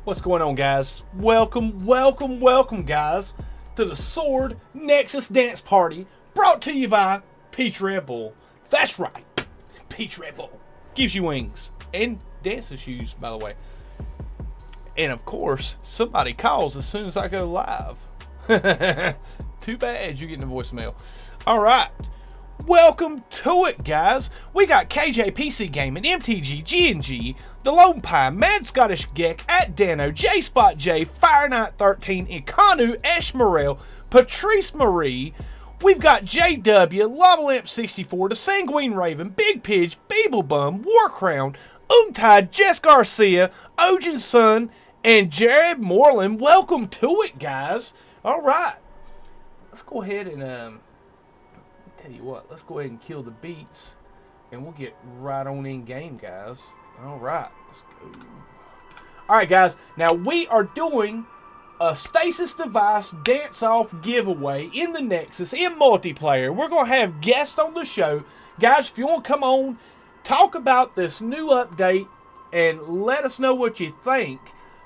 What's going on, guys? Welcome, guys, to the Sword Nexus Dance Party, brought to you by Peach Red Bull. That's right, Peach Red Bull gives you wings and dancing shoes, by the way. And of course, somebody calls as soon as I go live. Too bad you're getting a voicemail. All right. Welcome to it, guys. We got KJ PC Gaming, MTG, GNG, The Lone Pine, Mad Scottish Geck, at Dano, J Spot J, Fire Knight 13, Ikanu, Esh Morel, Patrice Marie. We've got JW, Lava Lamp 64, The Sanguine Raven, Big Pidge, Beeblebum, Warcrown, Untide, Jess Garcia, Ojin Sun, and Jared Moreland. Welcome to it, guys. All right. Let's go ahead and tell you what, let's go ahead and kill the beats and we'll get right on in game, guys. All right, let's go. All right, guys, now we are doing a Stasis device dance-off giveaway in the Nexus in multiplayer. We're going to have guests on the show. Guys, if you want to come on, talk about this new update and let us know what you think.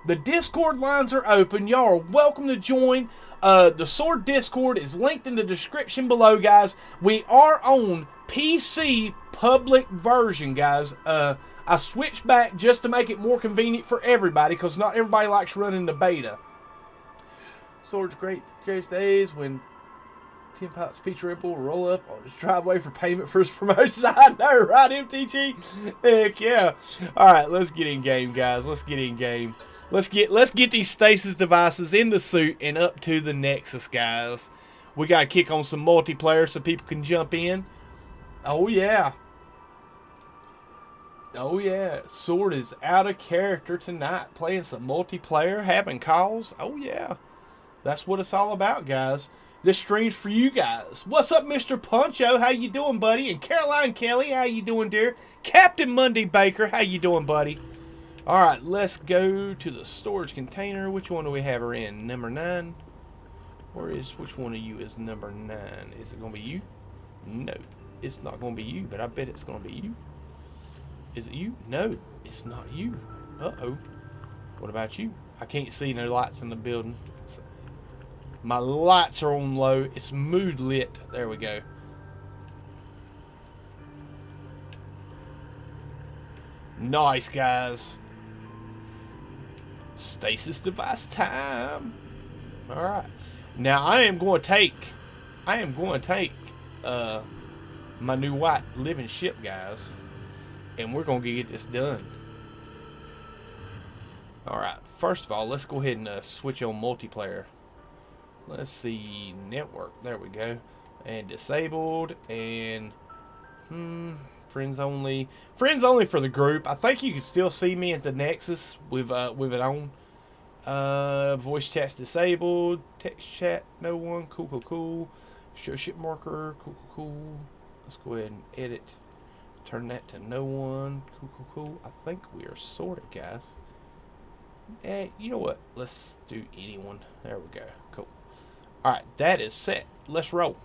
The Discord lines are open. Y'all are welcome to join. The Sword Discord is linked in the description below, guys. We are on PC public version, guys. I switched back just to make it more convenient for everybody, because not everybody likes running the beta. Sword's greatest days when 10 Pots Peach Red Bull roll up on his driveway for payment for his promotions. I know, right, MTG? Heck yeah. All right, let's get in game, guys. Let's get in game. Let's get these Stasis devices in the suit and up to the Nexus, guys. We got to kick on some multiplayer so people can jump in. Oh, yeah. Oh, yeah. Sword is out of character tonight. Playing some multiplayer, having calls. Oh, yeah. That's what it's all about, guys. This stream's for you guys. What's up, Mr. Poncho? How you doing, buddy? And Caroline Kelly, how you doing, dear? Captain Monday Baker, how you doing, buddy? All right, let's go to the storage container. Which one do we have her in? Number 9? Which one of you is number 9? Is it going to be you? No, it's not going to be you, but I bet it's going to be you. Is it you? No, it's not you. Uh-oh. What about you? I can't see no lights in the building. My lights are on low. It's mood lit. There we go. Nice, guys. Stasis device time. All right. Now I am going to take my new white living ship, guys, and we're going to get this done. All right. First of all, let's go ahead and switch on multiplayer. Let's see, network. There we go. And disabled and friends only. Friends only for the group. I think you can still see me at the Nexus with it on. Voice chat's disabled. Text chat, no one. Cool. Show ship marker. Cool. Let's go ahead and edit. Turn that to no one. Cool. I think we are sorted, guys. You know what? Let's do anyone. There we go. Cool. Alright, that is set. Let's roll.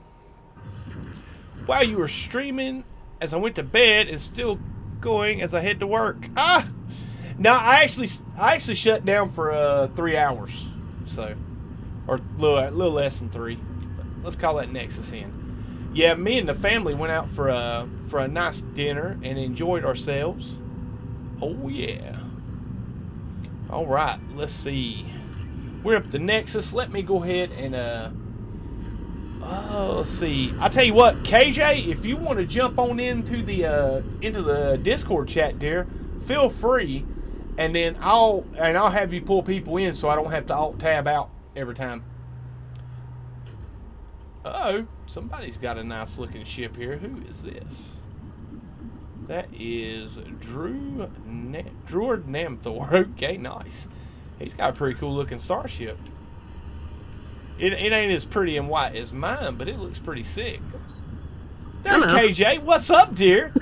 Wow, you were streaming as I went to bed and still going as I head to work. Ah! No, I actually shut down for 3 hours. So, or a little less than 3. But let's call that Nexus in. Yeah, me and the family went out for a nice dinner and enjoyed ourselves. Oh yeah. All right, let's see. We're up to Nexus. Let me go ahead and let's see. I'll tell you what, KJ, if you want to jump on into the Discord chat, dear, feel free, and then I'll have you pull people in so I don't have to alt tab out every time. Uh-oh, somebody's got a nice looking ship here. Who is this? That is Druid Namthor. Okay, nice. He's got a pretty cool looking starship. It ain't as pretty and white as mine, but it looks pretty sick. There's KJ. What's up, dear?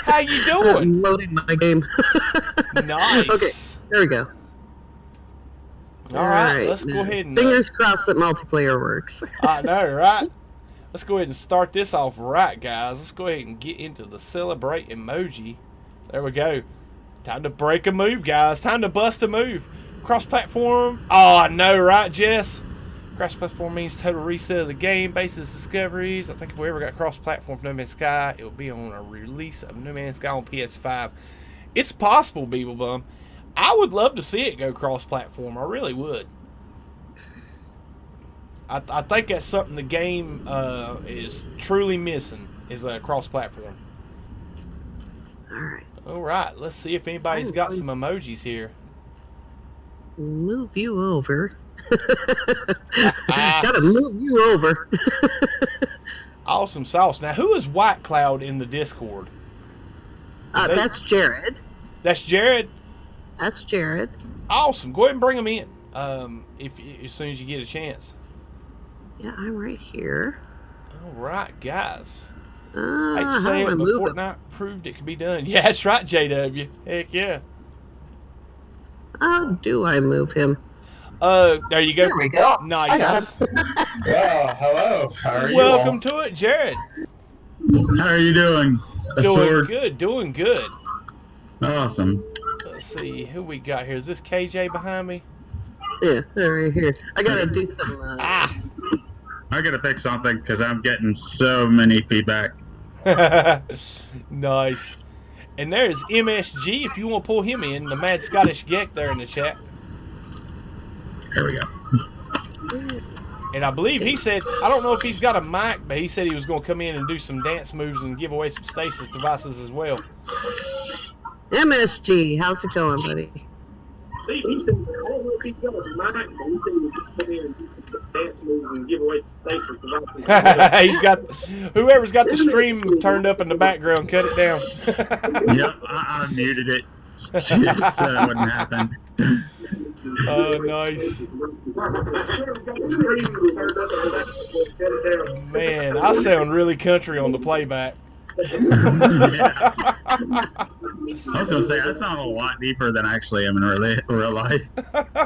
How you doing? I'm loading my game. Nice. Okay, there we go. All right, let's go ahead and... Fingers crossed that multiplayer works. I know, right? Let's go ahead and start this off right, guys. Let's go ahead and get into the celebrate emoji. There we go. Time to break a move, guys. Time to bust a move. Cross-platform. Oh, I know, right, Jess? Cross-platform means total reset of the game, basis discoveries. I think if we ever got cross-platform for No Man's Sky, it will be on a release of No Man's Sky on PS5. It's possible, Beeblebum. I would love to see it go cross-platform. I really would. I think that's something the game is truly missing, is a cross-platform. All right. Let's see if anybody's got some emojis here. Move you over. Gotta move you over. Awesome sauce. Now, who is White Cloud in the Discord? That's Jared. That's Jared? That's Jared. Awesome. Go ahead and bring him in as soon as you get a chance. Yeah, I'm right here. All right, guys. How Hate to say do I it, but move Fortnite proved it could be done. Yeah, that's right, JW. Heck yeah. How do I move him? There you go. There we go. Nice. I got him. Yeah, hello. How are you? Welcome to it, Jared. How are you doing? Doing good. Awesome. Let's see who we got here. Is this KJ behind me? Yeah, right here. I gotta do some. I gotta fix something because I'm getting so many feedback. Nice. And there's MSG. If you want to pull him in, the Mad Scottish Geck there in the chat. There we go. And I believe he said, I don't know if he's got a mic, but he said he was going to come in and do some dance moves and give away some Stasis devices as well. MSG, how's it going, buddy? He said, I don't know if he's got a mic, but he said he would come in and do some dance moves and give away some Stasis devices. He's got, whoever's got the stream turned up in the background, cut it down. Yep, I muted it just so that wouldn't happen. Oh, nice. Man, I sound really country on the playback. Yeah. I was going to say, I sound a lot deeper than I actually am in real life.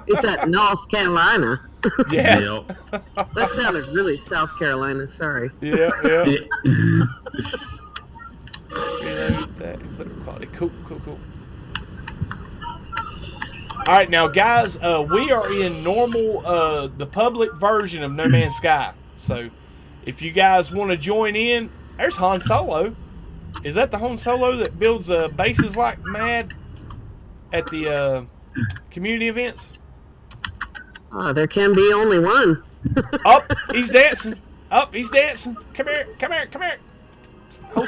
It's at North Carolina. Yeah. Yep. That sounded really South Carolina, sorry. Yeah. Cool. All right, now, guys, we are in normal, the public version of No Man's Sky. So, if you guys want to join in, there's Han Solo. Is that the Han Solo that builds bases like mad at the community events? There can be only one. Up, he's dancing. Come here. Hold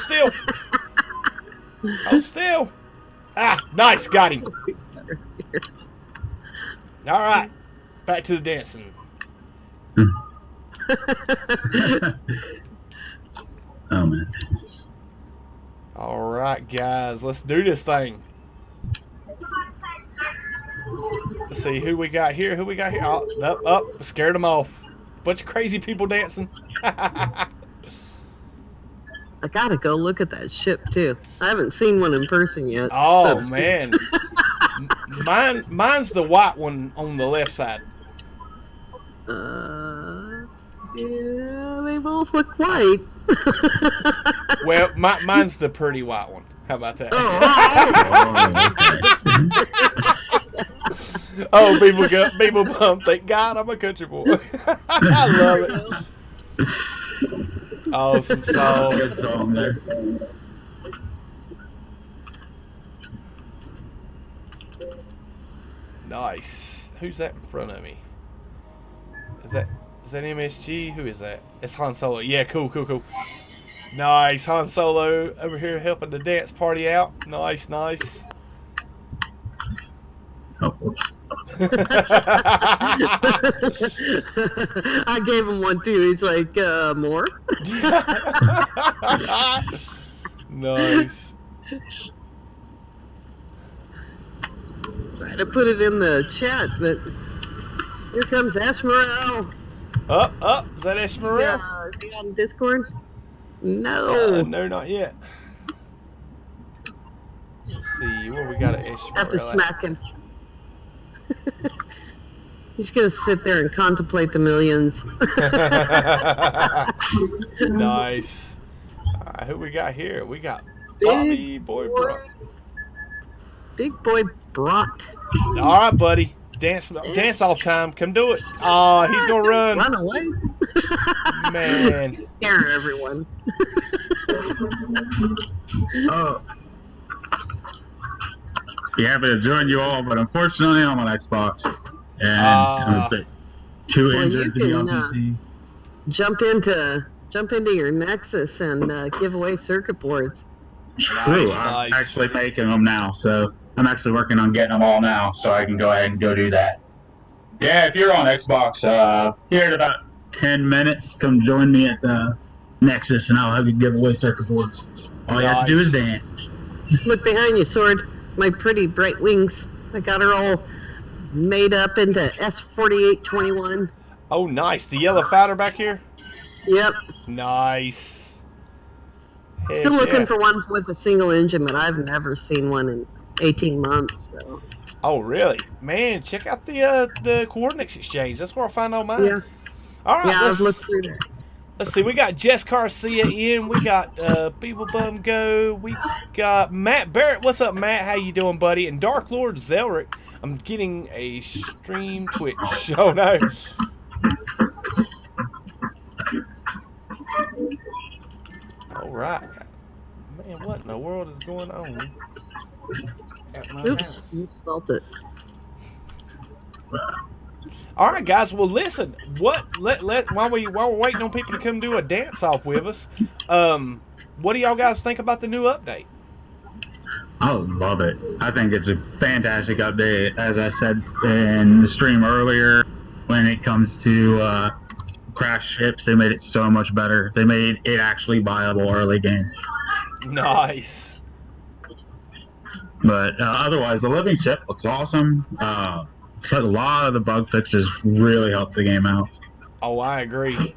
still. Ah, nice, got him. All right, back to the dancing. Oh, man. All right, guys, let's do this thing. Let's see who we got here. Oh, scared them off. Bunch of crazy people dancing. I gotta go look at that ship too. I haven't seen one in person yet. Oh man, mine's the white one on the left side. Yeah, they both look white. Well, mine's the pretty white one. How about that? Oh, people bum. Thank God I'm a country boy. I love it. Awesome song. Good song there. Nice. Who's that in front of me? Is that MSG? Who is that? It's Han Solo. Yeah, cool. Nice. Han Solo over here helping the dance party out. Nice. Oh. I gave him one too. He's like, more? Nice. Try to put it in the chat, but here comes Esmeralda. Up. Is that Esmeralda? Yeah, is he on Discord? No. No, not yet. Let's see where we got an Esmeralda. Have to smack him. He's gonna sit there and contemplate the millions. Nice. All right, who we got here? We got Bobby Boy Brock. Big Boy Brock. All right, buddy. Dance off time. Come do it. Oh, he's gonna run. Run away. Man. Scare everyone. Oh. Be happy to join you all, but unfortunately I'm on Xbox. And I'm a bit too injured to be on PC. Jump into your Nexus and give away circuit boards. True, I'm actually making them now, so I'm actually working on getting them all now, so I can go ahead and go do that. Yeah, if you're on Xbox, here in about 10 minutes, come join me at the Nexus, and I'll have you give away circuit boards. All you have to do is dance. Look behind you, Sword. My pretty bright wings. I got her all made up into S4821. Oh, nice. The yellow fighter back here? Yep. Nice. Still looking for one with a single engine, but I've never seen one in 18 months. So. Oh, really? Man, check out the coordinates exchange. That's where I'll find all mine. Yeah. All right. Yeah, I've looked through that. Let's see. We got Jess Garcia in. We got People Bum Go. We got Matt Barrett. What's up, Matt? How you doing, buddy? And Dark Lord Zelric. I'm getting a stream Twitch. Oh, no. All right. Man, what in the world is going on at my house? You spelled it. All right, guys. Well, listen. While we're waiting on people to come do a dance off with us, what do y'all guys think about the new update? I love it. I think it's a fantastic update. As I said in the stream earlier, when it comes to crash ships, they made it so much better. They made it actually viable early game. Nice. But otherwise, the living ship looks awesome. A lot of the bug fixes really helped the game out. Oh, I agree.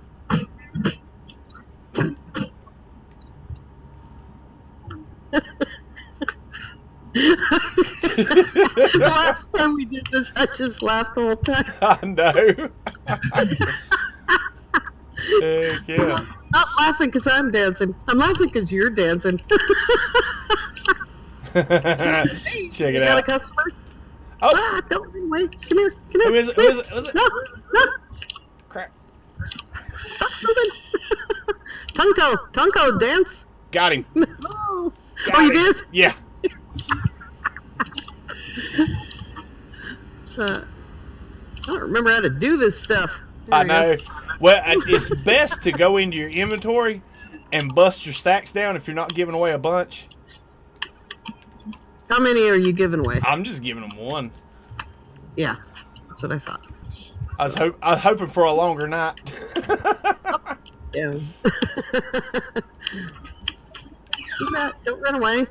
The last time we did this, I just laughed the whole time. I know. Heck yeah. I'm not laughing because I'm dancing. I'm laughing because you're dancing. Hey, check it you out. Got a customer? Oh, Ah, don't run away. Come here. Come here. who is it? Who is it? Who is it? No, no. Crap. Stop moving. Tonko, dance. Got him. No. Got Oh, you him. did? Yeah. I don't remember how to do this stuff. There I we go. know. Well, it's best to go into your inventory and bust your stacks down if you're not giving away a bunch. How many are you giving away? I'm just giving them one. Yeah, that's what I thought. I was hoping for a longer night. Yeah. Don't run away.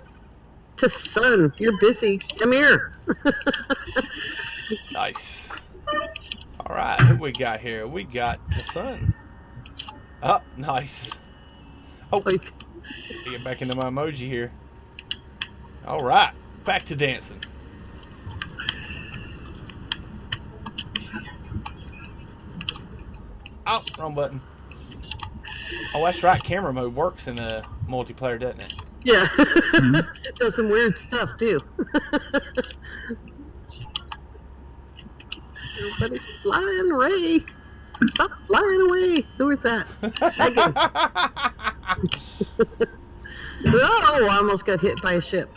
To son, you're busy. Come here. Nice. All right, who we got here? We got the sun. Oh, nice. Oh, get back into my emoji here. All right, back to dancing. Oh, wrong button. Oh, that's right. Camera mode works in a multiplayer, doesn't it? Yeah. It does some weird stuff, too. Everybody's flying away. Stop flying away. Who is that? Megan. Oh, I almost got hit by a ship.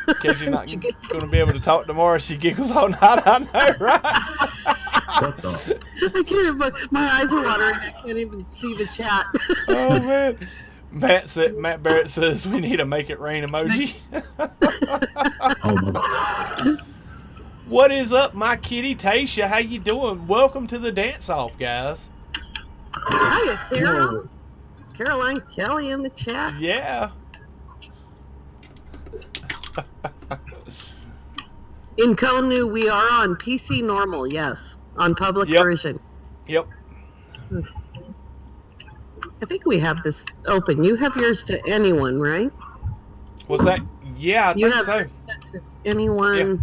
Because she's not going to be able to talk tomorrow. She giggles all night. I know, right? What the? I can't, but my eyes are watering. I can't even see the chat. Oh, man. Matt Barrett says we need a make it rain emoji. Oh, my God. What is up, my kitty Tasha? How you doing? Welcome to the dance off, guys. Hiya, Carol. Caroline Kelly in the chat. Yeah. In Konu, we are on PC normal, yes. On public version. Yep. I think we have this open. You have yours to anyone, right? What's that? Yeah, I think so. To anyone. Yeah.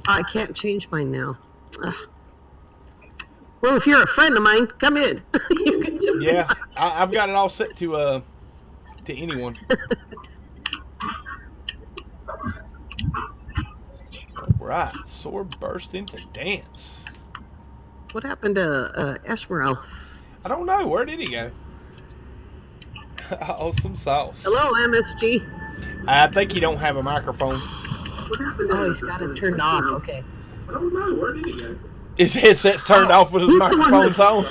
I can't change mine now. Ugh. Well, if you're a friend of mine, come in. Yeah, I've got it all set to anyone. Right, sword burst into dance. What happened to Esmeralda? I don't know. Where did he go? Oh, some sauce. Hello, MSG. I think he don't have a microphone. Oh, he's got it turned off. Okay. I don't know. Where did he go? His headset's turned off with his microphone's on.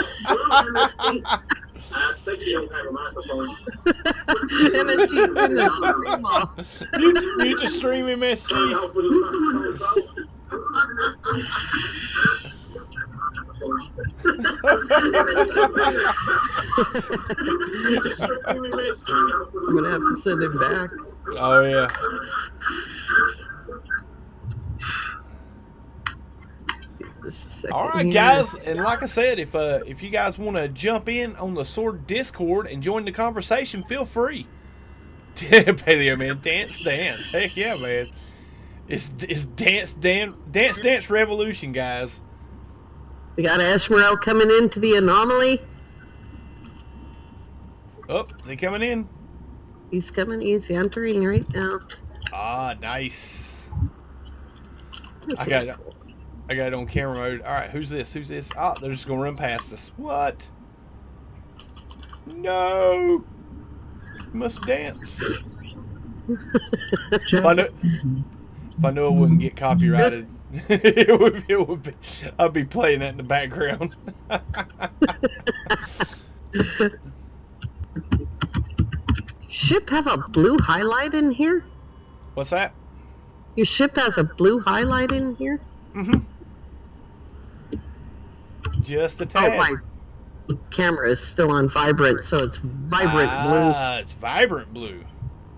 I think he don't have a microphone. MSG turned the stream off. You just stream MSG. I'm gonna have to send him back. Oh yeah. All right, guys, and like I said, if you guys want to jump in on the Sword Discord and join the conversation, feel free. Paleo, man, dance. Heck yeah, man. It's dance revolution, guys. We got Esmeralda coming into the anomaly. Oh, is he coming in? He's coming. He's entering right now. Ah, nice. I got it on camera mode. All right, who's this? Oh, they're just gonna run past us. What? No. You must dance. If I knew it wouldn't get copyrighted, it would be. I'd be playing that in the background. Ship have a blue highlight in here? What's that? Your ship has a blue highlight in here? Mm-hmm. Just a tad. Oh, my camera is still on vibrant, so it's vibrant blue. Ah, it's vibrant blue.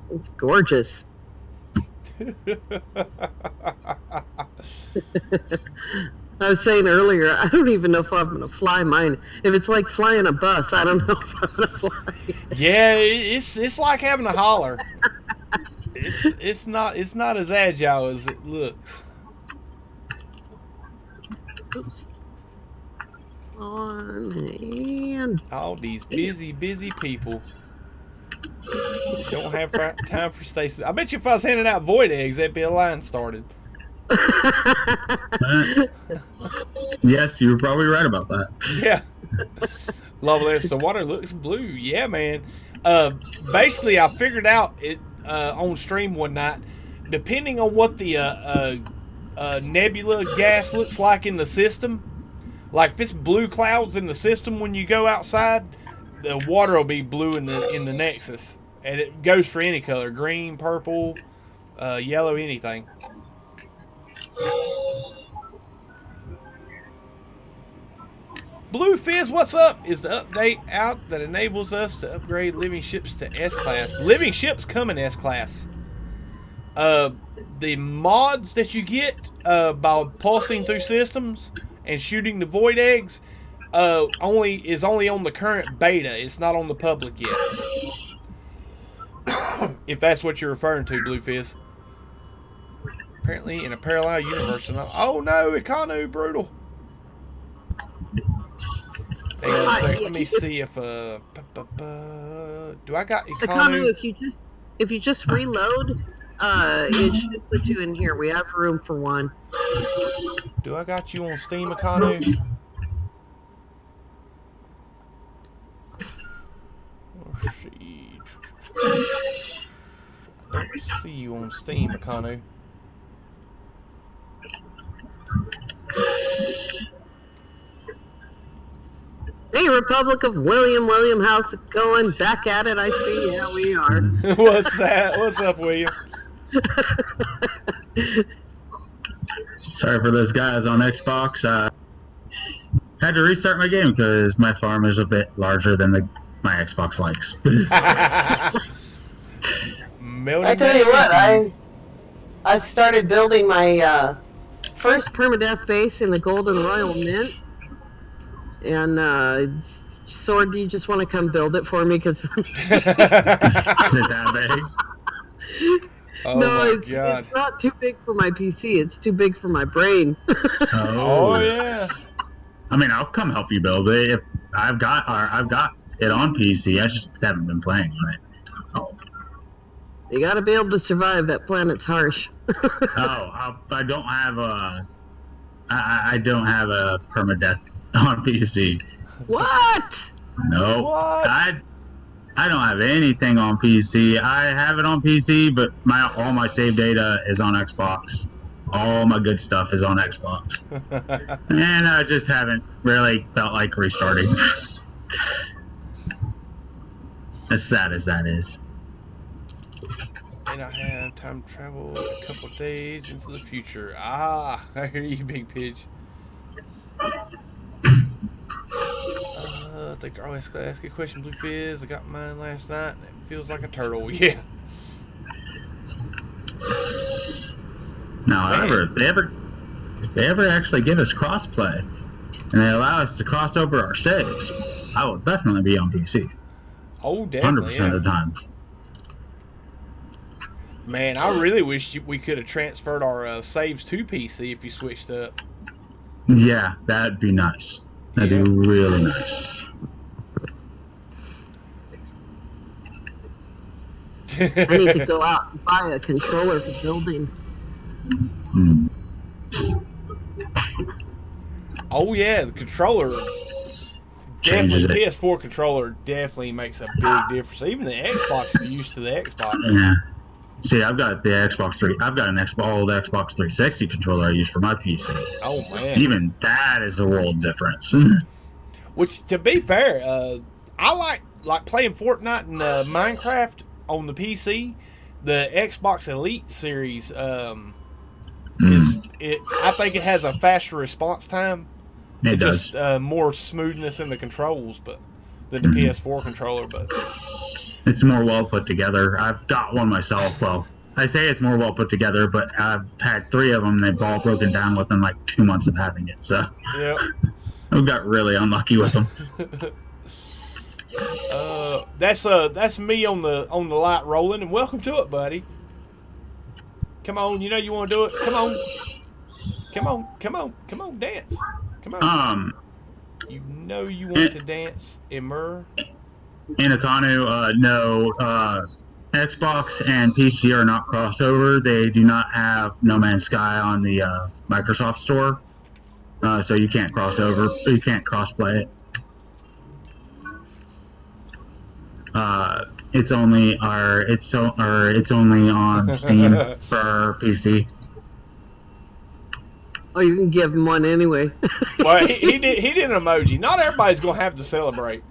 It's gorgeous. I was saying earlier, I don't even know if I'm going to fly mine. If it's like flying a bus, I don't know if I'm going to fly. Yeah, it's like having a holler. It's not as agile as it looks. Oops. On and all these busy people don't have time for Stasis. I bet you if I was handing out void eggs, that'd be a line started. Yes, you're probably right about that. Yeah. Lovely. The water looks blue. Yeah, man. Basically, I figured out it on stream one night. Depending on what the nebula gas looks like in the system, like if it's blue clouds in the system when you go outside, the water will be blue in the nexus, and it goes for any color: green, purple, yellow, anything. Blue Fizz, what's up? Is the update out that enables us to upgrade living ships to S-Class? Living ships come in S-Class. The mods that you get by pulsing through systems and shooting the void eggs is only on the current beta. It's not on the public yet. If that's what you're referring to, Blue Fizz. Apparently in a parallel universe. Oh no, Ikanu, brutal. Hang on a second. Let me see if do I got economy? If you just reload, it should put you in here. We have room for one. Do I got you on Steam economy? I don't see you on Steam economy. Hey, Republic of William, how's it going? Back at it, I see. Yeah, we are. What's that? What's up, William? Sorry for those guys on Xbox. Had to restart my game because my farm is a bit larger than my Xbox likes. I tell you what, I started building my first permadeath base in the Golden Royal Mint. And Sword, do you just want to come build it for me? Because Is it that big? Oh no, it's not too big for my PC. It's too big for my brain. Oh yeah. I mean, I'll come help you build it. If I've got it on PC. I just haven't been playing on it. Oh. You got to be able to survive. That planet's harsh. I don't have I don't have a permadeath on PC. What? No. What? I don't have anything on PC. I have it on PC, but all my save data is on Xbox. All my good stuff is on Xbox. And I just haven't really felt like restarting. As sad as that is. And I have time to travel a couple of days into the future. Ah, I hear you, Big Pitch. I think they're always going to ask a question, Blue Fizz. I got mine last night, and it feels like a turtle. Yeah. Now, however, if they ever actually give us crossplay, and they allow us to cross over our saves, I will definitely be on PC. Oh, definitely. 100% of the time. Man, I really wish we could have transferred our saves to PC if you switched up. Yeah, that'd be nice. That'd be really nice. I need to go out and buy a controller for building. Oh yeah, the controller definitely, PS4 controller definitely makes a big difference. Even the Xbox, if you're used to the Xbox. Yeah. See, I've got the Xbox 3. I've got an old Xbox 360 controller I use for my PC. Oh man. Even that is a world difference. Which, to be fair, I like playing Fortnite and Minecraft on the PC. The Xbox Elite series, I think it has a faster response time. It does. Just more smoothness in the controls, than the PS4 controller. But it's more well put together. I've got one myself. Well, I say it's more well put together, but I've had 3 of them. They've all broken down within like 2 months of having it. So yeah, I got really unlucky with them. That's me on the light rolling, and welcome to it, buddy. Come on, you know you want to do it. Come on, dance. Come on. You know you want to dance, Emmer. In Akanu, no. Xbox and PC are not crossover. They do not have No Man's Sky on the Microsoft Store, so you can't cross over. You can't cross-play it. It's only on Steam for PC. Oh, you can give him one anyway. Well, he did an emoji. Not everybody's gonna have to celebrate.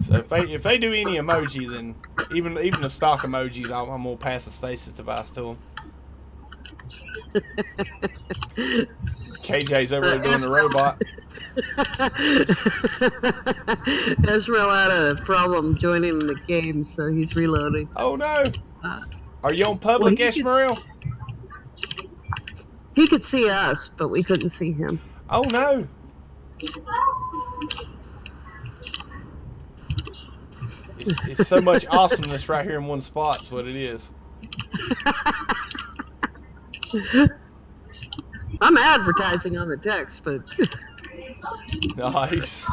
So if they do any emoji, then even the stock emojis, I'm gonna pass the Stasis device to them. KJ's over there doing the robot. Ezreal had a problem joining the game, so he's reloading. Oh no! Are you on public, Ezreal? He could see us, but we couldn't see him. Oh no! It's so much awesomeness right here in one spot. Is what it is. I'm advertising on the text, but Nice.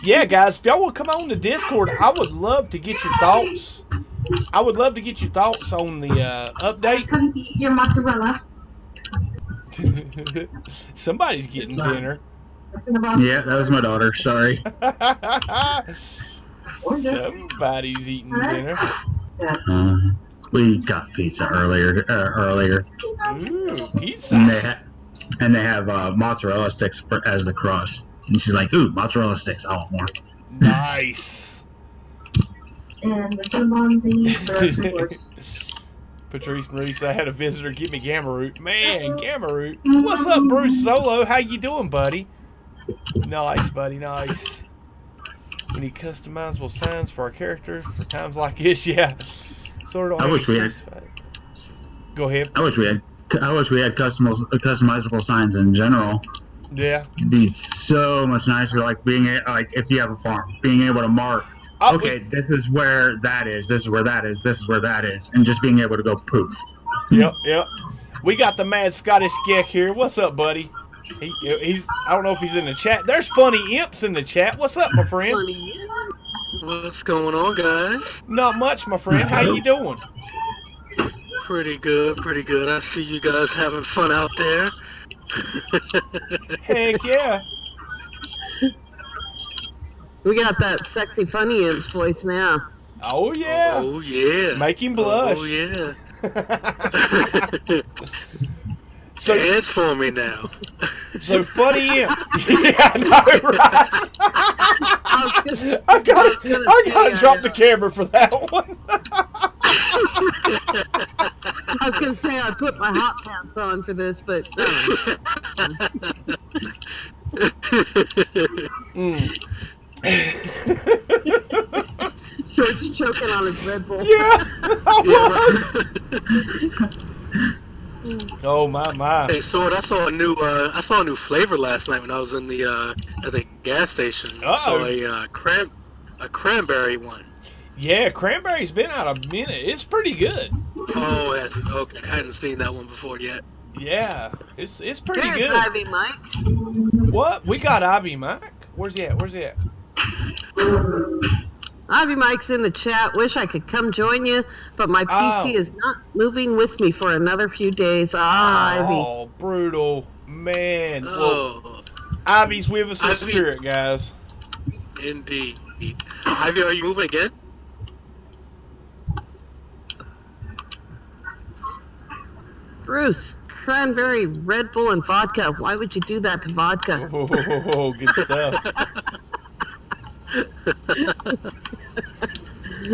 Yeah, guys, if y'all will come on the Discord, I would love to get your thoughts. I would love to get your thoughts on the update. Come to eat your mozzarella. Somebody's getting dinner. Yeah, that was my daughter. Sorry. Somebody's eating dinner. We got pizza earlier. Ooh, pizza. And they have mozzarella sticks as the crust. And she's like, "Ooh, mozzarella sticks! I want more." Nice. And the cinnamon thingy works. Patrice Maurice, I had a visitor give me Gamma Root. Man, Gamma Root. What's up, Bruce Solo? How you doing, buddy? Nice, buddy, nice. We need customizable signs for our characters for times like this. Yeah. Sort of. I wish we had. Go ahead. I wish we had customizable signs in general. Yeah. It'd be so much nicer, like if you have a farm, being able to mark. Okay, this is where that is. This is where that is. This is where that is, and just being able to go poof. Yep. We got the Mad Scottish Geck here. What's up, buddy? He's. I don't know if he's in the chat. There's Funny Imps in the chat. What's up, my friend? What's going on, guys? Not much, my friend. How you doing? Pretty good, pretty good. I see you guys having fun out there. Heck yeah. We got that sexy Funny Imps voice now. Oh yeah. Oh yeah. Make him blush. Oh yeah. So dance for me now. So Funny Imp. Yeah, I know, right? I gotta drop the camera for that one. I was gonna say I put my hot pants on for this, but Sword's choking on his Red Bull. Yeah, I was. Oh my! Hey, Sword, I saw a new flavor last night when I was in the at the gas station. I saw a cranberry one. Yeah, cranberry's been out a minute. It's pretty good. Oh, yes. Okay, I hadn't seen that one before yet. Yeah, it's pretty There's good. Ivy Mike. What? We got Ivy Mike? Where's he at? Ivy Mike's in the chat. Wish I could come join you, but my PC is not moving with me for another few days. Ivy. Oh, brutal. Man. Oh. Well, Ivy's with us in spirit, guys. Indeed. Ivy, are you moving again? Bruce, cranberry, Red Bull, and vodka. Why would you do that to vodka? Oh, good stuff.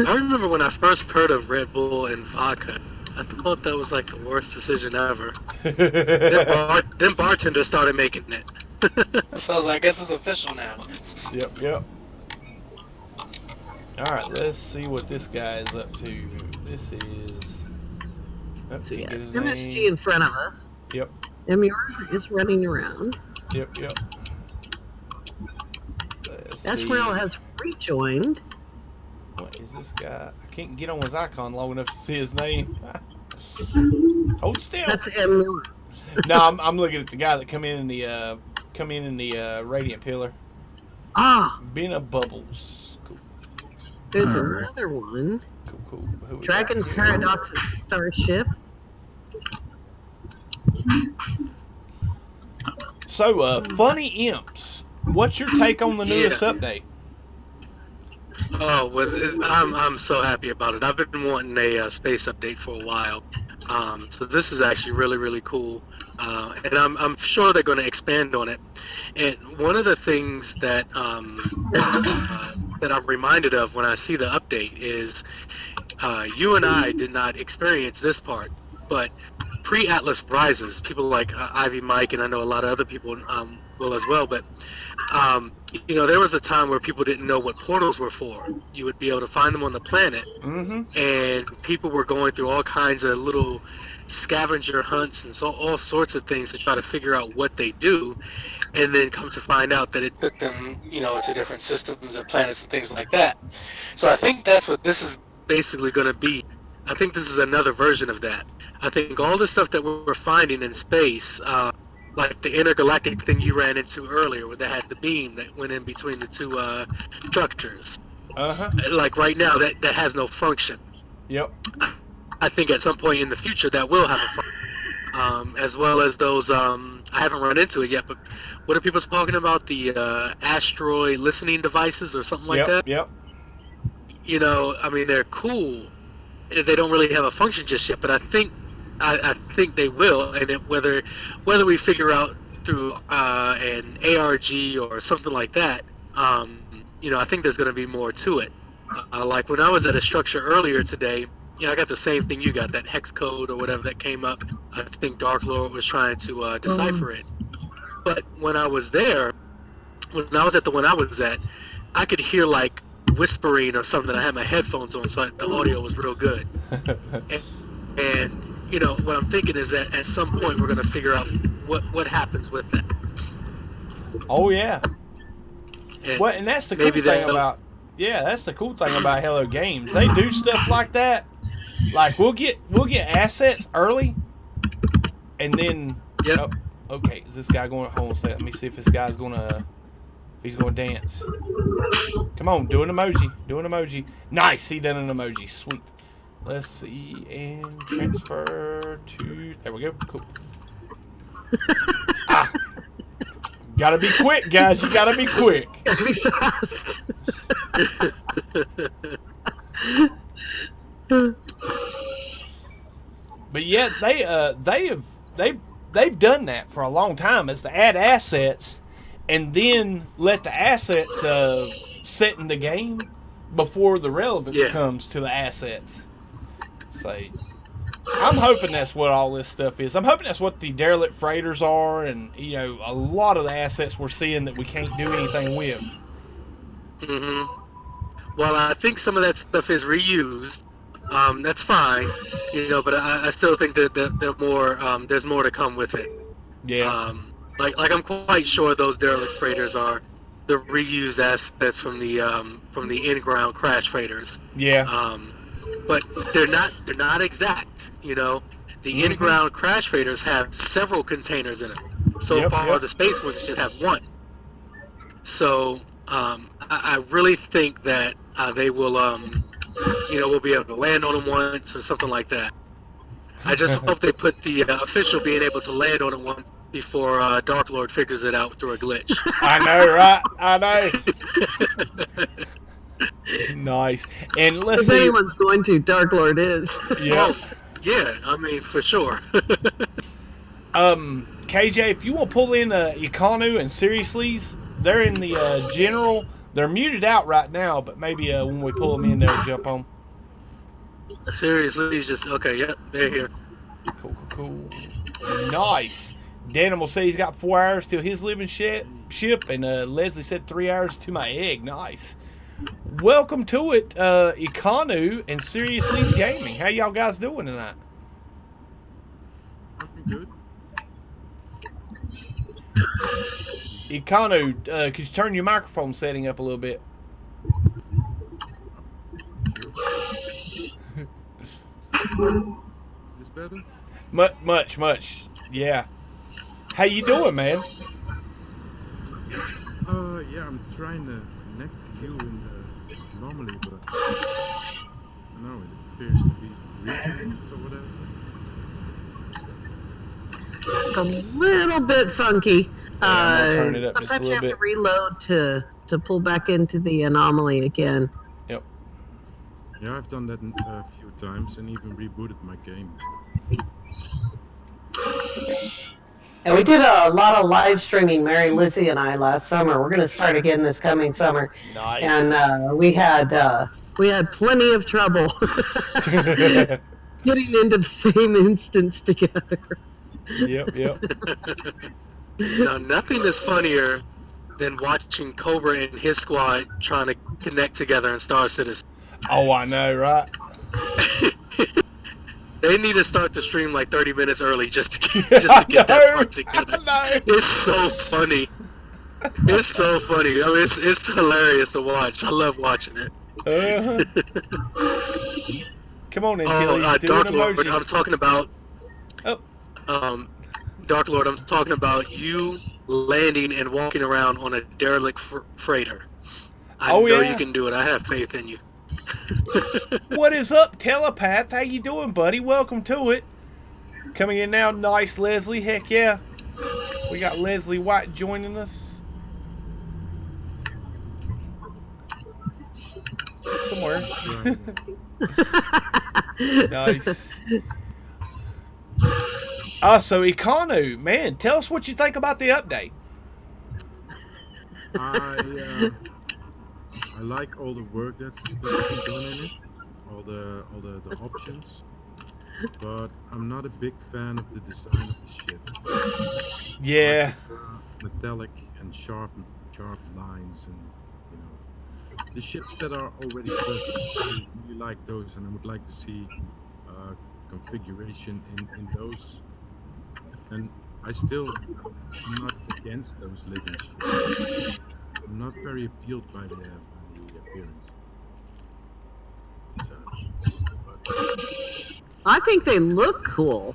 I remember when I first heard of Red Bull and vodka. I thought that was like the worst decision ever. Then bartenders started making it. So I was like, I guess it's official now. Yep. Alright, let's see what this guy is up to. This is... So we got MSG in front of us. Yep. MUR is running around. Yep. Esrael has rejoined. What is this guy? I can't get on his icon long enough to see his name. Hold still. That's MUR. No, I'm looking at the guy that come in the Radiant Pillar. Bina Bubbles. Cool. There's another one. Cool. Dragon Paradox's Starship. So, Funny Imps. What's your take on the newest update? Oh, well, I'm so happy about it. I've been wanting a space update for a while. So this is actually really, really cool. And I'm sure they're going to expand on it. And one of the things that that I'm reminded of when I see the update is you and I did not experience this part, but pre-Atlas Rises, people like Ivy Mike, and I know a lot of other people will as well, but there was a time where people didn't know what portals were for. You would be able to find them on the planet, and people were going through all kinds of little scavenger hunts and all sorts of things to try to figure out what they do, and then come to find out that it took them, to different systems and planets and things like that. So I think that's what this is basically going to be. I think this is another version of that. I think all the stuff that we're finding in space, like the intergalactic thing you ran into earlier, where they had the beam that went in between the two structures. Like right now, that has no function. Yep. I think at some point in the future that will have a function. As well as those, I haven't run into it yet, but what are people talking about? The asteroid listening devices or something like that? Yep. You know, I mean, they're cool. They don't really have a function just yet, but I think they will, and whether we figure out through an ARG or something like that, you know, I think there's going to be more to it. Like when I was at a structure earlier today, you know, I got the same thing you got, that hex code or whatever that came up. I think Dark Lord was trying to decipher it. But when I was there, when I was at the one I was at, I could hear like whispering or something. I had my headphones on, so the audio was real good. and you know, what I'm thinking is that at some point we're going to figure out what happens with that. Oh yeah. And that's the cool thing about that's the cool thing about Hello Games. They do stuff like that. Like we'll get assets early, and then okay, is this guy going home? Let me see if this guy's he's gonna dance. Come on, do an emoji. Nice, he done an emoji. Sweet. Let's see, and transfer to, there we go. Cool. Gotta be quick, guys. You gotta be quick. Gotta be fast. But yeah, they've done that for a long time, is to add assets and then let the assets set in the game before the relevance comes to the assets. So I'm hoping that's what all this stuff is. I'm hoping that's what the derelict freighters are, and you know, a lot of the assets we're seeing that we can't do anything with. Well, I think some of that stuff is reused. That's fine, you know, but I still think that there's more to come with it. Yeah. Like I'm quite sure those derelict freighters are the reused assets from the in-ground crash freighters. Yeah. But they're not exact, you know. The in-ground crash freighters have several containers in it. So far, the space ones just have one. So I really think that they will, you know, we'll be able to land on them once or something like that. I just hope they put the official being able to land on it once before Dark Lord figures it out through a glitch. I know, right? I know. Nice. And let's see. If anyone's going to, Dark Lord is. Yeah. Oh, yeah, I mean, for sure. KJ, if you want to pull in Econo and Seriously's, they're in the general. They're muted out right now, but maybe when we pull them in, they'll jump on. Seriously, he's just okay. Yep, they're here. Cool. Nice. Danimal said he's got 4 hours till his living ship, and Leslie said 3 hours to my egg. Nice. Welcome to it, Econo and Seriously's Gaming. How y'all guys doing tonight? Good. Econo, could you turn your microphone setting up a little bit? Is better? Much. Yeah. How you doing, man? Yeah, I'm trying to connect to you normally, but now it appears to be reconnect or whatever. It's a little bit funky. Turn it up just a Sometimes you little have bit. to reload to pull back into the anomaly again. Yep. Yeah, I've done that a few times and even rebooted my game. And we did a lot of live streaming, Mary, Lizzie, and I last summer. We're going to start again this coming summer. Nice. And we had plenty of trouble getting into the same instance together. Yep. Now, nothing is funnier than watching Cobra and his squad trying to connect together in Star Citizen. Oh, I know, right? They need to start the stream like 30 minutes early just to get that part together. It's so funny. It's so funny. I mean, it's hilarious to watch. I love watching it. Come on in, Dark do an Lord, emoji. I'm talking about Dark Lord, I'm talking about you landing and walking around on a derelict freighter. I Oh, know yeah. you can do it. I have faith in you. What is up, telepath? How you doing, buddy? Welcome to it. Coming in now, nice Leslie. Heck yeah. We got Leslie White joining us. Somewhere. Nice. So Ikanu, man, tell us what you think about the update. I like all the work that's been done in it, all the options, but I'm not a big fan of the design of the ship. Yeah. I prefer metallic and sharp lines, and you know, the ships that are already present. I really like those, and I would like to see configuration in those. And I'm not against those living ships. I'm not very appealed by the appearance. Such. I think they look cool.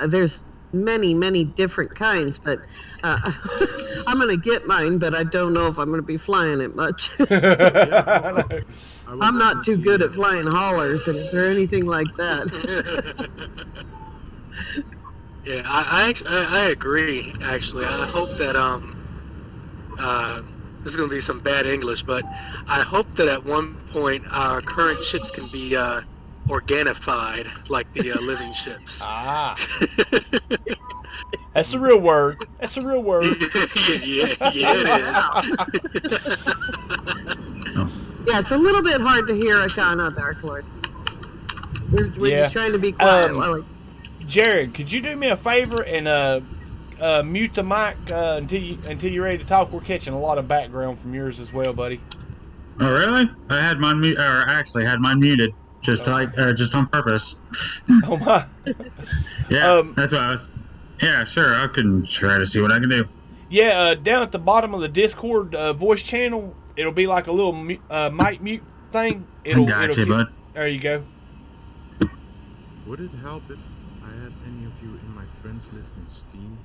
There's many different kinds, but I'm gonna get mine, but I don't know if I'm gonna be flying it much. I'm not too good at flying haulers or anything like that. Yeah, I agree. Actually, I hope that this is going to be some bad English, but I hope that at one point our current ships can be organified like the living ships. Ah. That's a real word. That's a real word. yeah, it is. Yeah, it's a little bit hard to hear Akana, Dark Lord. We're just trying to be quiet. Jared, could you do me a favor and mute the mic until you're ready to talk? We're catching a lot of background from yours as well, buddy. Oh, really? I had mine had mine muted just on purpose. Oh my. Yeah, that's what I was. Yeah, sure. I can try to see what I can do. Yeah, down at the bottom of the Discord voice channel, it'll be like a little mic mute thing. Gotcha, bud. There you go. Would it help if I had any of you in my friends list in Steam?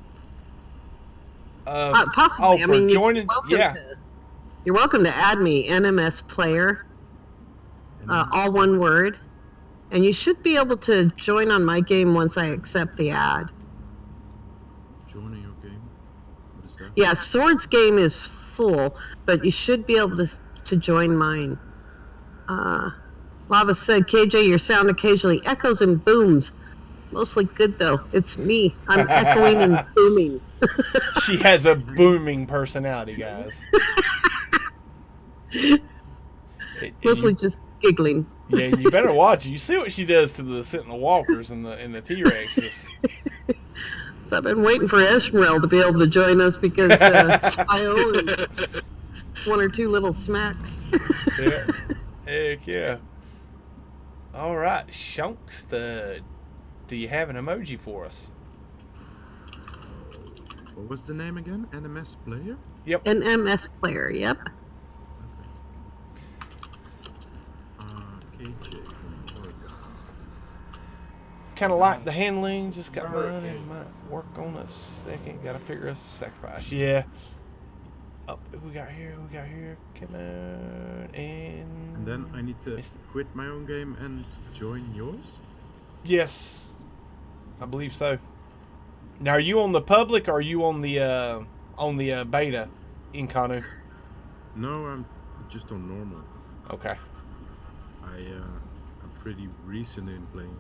Possibly. I mean, joining. You're welcome to add me, NMS player, all one word, and you should be able to join on my game once I accept the ad. Join on your game? What is that? Yeah, Sword's game is full, but you should be able to join mine. Lava said, KJ, your sound occasionally echoes and booms. Mostly good, though. It's me. I'm echoing and booming. She has a booming personality, guys. Mostly just giggling. Yeah, you better watch it. You see what she does to the Sentinel Walkers and the T-Rexes. So I've been waiting for Esmeralda to be able to join us because I owe him one or two little smacks. Yeah. Heck yeah. All right, Shunkster, do you have an emoji for us? What was the name again? NMS player? Yep. NMS player, yep. KJ from Oregon. Kind of like the handling, just got money. Might work on a second. Got to figure a sacrifice. Yeah. Oh, we got here. Come on. And then I need to quit my own game and join yours? Yes. I believe so. Now, are you on the public or are you on the beta, Incanu? No, I'm just on normal. Okay. I'm pretty recent in playing.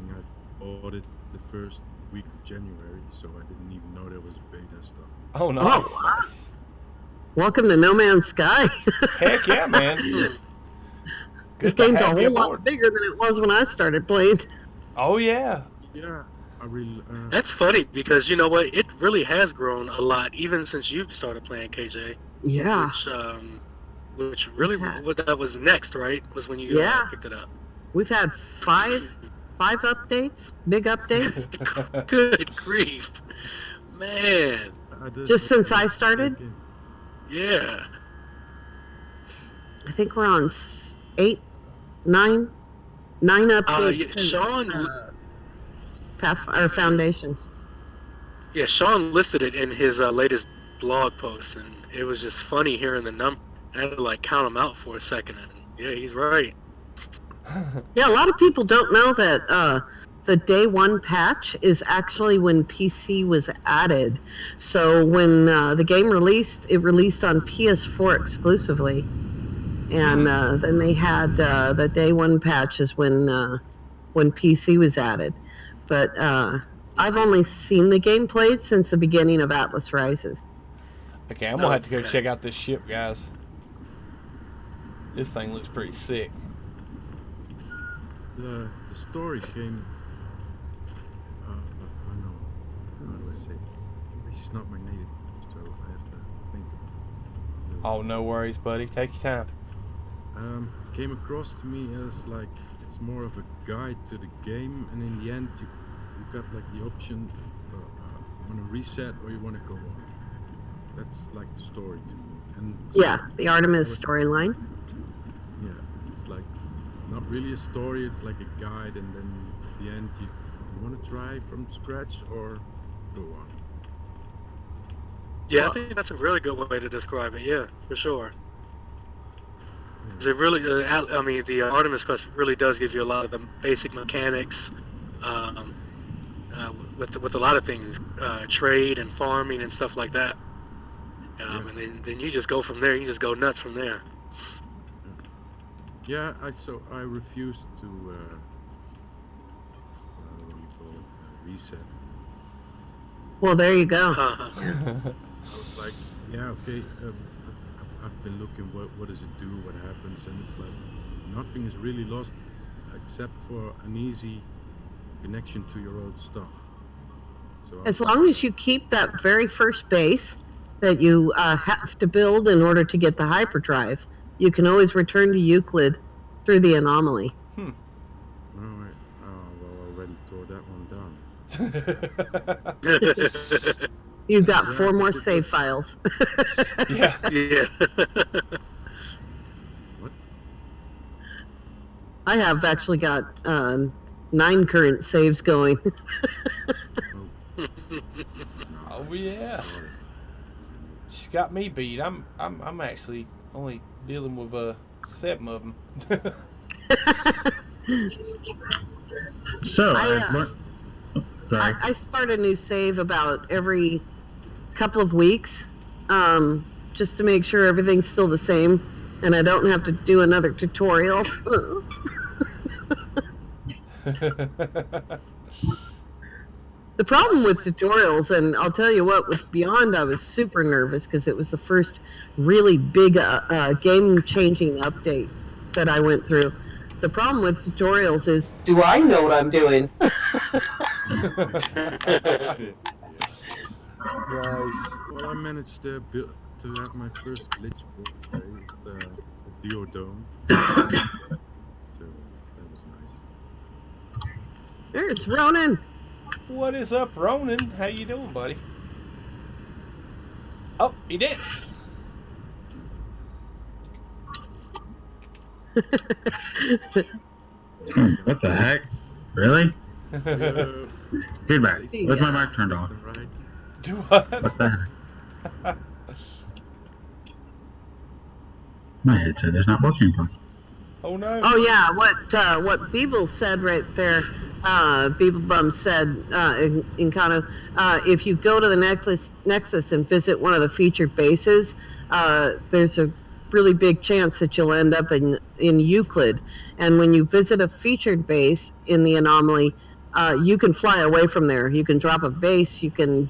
I bought it the first week of January, so I didn't even know there was a beta stuff. Oh, nice. Nice. Welcome to No Man's Sky. Heck yeah, man. This game's a whole lot bigger than it was when I started playing. Oh, yeah. Yeah, I really... That's funny, because you know what? It really has grown a lot, even since you've started playing, KJ. Yeah. Which really, what that was next, right? Was when you picked it up. We've had five updates, big updates. Good grief. Man. Just since I started? Yeah. I think we're on 9 updates. Sean... Foundations. Yeah, Sean listed it in his latest blog post, and it was just funny hearing the number. I had to like count them out for a second, and yeah, he's right. Yeah, a lot of people don't know that the day one patch is actually when PC was added. So when the game released, it released on PS4 exclusively. And then they had the day one patch is when PC was added. But I've only seen the game played since the beginning of Atlas Rises. Okay, I'm gonna have to go check out this ship, guys. This thing looks pretty sick. The story came. I know. How do I say? English is not my native, so I have to think. Oh, no worries, buddy. Take your time. Came across to me as like it's more of a guide to the game, and in the end, you got like the option you want to reset or you want to go on. That's like the story to me. And yeah, the Artemis storyline. Yeah, it's like not really a story. It's like a guide, and then at the end, you want to try from scratch or go on. Yeah, I think that's a really good way to describe it. Yeah, for sure. It really, I mean, the Artemis quest really does give you a lot of the basic mechanics with a lot of things, trade and farming and stuff like that. And then you just go from there. You just go nuts from there. Yeah, I refused to what do you call it, reset. Well, there you go. I was like, yeah, okay. I've been looking. What does it do? What happens? And it's like nothing is really lost except for an easy connection to your old stuff. So as long as you keep that very first base that you have to build in order to get the hyperdrive, you can always return to Euclid through the anomaly. All right. Oh, well, I already tore that one down. You've got 4 more save files. Yeah. Yeah. What? I have actually got 9 current saves going. Oh yeah. She's got me beat. I'm actually only dealing with 7 of them. So, sorry. I start a new save about every couple of weeks, just to make sure everything's still the same and I don't have to do another tutorial. The problem with tutorials, and I'll tell you what, with Beyond I was super nervous because it was the first really big game-changing update that I went through. The problem with tutorials is, do I know what I'm doing? Nice. Well, I managed to have my first glitch today, the Diodome. So that was nice. There's Ronan. What is up, Ronan? How you doing, buddy? Oh, he did. What the heck? Really? Yeah. Feedback. Where's my mic turned off? Right. Do what? What the heck? My headset is not working properly. Oh no. Oh yeah, what Beeble said right there, Beeblebum said in Kano, if you go to the Nexus and visit one of the featured bases, there's a really big chance that you'll end up in Euclid. And when you visit a featured base in the anomaly, you can fly away from there. You can drop a base, you can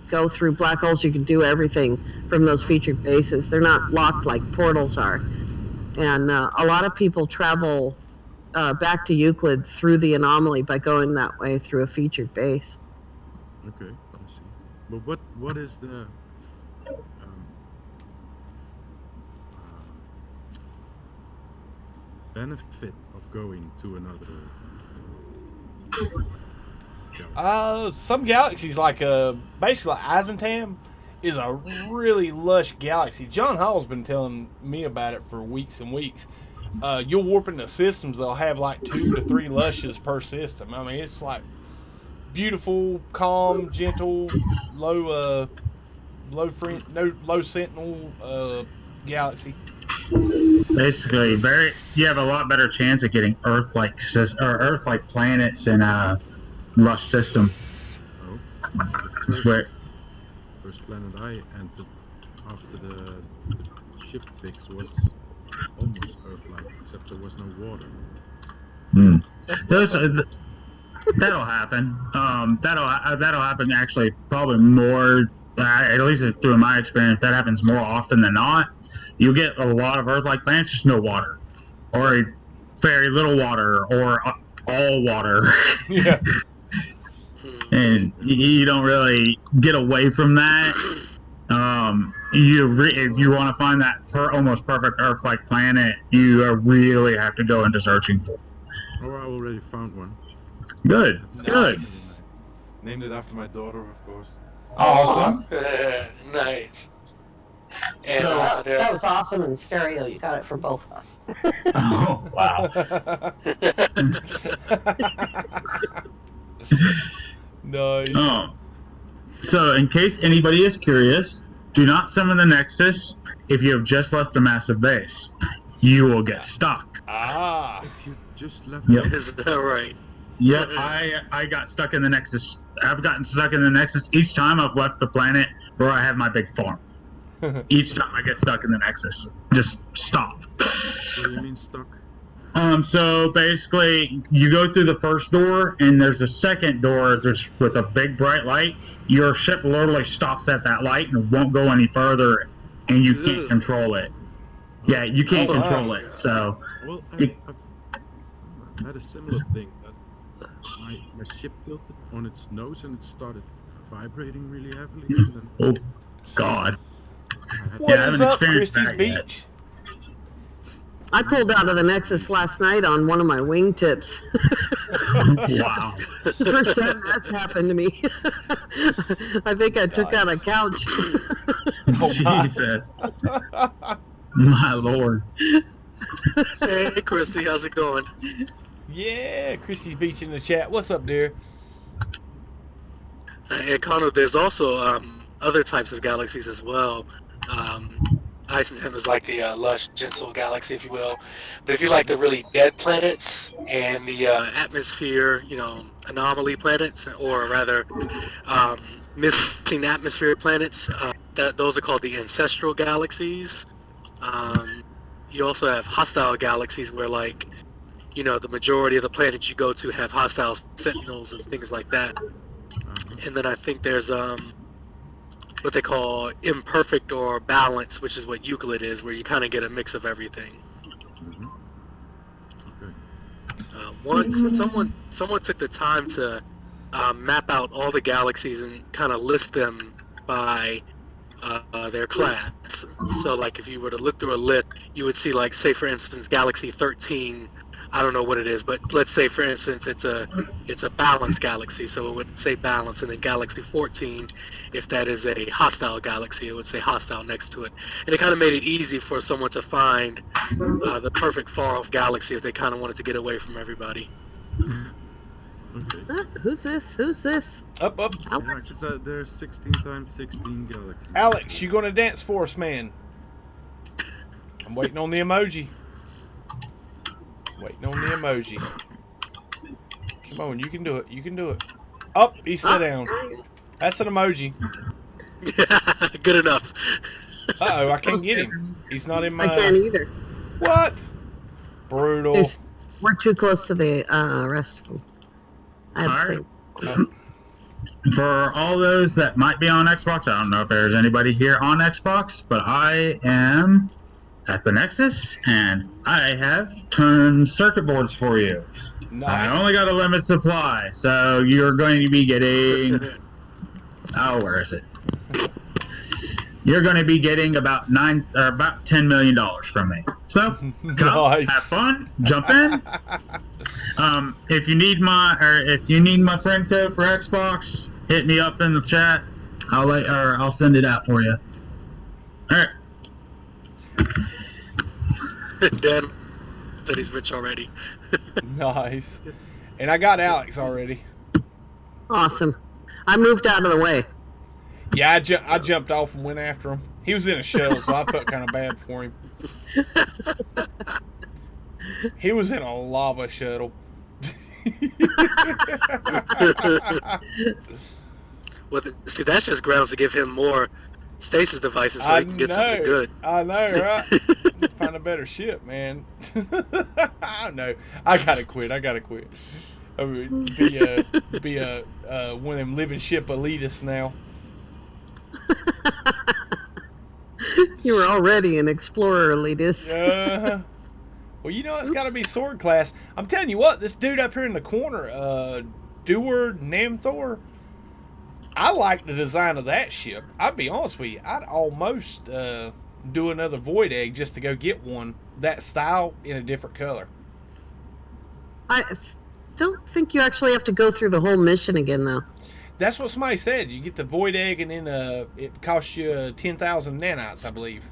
go through black holes, you can do everything from those featured bases. They're not locked like portals are. And a lot of people travel back to Euclid through the anomaly by going that way through a featured base. Okay, I see. But what is the benefit of going to another galaxy? Some galaxies like basically like Eisentam is a really lush galaxy. John Hall's been telling me about it for weeks and weeks. You'll warp into systems, they'll have like 2 to 3 lushes per system. I mean, it's like beautiful, calm, gentle, low sentinel galaxy. Basically, you have a lot better chance of getting Earth-like planets in a lush system. Oh, Where first planet I entered after the ship fix was almost Earth-like, except there was no water. that'll happen. That'll happen. Actually, probably more. At least through my experience, that happens more often than not. You get a lot of Earth-like planets, just no water, or very little water, or all water. Yeah. And you don't really get away from that. If you want to find that almost perfect Earth-like planet, you really have to go into searching for it. Oh, I already found one. Good. That's Good. Named it after my daughter, of course. Awesome. Nice. And, So That was awesome in stereo. You got it for both of us. oh wow. Nice. So in case anybody is curious, do not summon the Nexus if you have just left a massive base. You will get stuck. Ah. If you just left. Yep. Is that right? Yep, I got stuck in the Nexus. I've gotten stuck in the Nexus each time I've left the planet where I have my big farm. Each time I get stuck in the Nexus. Just stop. What do you mean stuck? So basically, you go through the first door, and there's a second door just with a big bright light. Your ship literally stops at that light and won't go any further, and you can't control it. Yeah, you can't control it. So, well, I've had a similar thing. That my ship tilted on its nose and it started vibrating really heavily. And then oh God. What is up, Christie's Beach? I pulled out of the Nexus last night on one of my wingtips. Wow. The first time that's happened to me. I think I took out a couch. Jesus. My Lord. Hey, Christy, how's it going? Yeah, Christie's Beach in the chat. What's up, dear? And Connor, there's also other types of galaxies as well. Iceland is like the lush, gentle galaxy, if you will. But if you like the really dead planets and the atmosphere, anomaly planets, or rather missing atmosphere planets, those are called the ancestral galaxies. You also have hostile galaxies where, like, the majority of the planets you go to have hostile sentinels and things like that. And then I think there's what they call imperfect or balance, which is what Euclid is, where you kind of get a mix of everything. Mm-hmm. Okay. Once someone took the time to map out all the galaxies and kind of list them by their class. So, like, if you were to look through a list, you would see, like, say for instance, Galaxy 13. I don't know what it is, but let's say for instance it's a balanced galaxy, so it would say balance, and then Galaxy 14, if that is a hostile galaxy, it would say hostile next to it. And it kind of made it easy for someone to find the perfect far-off galaxy if they kind of wanted to get away from everybody. Okay. Who's this? Up. Yeah, because there's 16 times 16 galaxies. Alex, you gonna dance for us, man? I'm waiting on the emoji. Come on, you can do it. Up, he sat down. That's an emoji. Good enough. Uh-oh, I can't get him. He's not in my... I can't either. What? Brutal. We're too close to the rest of them. I have to say. For all those that might be on Xbox, I don't know if there's anybody here on Xbox, but I am at the Nexus, and I have turned circuit boards for you. Nice. I only got a limited supply, so you're going to be getting... Oh, where is it? You're going to be getting about $10 million from me. So, come, Nice. have fun, jump in. If you need my friend code for Xbox, hit me up in the chat. I'll send it out for you. All right. Dan said he's rich already. Nice. And I got Alex already. Awesome. I moved out of the way. Yeah, I jumped off and went after him. He was in a shell, so I felt kind of bad for him. He was in a lava shuttle. Well, see, that's just grounds to give him more stasis devices so he can get something good. I know, right? Find a better ship, man. I know. I gotta quit. I mean, be a one of them living ship elitists now. You were already an explorer elitist. Well, you know it's got to be sword class. I'm telling you what, this dude up here in the corner, SWORD NMS, I like the design of that ship. I'll be honest with you, I'd almost do another void egg just to go get one that style in a different color. I don't think you actually have to go through the whole mission again, though. That's what somebody said. You get the void egg, and then it costs you 10,000 nanites, I believe.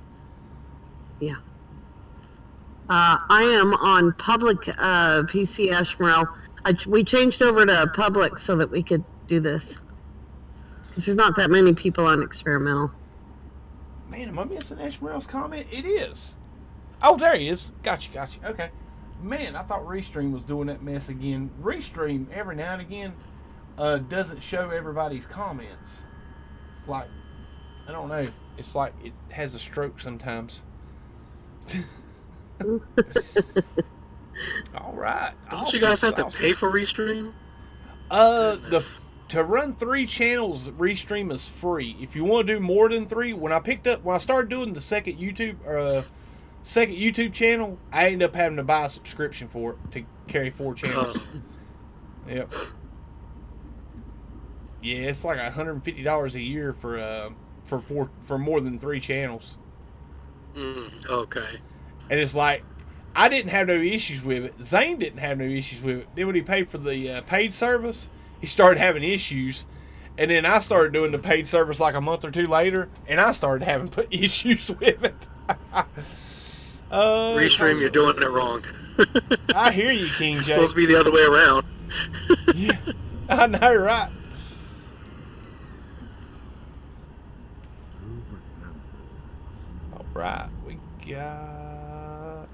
Yeah. I am on public PC Ashmorel. We changed over to public so that we could do this. Because there's not that many people on experimental. Man, am I missing Ashmorel's comment? It is. Oh, there he is. Gotcha. Okay. Man, I thought Restream was doing that mess again. Restream, every now and again, doesn't show everybody's comments. It's like, I don't know. It's like it has a stroke sometimes. All right. Don't you guys have to pay for Restream? To run 3 channels, Restream is free. If you want to do more than 3, when I started doing the second YouTube channel, I ended up having to buy a subscription for it to carry 4 channels. Yep. Yeah, it's like $150 a year for more than 3 channels. Okay. And it's like, I didn't have no issues with it. Xaine didn't have no issues with it. Then when he paid for the paid service, he started having issues. And then I started doing the paid service like a month or 2 later, and I started having issues with it. Restream, you're doing it wrong. I hear you, King J. It's supposed to be the other way around. Yeah, I know, right? All right, we got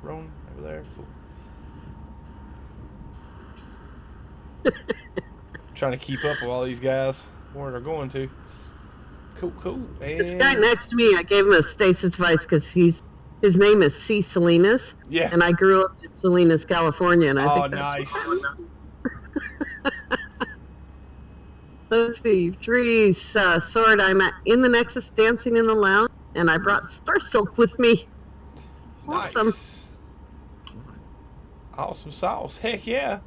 Ron over there. Cool. Trying to keep up with all these guys where they're going to. Cool. And this guy next to me, I gave him a stasis device because his name is C. Salinas. Yeah. And I grew up in Salinas, California, and I think that's nice. Let's see, Trees, Sword. I'm in the Nexus, dancing in the lounge, and I brought Star Silk with me. Nice. Awesome sauce. Heck yeah.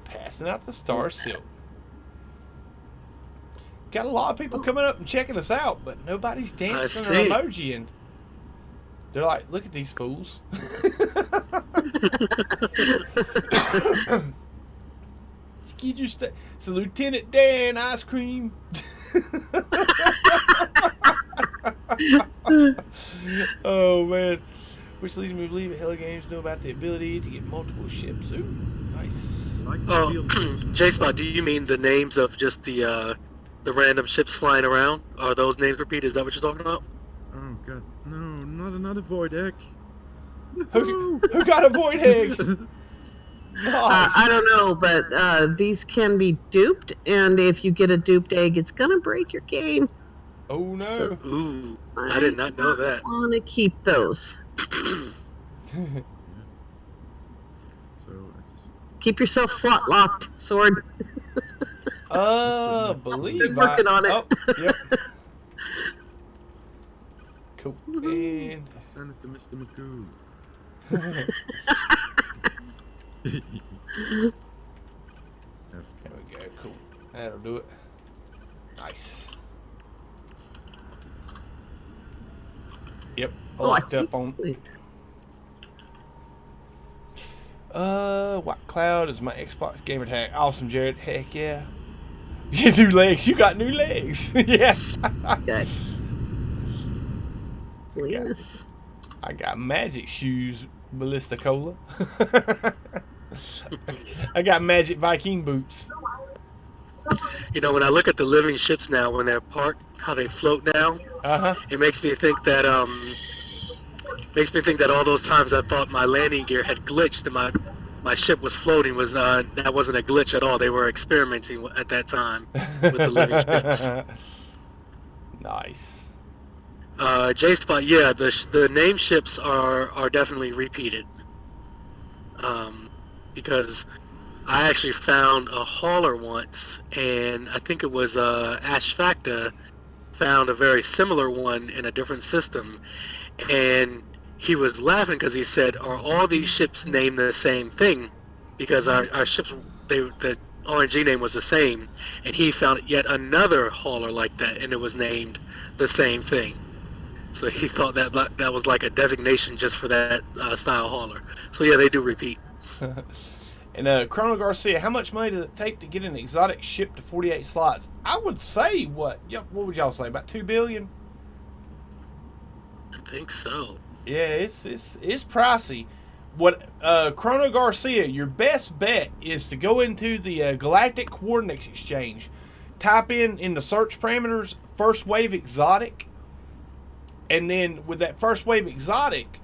Passing out the Star Silk. Got a lot of people coming up and checking us out, but nobody's dancing or emojiing. They're like, look at these fools. It's Lieutenant Dan ice cream. Oh man, which leads me to believe that Hella Games know about the ability to get multiple ships. Ooh, nice. J-Spot, do you mean the names of just the random ships flying around? Are those names repeated? Is that what you're talking about? Oh god, no, not another void egg. Who got a void egg? Nice. I don't know, but these can be duped, and if you get a duped egg, it's gonna break your game. Oh no! So, ooh, I did not know that. I want to keep those. Keep yourself slot locked, Sword. Believe Been working on it. Oh, yep. Cool. And I sent it to Mr. Magoo. There we go. Cool. That'll do it. Nice. Yep. Locked up on. White Cloud is my Xbox gamer tag. Awesome, Jared. Heck yeah. You new legs. You got new legs. Yeah. Okay. Yes. I got magic shoes, Ballista Cola. I got magic Viking boots. You know, when I look at the living ships now, when they're parked, how they float now, it makes me think that all those times I thought my landing gear had glitched and my ship was floating was that wasn't a glitch at all. They were experimenting at that time with the living ships. Nice. J-Spot, yeah, the name ships are definitely repeated. Because I actually found a hauler once, and I think it was Ash Facta found a very similar one in a different system, and he was laughing because he said, "Are all these ships named the same thing?" Because our ships, the RNG name was the same, and he found yet another hauler like that, and it was named the same thing. So he thought that was like a designation just for that style hauler. So yeah, they do repeat. And Chrono Garcia, how much money does it take to get an exotic ship to 48 slots? I would say what would y'all say? About $2 billion? I think so. Yeah, it's pricey. What Chrono Garcia, your best bet is to go into the Galactic Coordinates Exchange, type in the search parameters first wave exotic, and then with that first wave exotic,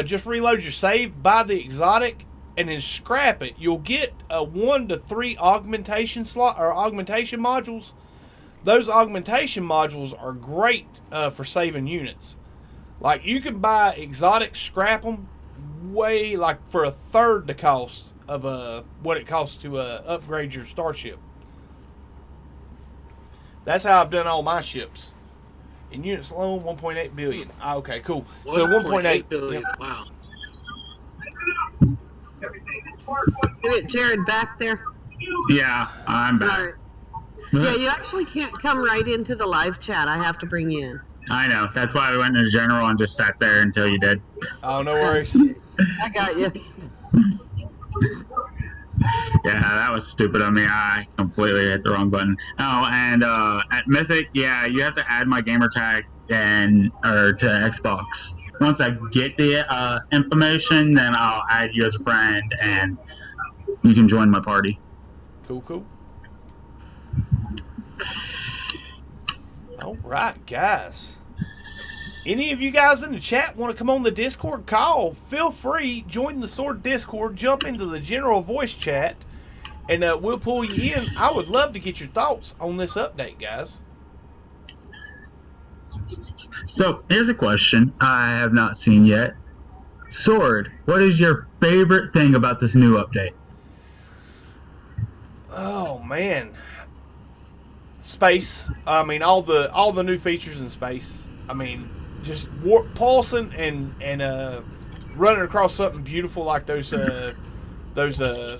just reload your save, buy the exotic, and then scrap it. You'll get 1 to 3 augmentation modules. Those augmentation modules are great for saving units. Like, you can buy exotics, scrap them way, like, for a third the cost of what it costs to upgrade your starship. That's how I've done all my ships. In units alone, 1.8 billion. Okay, cool. So 1.8 billion. Yep. Wow. Is Jared back there? Yeah, I'm back. All right. Yeah, you actually can't come right into the live chat. I have to bring you in. I know. That's why I went into general and just sat there until you did. Oh, no worries. I got you. Yeah, that was stupid of me. I completely hit the wrong button. Oh, and at Mythic, yeah, you have to add my gamer tag or to Xbox. Once I get the information, then I'll add you as a friend, and you can join my party. Cool. All right, guys. Any of you guys in the chat want to come on the Discord call? Feel free, join the Sword Discord, jump into the general voice chat, and we'll pull you in. I would love to get your thoughts on this update, guys. So, here's a question I have not seen yet. Sword, what is your favorite thing about this new update? Oh, man. Space. I mean, all the new features in space. I mean, just pulsing and running across something beautiful like those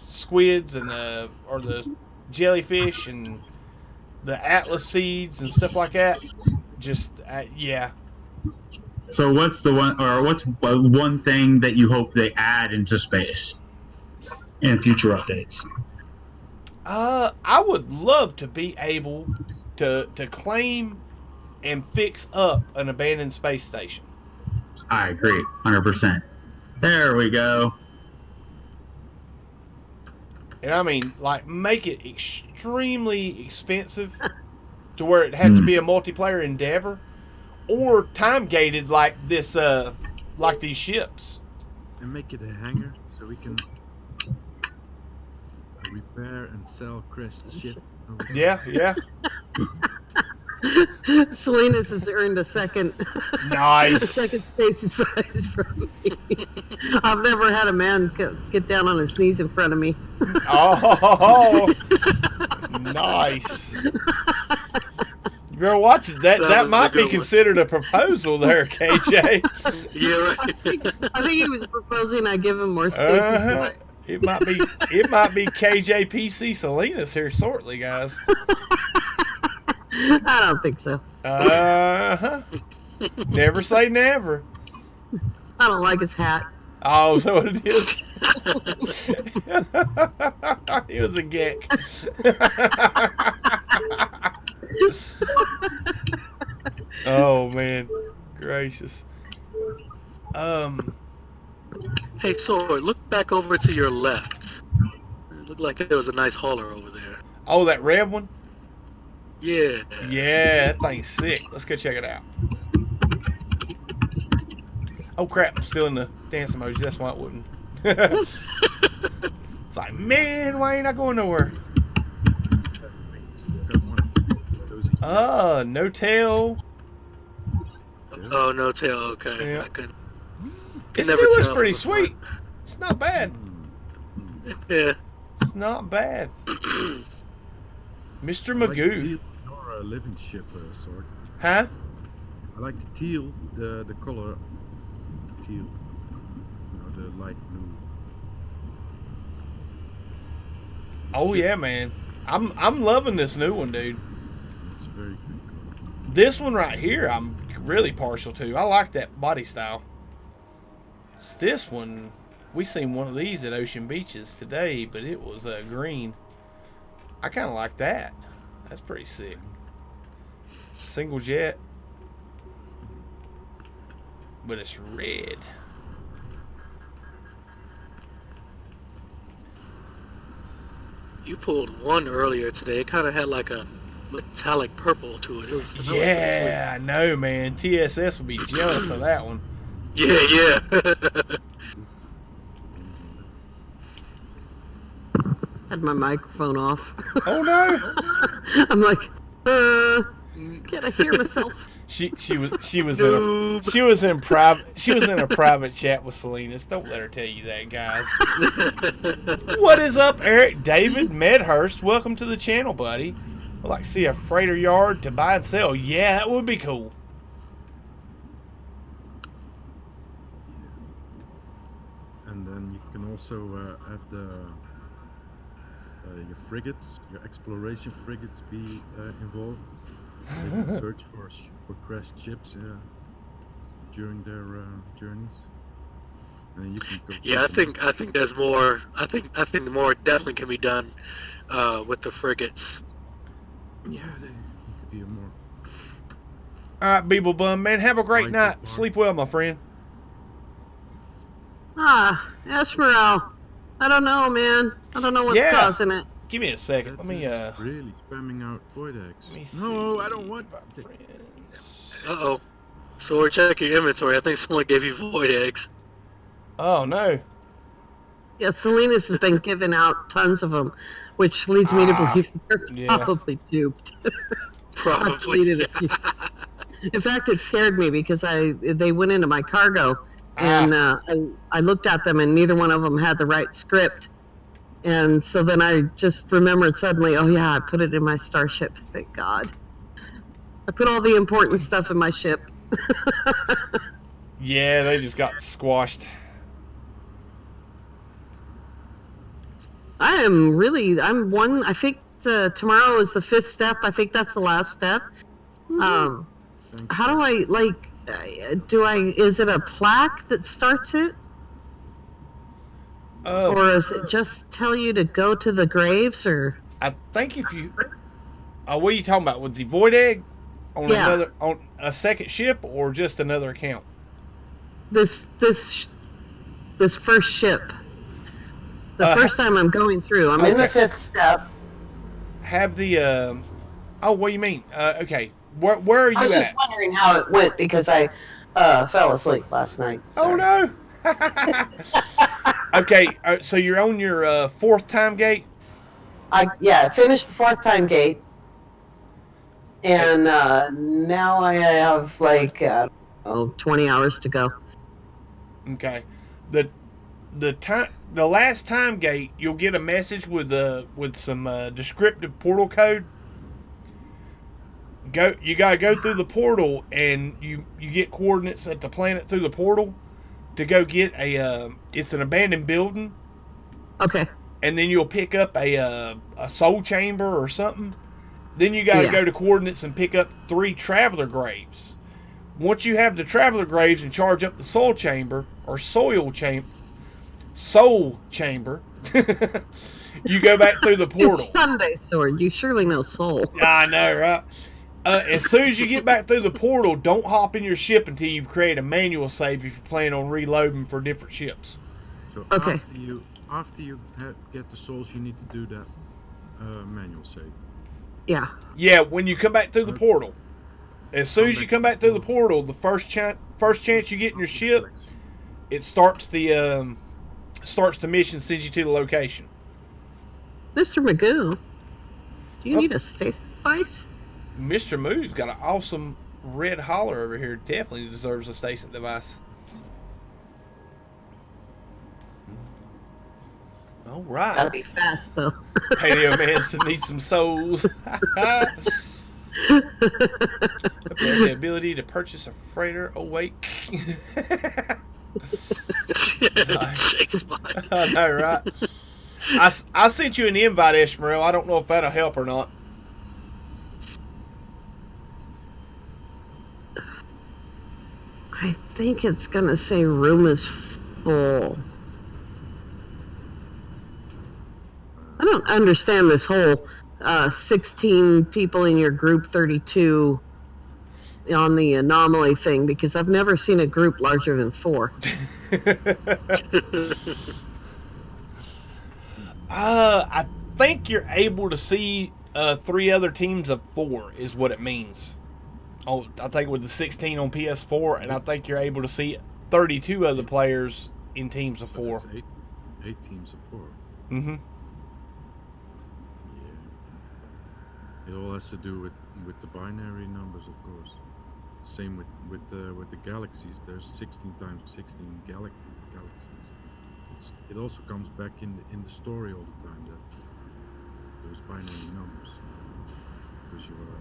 squids and or the jellyfish and the atlas seeds and stuff like that. Just yeah. So what's one thing that you hope they add into space in future updates? I would love to be able to claim and fix up an abandoned space station. I agree, 100%. There we go. And I mean, like, make it extremely expensive to where it had to be a multiplayer endeavor, or time gated like this, like these ships. And make it a hangar so we can repair and sell crashed ship. Yeah. Salinas has earned a second. Nice. A second Stasis prize from me. I've never had a man get down on his knees in front of me. Oh, nice. Girl, watch it. That might be considered a proposal there, KJ. Yeah, right. I think he was proposing I give him more Stasis. It might be KJPC Salinas here shortly, guys. I don't think so. Never say never. I don't like his hat. Oh, so it is. He was a geek. Oh man, gracious. Hey, Sword, look back over to your left. It looked like there was a nice hauler over there. Oh, that red one? Yeah. Yeah, that thing's sick. Let's go check it out. Oh crap, I'm still in the dance emoji. That's why it wouldn't. It's like, man, why ain't I going nowhere? No tail. Oh, no tail. Okay. Yeah. I couldn't. It never still looks tell pretty from the front. sweet. It's not bad. Yeah. It's not bad. Mr. Like Magoo. or a living ship, Sword. Huh? I like the teal, the color, teal. You know, the light blue. Oh yeah, man. I'm loving this new one, dude. It's a very good color. This one right here, I'm really partial to. I like that body style. It's this one, we seen one of these at Ocean Beaches today, but it was green. I kind of like that. That's pretty sick. Single jet, but it's red. You pulled one earlier today. It kind of had like a metallic purple to it. That was pretty Yeah, I know, man. TSS would be jealous of that one. sweet. Yeah. Had my microphone off. Oh no! I'm like, can I hear myself? She was in a private chat with Salinas. Don't let her tell you that, guys. What is up, Eric David Medhurst? Welcome to the channel, buddy. I'd like to see a freighter yard to buy and sell. Yeah, that would be cool. And then you can also have your frigates, your exploration frigates, be involved. They can search for crashed ships during their journeys. And then you can go. Yeah, I think there's more. I think more definitely can be done with the frigates. Yeah, they need to be more. All right, Beeble Bum, man. Have a great Like night. the Sleep well, my friend. Esmeralda. I don't know, man. I don't know what's causing it. Give me a second. Let me Really spamming out void eggs. Let me No, see I don't want. my friends. Uh-oh. So check your inventory. I think someone gave you void eggs. Oh no. Yeah, Salinas has been giving out tons of them, which leads me to believe they're yeah. probably duped. Probably. I've deleted a few. In fact, it scared me because they went into my cargo, and I looked at them, and neither one of them had the right script. And so then I just remembered suddenly, oh yeah, I put it in my starship. Thank God. I put all the important stuff in my ship. Yeah, they just got squashed. I think tomorrow is the 5th step. I think that's the last step. How do I, is it a plaque that starts it? Or does it just tell you to go to the graves, or? I think if you... what are you talking about? With the void egg? On a second ship, or just another account? This first ship. The first time I'm going through. I'm in the 5th step. Have the... what do you mean? Okay. Where are you at? I was just wondering how it went because I fell asleep last night. Sorry. Oh, no. Okay, so you're on your 4th time gate? I finished the 4th time gate. And now I have 20 hours to go. Okay. The last time gate, you'll get a message with some descriptive portal code. You gotta go through the portal, and you get coordinates at the planet through the portal to go get it's an abandoned building. Okay. And then you'll pick up a soul chamber or something. Then you gotta go to coordinates and pick up 3 traveler graves. Once you have the traveler graves and charge up the soul chamber or soul chamber, you go back through the portal. It's Sunday, Sword. You surely know soul. I know, right? As soon as you get back through the portal, don't hop in your ship until you've created a manual save if you plan on reloading for different ships. So okay. After you get the souls, you need to do that manual save. Yeah. Yeah, when you come back through the portal. As soon as you come back through the portal, the first chance you get in your ship, it starts the mission, sends you to the location. Mr. Magoo, do you need a stasis device? Mr. Moo's got an awesome red holler over here. Definitely deserves a stasis device. All right. Gotta be fast, though. Paleo Man needs some souls. The ability to purchase a freighter. Oh, wait. I know, right? I sent you an invite, Ishmael. I don't know if that'll help or not. I think it's gonna say room is full. I don't understand this whole 16 people in your group, 32 on the anomaly thing, because I've never seen a group larger than 4. I think you're able to see 3 other teams of 4 is what it means. Oh, I think with the 16 on PS4, and I think you're able to see 32 other players in teams of 4. That's 8 teams of 4. Mm-hmm. It all has to do with the binary numbers, of course. Same with the galaxies. There's 16 times 16 galactic galaxies. It also comes back in the story all the time that those binary numbers, because you are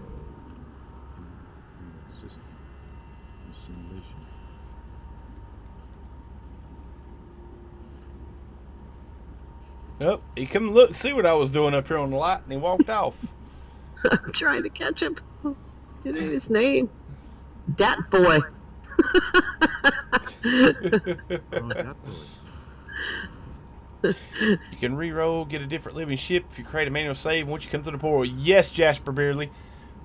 in that system, in the simulation. Oh, he come look, see what I was doing up here on the light, and he walked off. I'm trying to catch him. Get his name. Dat boy. That boy. You can re-roll, get a different living ship if you create a manual save once you come through the portal. Yes, Jasper Beardley.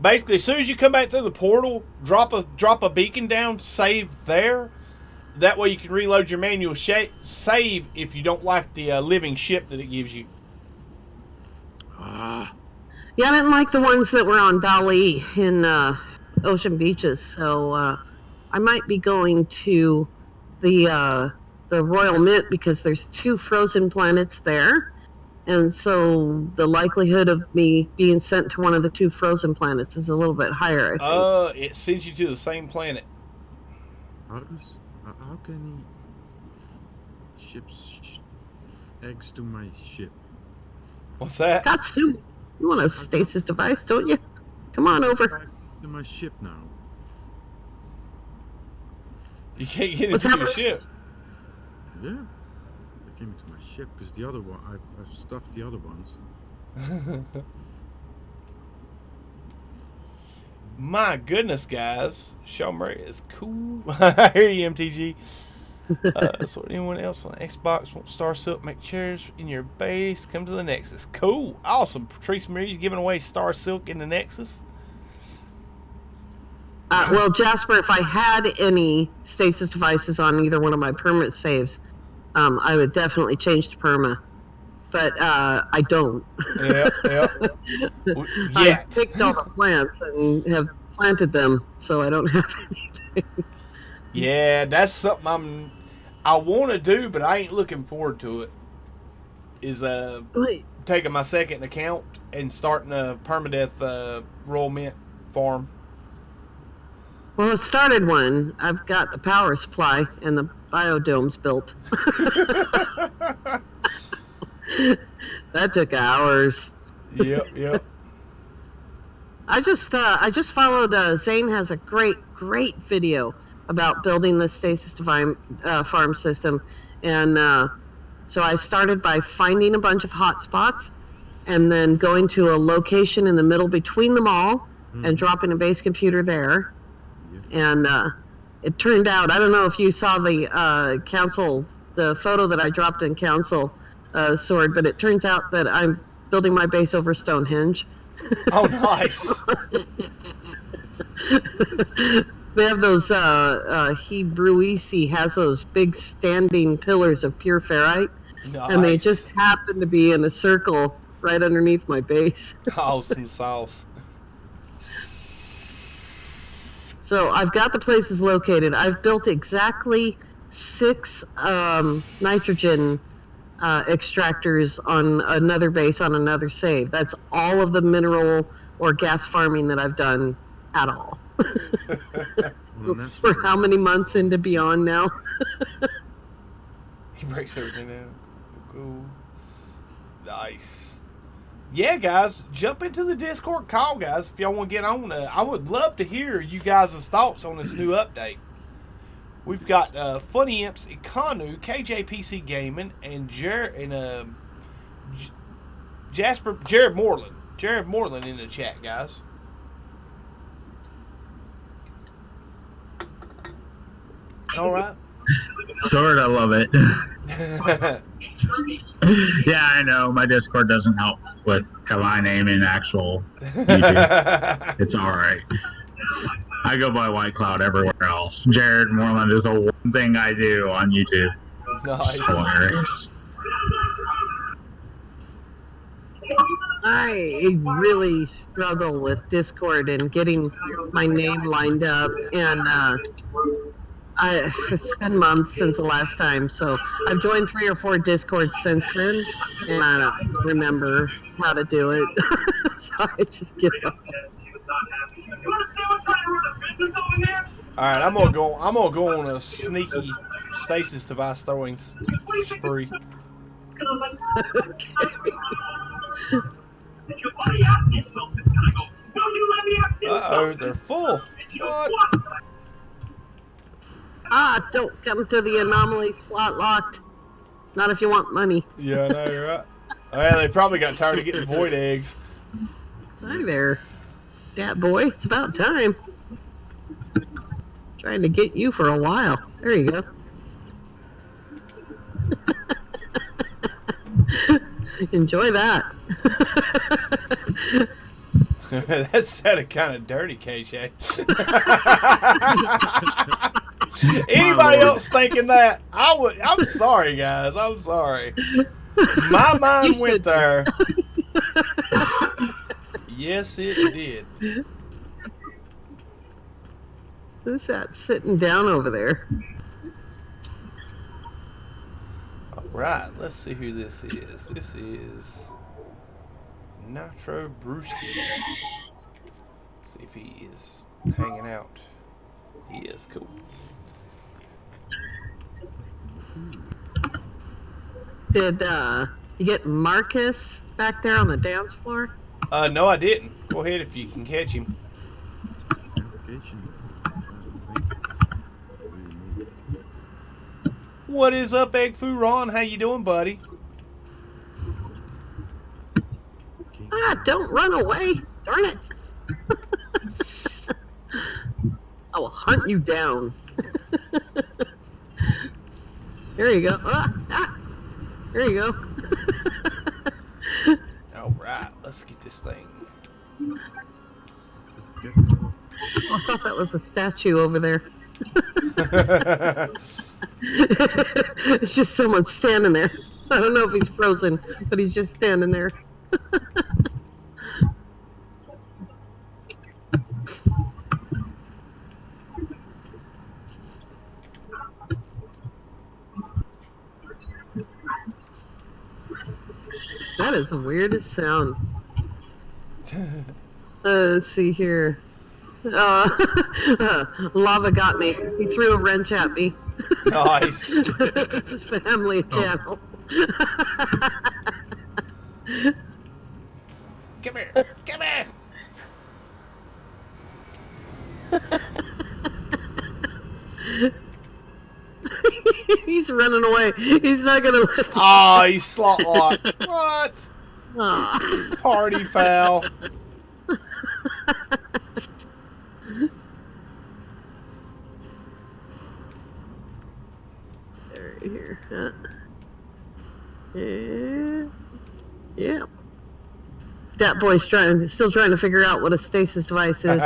Basically, as soon as you come back through the portal, drop a beacon down, save there. That way you can reload your manual save if you don't like the living ship that it gives you. Yeah, I didn't like the ones that were on Bali in Ocean Beaches, so I might be going to the Royal Mint because there's 2 frozen planets there, and so the likelihood of me being sent to one of the 2 frozen planets is a little bit higher, I think. It sends you to the same planet. How can he ships eggs to my ship? What's that? Katsu, you want a stasis device, don't you? Come on over. To my ship now. You can't get into your ship. Yeah, I came into my ship because the other one, I've stuffed the other ones. My goodness, guys. Sean Murray is cool. I hear you, MTG. So anyone else on Xbox want Star Silk, make chairs in your base, come to the Nexus. Cool. Awesome. Patrice Marie's giving away Star Silk in the Nexus. Well, Jasper, if I had any stasis devices on either one of my permanent saves, I would definitely change to perma. But I don't. Yeah. I picked all the plants and have planted them, so I don't have anything. Yeah, that's something I want to do, but I ain't looking forward to it. Is taking my second account and starting a permadeath Royal Mint farm. Well, I started one. I've got the power supply and the biodomes built. That took hours. Yep. I just followed. Xaine has a great video about building the Stasis farm system, and so I started by finding a bunch of hotspots, and then going to a location in the middle between them all, and dropping a base computer there. And it turned out, I don't know if you saw the the photo that I dropped in Council, Sword, but it turns out that I'm building my base over Stonehenge. Oh, nice. They have those, Hebrewici has those big standing pillars of pure ferrite. Nice. And they just happen to be in a circle right underneath my base. Awesome sauce. So I've got the places located. I've built exactly 6 nitrogen extractors on another base on another save. That's all of the mineral or gas farming that I've done at all. We're how many months into Beyond now? He breaks everything down. Cool. Nice. Yeah, guys, jump into the Discord call, guys, if y'all want to get on. I would love to hear you guys' thoughts on this new update. We've got Funny Imps, Ikanu, KJPC Gaming, and Jared Moreland. Jared Moreland in the chat, guys. All right. Sword, I love it. Yeah, I know. My Discord doesn't help with my name in actual YouTube. It's all right. I go by White Cloud everywhere else. Jared Moreland is the one thing I do on YouTube. Nice. Hilarious. I really struggle with Discord and getting my name lined up, and it's been months since the last time, so I've joined 3 or 4 Discords since then, and I don't remember how to do it, so I just give up. Alright, I'm gonna go on a sneaky stasis device throwing spree. Uh-oh, they're full. What? Don't come to the anomaly slot locked. Not if you want money. Yeah, I know, you're right. Oh, yeah, they probably got tired of getting void eggs. Hi there, Dat boy. It's about time. Trying to get you for a while. There you go. Enjoy that. That sounded kind of dirty, KJ. Anybody else thinking that? I'm sorry, guys. I'm sorry. My mind went there. Yes, it did. Who's that sitting down over there? All right, let's see who this is. This is Nitro Brewski. See if he is hanging out. He is. Cool. Did you get Marcus back there on the dance floor? No, I didn't. Go ahead if you can catch him. What is up, Egg Foo Ron? How you doing, buddy? Don't run away. Darn it. I will hunt you down. There you go. There you go. All right, let's get this thing. I thought that was a statue over there. It's just someone standing there. I don't know if he's frozen, but he's just standing there. That is the weirdest sound. Let's see here. Lava got me. He threw a wrench at me. Nice. This is family channel. Come here. Come here. He's running away. He's not gonna listen. Oh, he's slot locked. What? Aw. Party foul. There, here. Yeah. That boy's still trying to figure out what a stasis device is.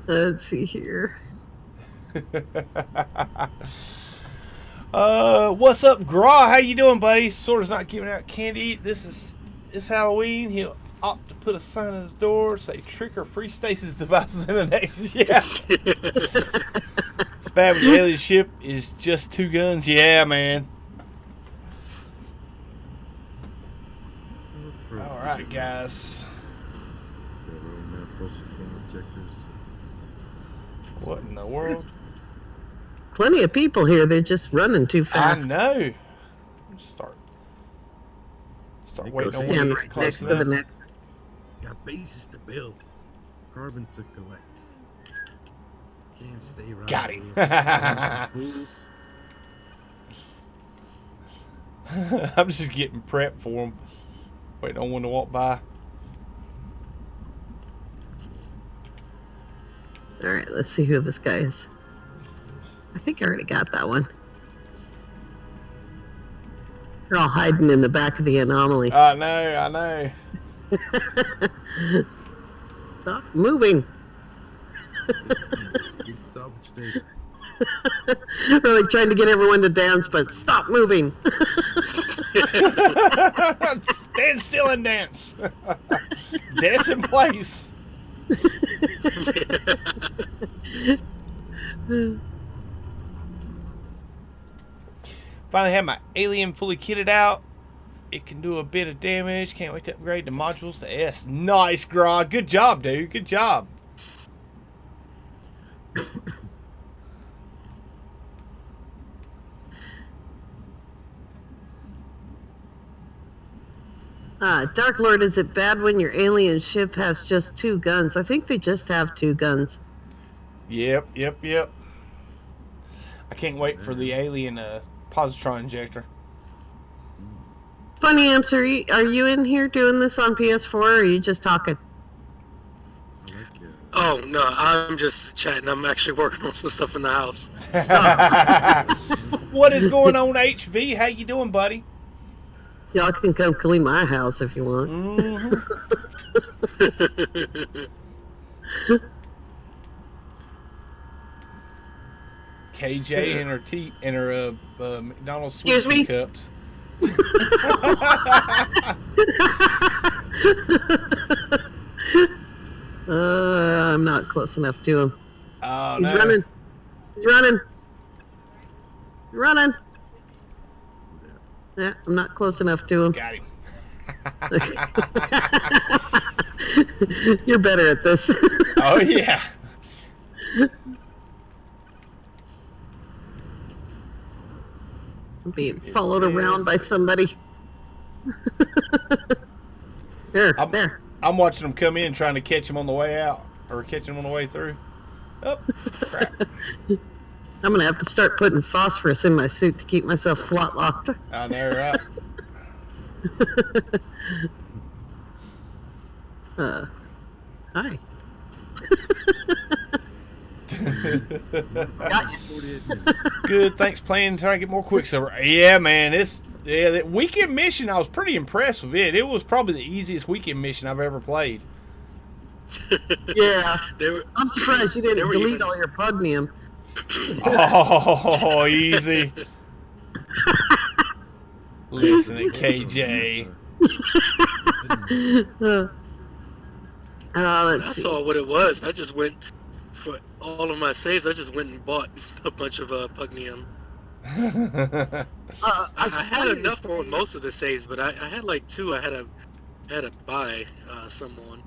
Let's see here. What's up, Gra? How you doing, buddy? Sorta's not giving out candy. It's Halloween. He'll opt to put a sign on his door, say trick or free Stasis devices in the Nexus. Yeah. It's bad when the alien ship is just 2 guns. Yeah, man. All right, guys. What in the world? Plenty of people here. They're just running too fast. I know. Start waiting on stand one right close next to the enough. next. Got bases to build, carbon to collect. Can't stay right. Got him. I'm just getting prepped for him. Waiting on one to walk by. All right, let's see who this guy is. I think I already got that one. They're all hiding in the back of the anomaly. I know. Stop moving. Really trying to get everyone to dance, but stop moving. Stand still and dance. Dance in place. Finally have my alien fully kitted out. It can do a bit of damage. Can't wait to upgrade the modules to S. Nice, Grog. Good job, dude. Good job. Dark Lord, is it bad when your alien ship has just 2 guns? I think they just have 2 guns. Yep. I can't wait for the alien positron injector. Funny answer. Are you in here doing this on PS4, or are you just talking? Oh, no, I'm just chatting. I'm actually working on some stuff in the house. What is going on, HV? How you doing, buddy? Y'all can come clean my house if you want. Mm-hmm. KJ and her McDonald's Excuse me? sweet cups. I'm not close enough to him. Oh, He's no. running. He's running. Running. Yeah, I'm not close enough to him. Got him. You're better at this. Oh, yeah. I'm being followed around by somebody. There. I'm watching them come in trying to catch him on the way out. Or catch him on the way through. Oh, crap. I'm going to have to start putting phosphorus in my suit to keep myself slot locked. I know, right? Hi. Good, thanks. Playing, trying to get more Quicksilver. Yeah, man, that weekend mission, I was pretty impressed with it. It was probably the easiest weekend mission I've ever played. Yeah. I'm surprised you didn't delete all your pugnium. Oh, easy. Listen to KJ. I saw what it was. I just went for all of my saves. I just went and bought a bunch of pugnium. I had enough for most of the saves, but I had like 2. I had to buy someone.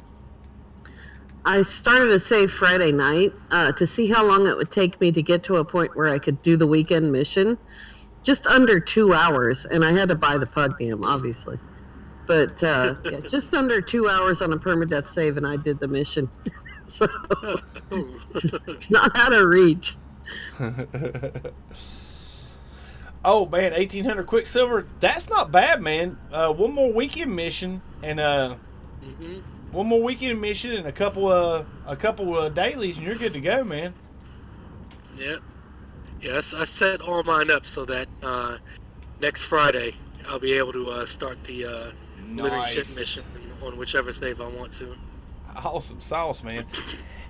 I started a save Friday night to see how long it would take me to get to a point where I could do the weekend mission. Just under 2 hours, and I had to buy the pugnium, obviously. But yeah, just under 2 hours on a permadeath save, and I did the mission. So it's not out of reach. Oh man, 1800 Quicksilver. That's not bad, man. One more weekend mission and one more weekend mission and a couple of dailies, and you're good to go, man. Yep. Yes, I set all mine up so that next Friday I'll be able to start the living ship mission on whichever save I want to. Awesome sauce, man.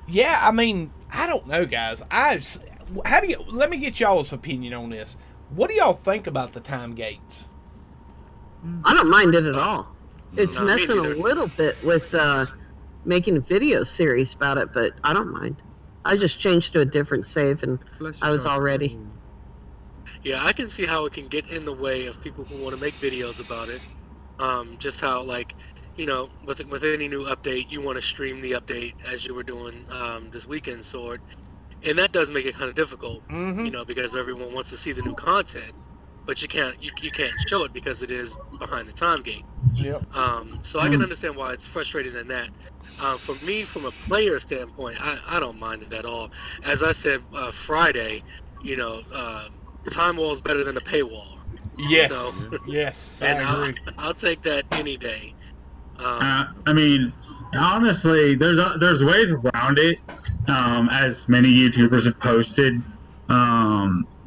Yeah, I mean, I don't know, guys. Let me get y'all's opinion on this. What do y'all think about the time gates? I don't mind it at all. It's No, me messing a neither. little bit with making a video series about it, but I don't mind. I just changed to a different save, and I was all ready. Yeah, I can see how it can get in the way of people who want to make videos about it. Just how, like, you know, with any new update, you want to stream the update as you were doing this weekend, Sword, and that does make it kind of difficult, you know, because everyone wants to see the new content, but you can't show it because it is behind the time gate. Yep. So I can understand why it's frustrating in that. For me, from a player standpoint, I don't mind it at all. As I said Friday, you know, time wall is better than a paywall. Yes. You know? Yes. And I agree. I'll take that any day. I mean, honestly, there's ways around it. As many YouTubers have posted,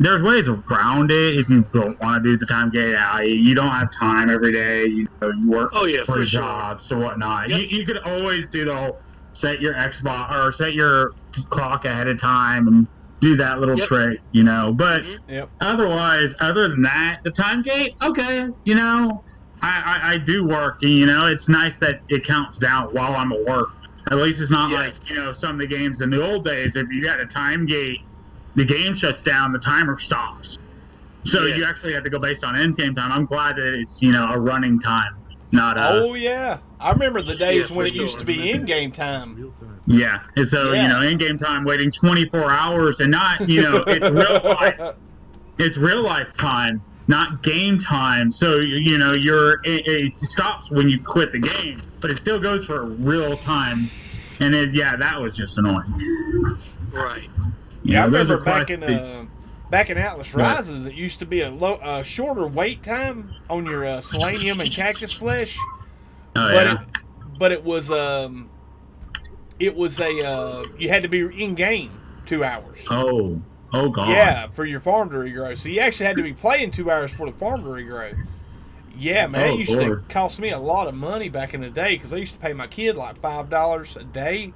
there's ways around it if you don't want to do the time gate. You don't have time every day. You work for jobs or whatnot. Yep. You could always do the whole set your Xbox or set your clock ahead of time and do that little trick, you know. But otherwise, other than that, the time gate, okay, you know. I do work, you know. It's nice that it counts down while I'm at work. At least it's not like, you know, some of the games in the old days, if you got a time gate, the game shuts down, the timer stops. So you actually have to go based on end game time. I'm glad that it's, you know, a running time, not a... Oh, yeah. I remember the days when it used to be in-game time. Yeah. And so, you know, in-game time, waiting 24 hours and not, you know, it's real life. It's real life time, not game time. So, you know, it stops when you quit the game, but it still goes for real time. And that was just annoying. Right. Yeah, I remember back in Atlas Rises, it used to be a shorter wait time on your selenium and cactus flesh. But it was you had to be in game 2 hours. Oh God. Yeah, for your farm to regrow. So you actually had to be playing 2 hours for the farm to regrow. Yeah, man, it used to cost me a lot of money back in the day because I used to pay my kid like $5 a day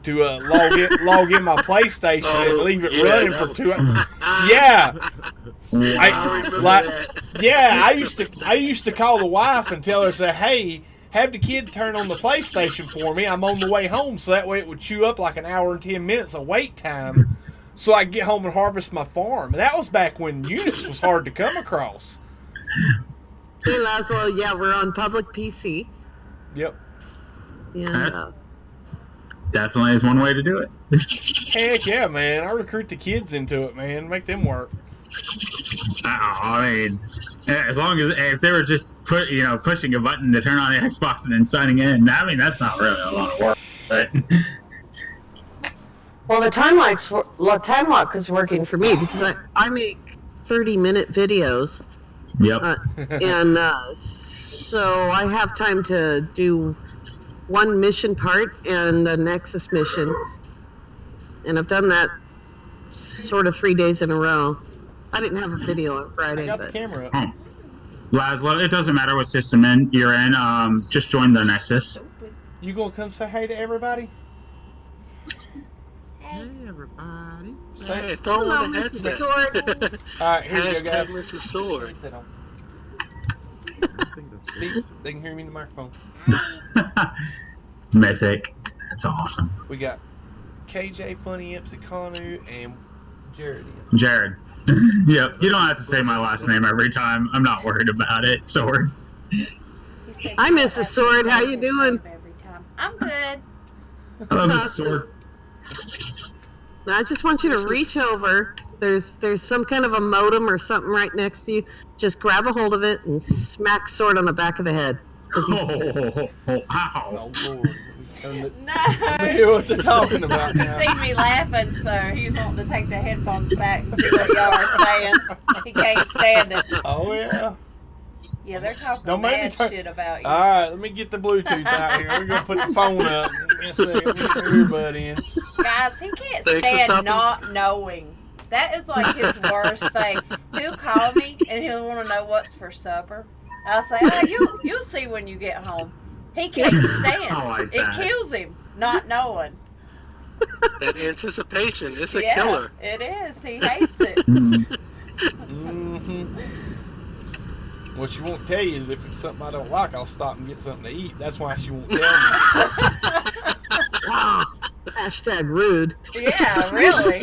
to log in my PlayStation and leave it running for 2 hours. Yeah, I used to call the wife and tell her, say, hey, have the kid turn on the PlayStation for me. I'm on the way home, so that way it would chew up like an hour and 10 minutes of wait time, so I could get home and harvest my farm. And that was back when Unix was hard to come across. Hey, Laszlo, yeah, we're on public PC. Yep. Yeah. Definitely is one way to do it. Heck yeah, man. I recruit the kids into it, man. Make them work. I mean, as long as if they were just pushing a button to turn on the Xbox and then signing in, I mean, that's not really a lot of work. But well, the time lock is working for me because I make 30-minute videos. Yep. And so I have time to do one mission part and a Nexus mission. And I've done that sort of 3 days in a row. I didn't have a video on Friday. I got the camera up. Laszlo, it doesn't matter what system you're in. Just join the Nexus. You gonna come say hey to everybody? Hey, everybody. Hey, throw on the headset. All right, here you go, guys. Mrs. Sword. They can hear me in the microphone. Mythic. That's awesome. We got KJ, Funny Imps, Kanu, and Jared. Yep. You don't have to say my last name every time. I'm not worried about it. Sword. Hi, Mrs. Sword. How you doing? I'm good. Hello, Mrs. Sword. I just want you to reach over. There's some kind of a modem or something right next to you. Just grab a hold of it and smack Sword on the back of the head. Ow. Oh, Lord. No. Hear what they're talking about He's now. seen me laughing, so he's wanting to take the headphones back and see what y'all are saying. He can't stand it. Oh, yeah. Yeah, they're talking Don't make me bad shit about you. All right, let me get the Bluetooth out here. We're going to put the phone up. Give me a second. Get the earbud in. Guys, he can't stand not knowing. That is like his worst thing. He'll call me and he'll want to know what's for supper. I'll say, oh, you'll see when you get home. He can't stand. It kills him not knowing. That anticipation, it's a killer. It is. He hates it. What she won't tell you is if it's something I don't like, I'll stop and get something to eat. That's why she won't tell me. Oh, hashtag rude. Yeah, really.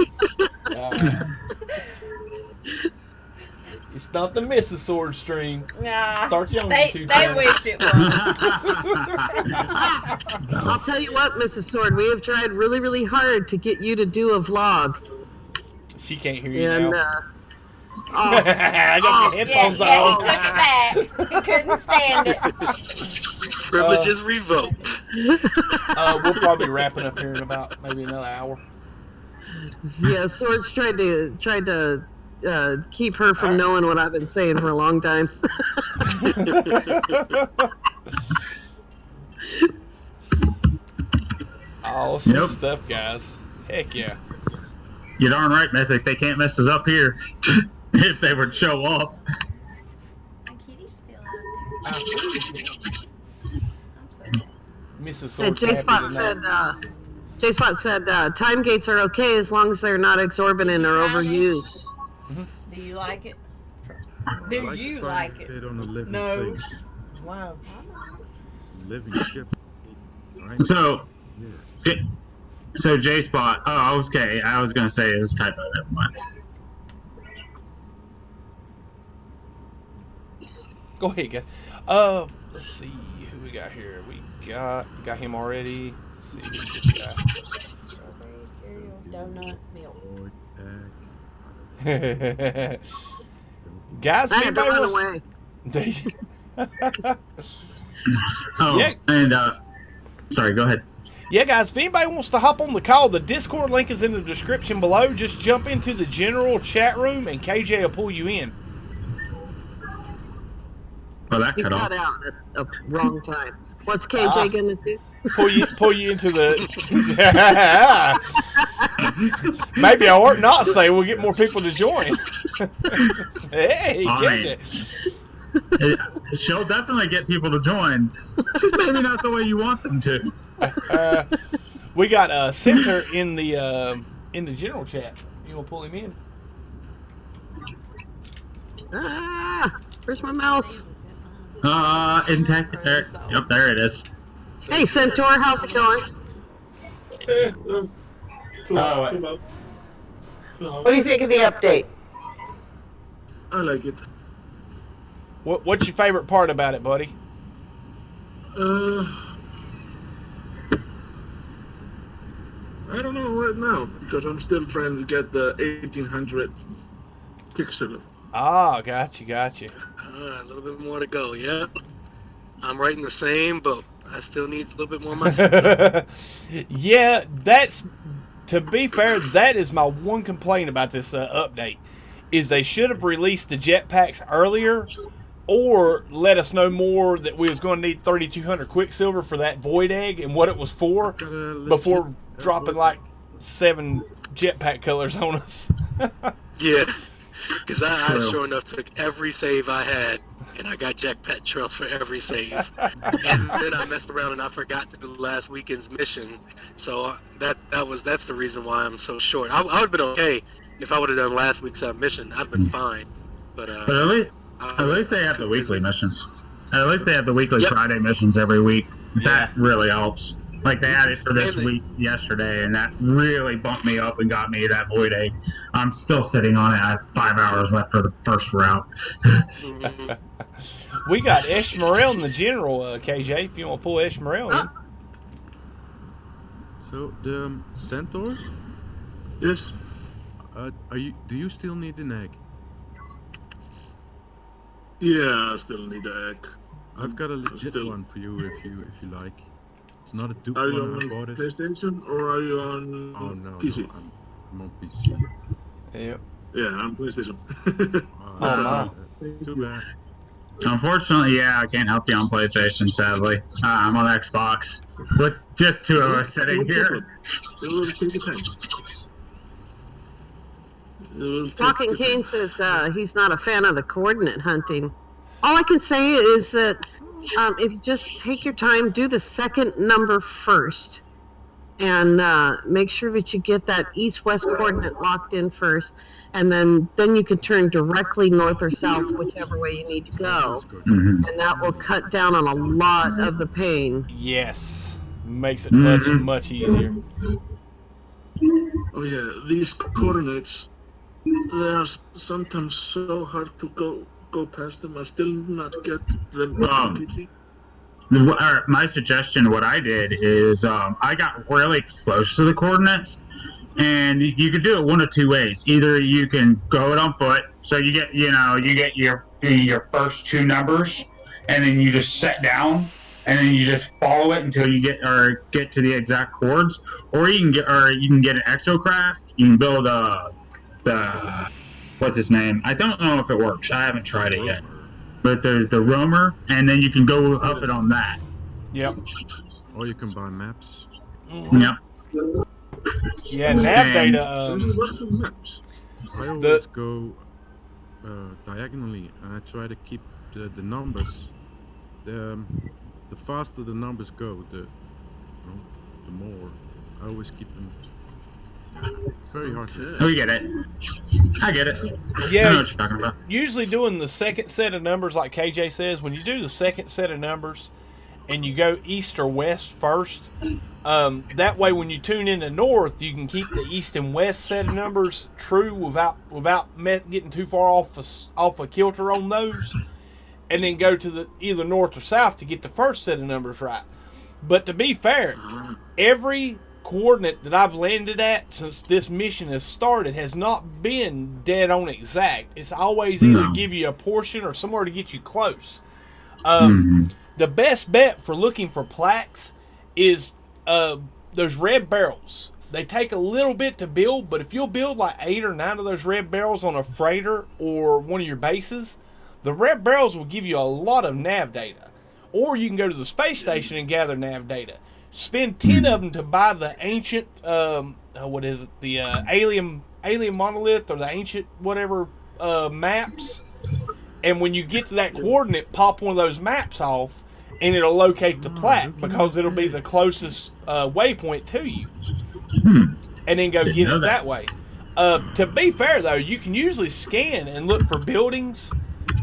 It's not the Mrs. Sword stream. Nah, Start young. they wish it was. I'll tell you what, Mrs. Sword, we have tried really, really hard to get you to do a vlog. She can't hear you And, now. I got your headphones Yeah, on. he took it back. He couldn't stand it. Privileges revoked. We'll probably be wrapping up here in about maybe another hour. Yeah, Sword's tried to keep her from knowing what I've been saying for a long time. Awesome stuff, guys. Heck yeah. You're darn right, Mythic. They can't mess us up here if they would show up. My kitty's still out there. Mrs. Hey, Sword's J-Spot said time gates are okay as long as they're not exorbitant or overused. Do you like it? Do you like it? On a living No. thing. Wow. Living ship. So J-Spot. Oh, okay. I was gonna say it was a typo. Never mind. Go ahead, guys. Let's see who we got here. We got him already. Let's see who's this guy. Strawberry cereal, donut, milk. Guys, I had to run away. Oh, and sorry. Go ahead. Yeah, guys, if anybody wants to hop on the call, the Discord link is in the description below. Just jump into the general chat room, and KJ will pull you in. Oh, that You cut off. cut out at the wrong time. What's KJ gonna do? Pull you into the... Maybe I ought not say we'll get more people to join. Hey, KJ. She'll definitely get people to join. Just maybe not the way you want them to. We got Center in the general chat. You gonna pull him in? Where's my mouse? In tech. There. Yep, there it is. Hey, Centaur, how's it going? What do you think of the update? I like it. What's your favorite part about it, buddy? I don't know right now because I'm still trying to get the 1800 Kickstarter. Ah, gotcha. A little bit more to go, yeah. I'm right in the same boat. I still need a little bit more myself. Yeah, to be fair, that is my one complaint about this update, is they should have released the jetpacks earlier, or let us know more that we was going to need 3,200 Quicksilver for that Void Egg and what it was for, before dropping like 7 jetpack colors on us. Yeah, because I sure enough took every save I had, and I got jetpack trails for every save. And then I messed around and I forgot to do last weekend's mission, so that's the reason why I'm so short. I would have been okay if I would have done last week's mission. I'd have been fine. But at least they have the weekly missions. At least they have the weekly Friday missions every week. That really helps. Like they had it for this week yesterday, and that really bumped me up and got me that Void Egg. I'm still sitting on it. I have 5 hours left for the first route. We got Eshmerel in the general, KJ, if you want to pull Eshmerel in. So, the Centaur? Yes. Do you still need an egg? Yeah, I still need the egg. I've got a legit one for you if you like. It's not a dupe Are you one. I on bought it. PlayStation or are you on PC? No, I'm on PC. Yep. Yeah, I'm PlayStation. Too bad. Unfortunately, I can't help you on PlayStation, sadly. I'm on Xbox. With just 2 of us sitting here. It will take time. Talking Kane says he's not a fan of the coordinate hunting. All I can say is that if you just take your time, do the second number first, and make sure that you get that east-west coordinate locked in first, and then you can turn directly north or south, whichever way you need to go, Mhm. and that will cut down on a lot of the pain. Yes, makes it much easier. Oh yeah, these coordinates, they are sometimes so hard to go past them. I still not get them completely. My suggestion, what I did is I got really close to the coordinates, and you can do it one of two ways. Either you can go it on foot, so you get your first two numbers, and then you just set down, and then you just follow it until you get to the exact chords. Or you can get an exocraft. You can build the what's his name? I don't know if it works. I haven't tried it yet. But there's the roamer, and then you can go up it on that. Yep. Or you can buy maps. Yep. Yeah, nav data. I always go diagonally, and I try to keep the numbers. The faster the numbers go, the more. I always keep them. It's very hard to. We get it. I get it. Yeah. I know what you're talking about. Usually doing the second set of numbers, like KJ says, when you do the second set of numbers and you go east or west first, that way when you tune into north, you can keep the east and west set of numbers true without getting too far off a kilter on those, and then go to the either north or south to get the first set of numbers right. But to be fair, every coordinate that I've landed at since this mission has started has not been dead on exact. It's always either give you a portion or somewhere to get you close. The best bet for looking for plaques is those red barrels. They take a little bit to build, but if you'll build like 8 or 9 of those red barrels on a freighter or one of your bases, the red barrels will give you a lot of nav data. Or you can go to the space station and gather nav data. Spend 10 of them to buy the ancient, what is it, the alien monolith or the ancient whatever maps. And when you get to that coordinate, pop one of those maps off, and it'll locate the plaque because it'll be the closest waypoint to you. And then go get it that way. To be fair, though, you can usually scan and look for buildings.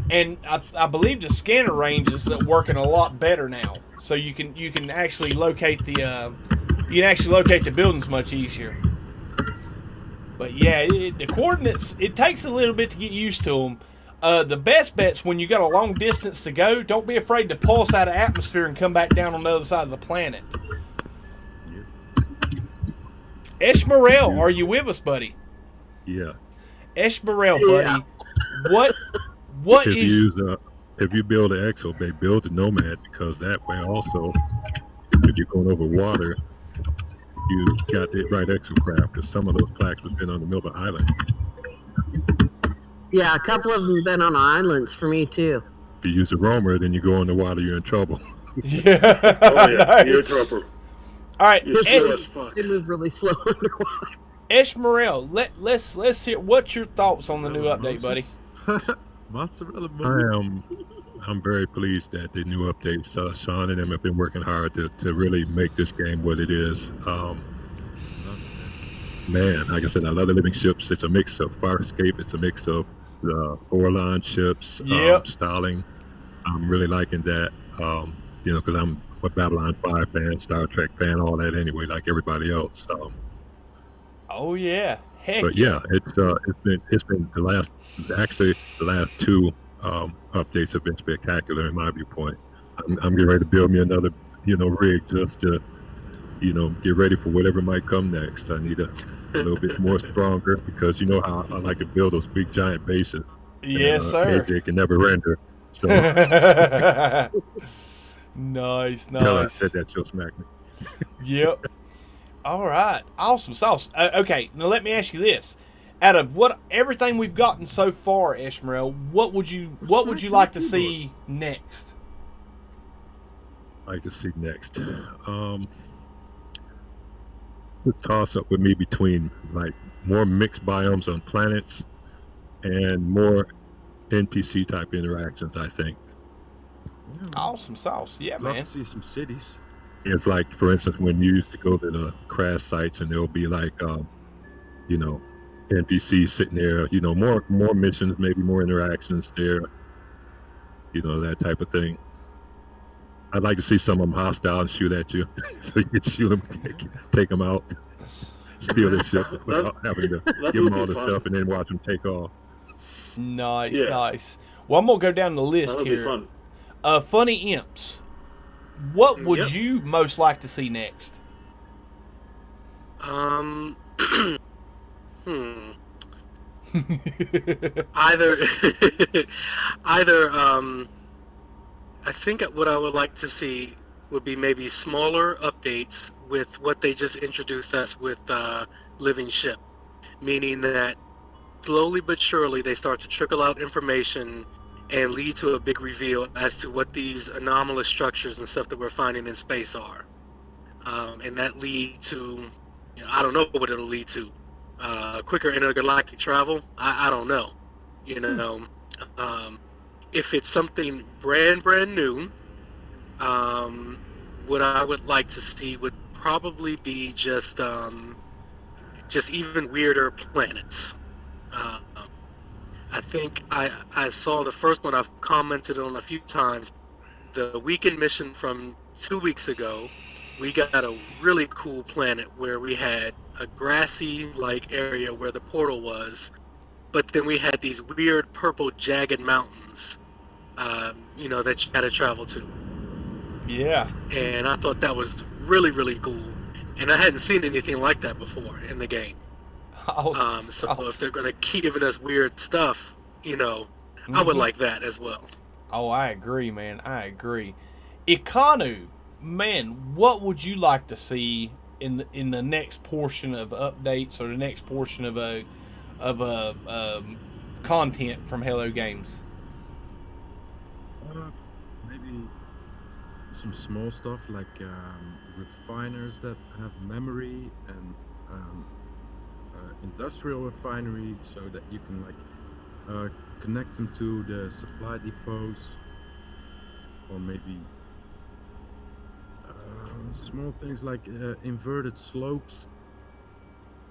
And I believe the scanner range is working a lot better now, so you can actually locate the buildings much easier. But yeah, the coordinates, it takes a little bit to get used to them. The best bet's when you got a long distance to go, don't be afraid to pulse out of atmosphere and come back down on the other side of the planet. Eshmerel, are you with us, buddy? Yeah. Eshmerel, buddy, what if is... if you build an exo bay, build a nomad, because that way also, if you're going over water, you got the right exocraft, because some of those plaques have been on the middle of the island. Yeah, a couple of them have been on islands for me too. If you use a roamer, then you go in the water, you're in trouble. Yeah. Oh yeah, nice. You're in trouble. All right, they move really slow underwater. Eshmerel, let's hear what's your thoughts on the new update, buddy. I'm very pleased that the new updates, Sean and them have been working hard to really make this game what it is. Man, like I said, I love the living ships. It's a mix of fire escape. It's a mix of the Orlan ships, styling. I'm really liking that, because I'm a Babylon 5 fan, Star Trek fan, all that anyway, like everybody else. Oh yeah. Heck but yeah, it's been the last two updates have been spectacular in my viewpoint. I'm getting ready to build me another rig just to get ready for whatever might come next. I need a little bit more stronger, because you know how I like to build those big giant bases. Yes, sir. KJ can never render. So nice. Until I said that, she'll smack me. Yep. All right, awesome sauce. Okay, now let me ask you this: out of everything we've gotten so far, Eshmerel, what would you like to see next? Like to see next. The toss up with me between like more mixed biomes on planets and more NPC type interactions, I think. Awesome sauce, yeah, Love man. to see some cities. It's like, for instance, when you used to go to the crash sites, and there'll be like, you know, NPCs sitting there, you know, more missions, maybe more interactions there, you know, that type of thing. I'd like to see some of them hostile and shoot at you, so you can shoot them, take them out, steal their ship without having to give them all the stuff and then watch them take off. Nice, nice. Well, I'm gonna go down the list here. Be fun. Funny imps. What would you most like to see next? Either I think what I would like to see would be maybe smaller updates with what they just introduced us with Living Ship, meaning that slowly but surely they start to trickle out information and lead to a big reveal as to what these anomalous structures and stuff that we're finding in space are, and that lead to, you know, I don't know what it'll lead to. Quicker intergalactic travel? I don't know. You know, if it's something brand new, what I would like to see would probably be just even weirder planets. I think I saw the first one. I've commented on a few times. The weekend mission from 2 weeks ago, we got a really cool planet where we had a grassy-like area where the portal was, but then we had these weird purple jagged mountains, you know, that you had to travel to. Yeah. And I thought that was really, really cool. And I hadn't seen anything like that before in the game. So if they're going to keep giving us weird stuff, you know, I would like that as well. Oh, I agree, man. I agree. Ikanu, man, what would you like to see in the next portion of updates or the next portion of content from Hello Games? Maybe some small stuff like refiners that have memory and industrial refinery, so that you can like connect them to the supply depots, or maybe small things like inverted slopes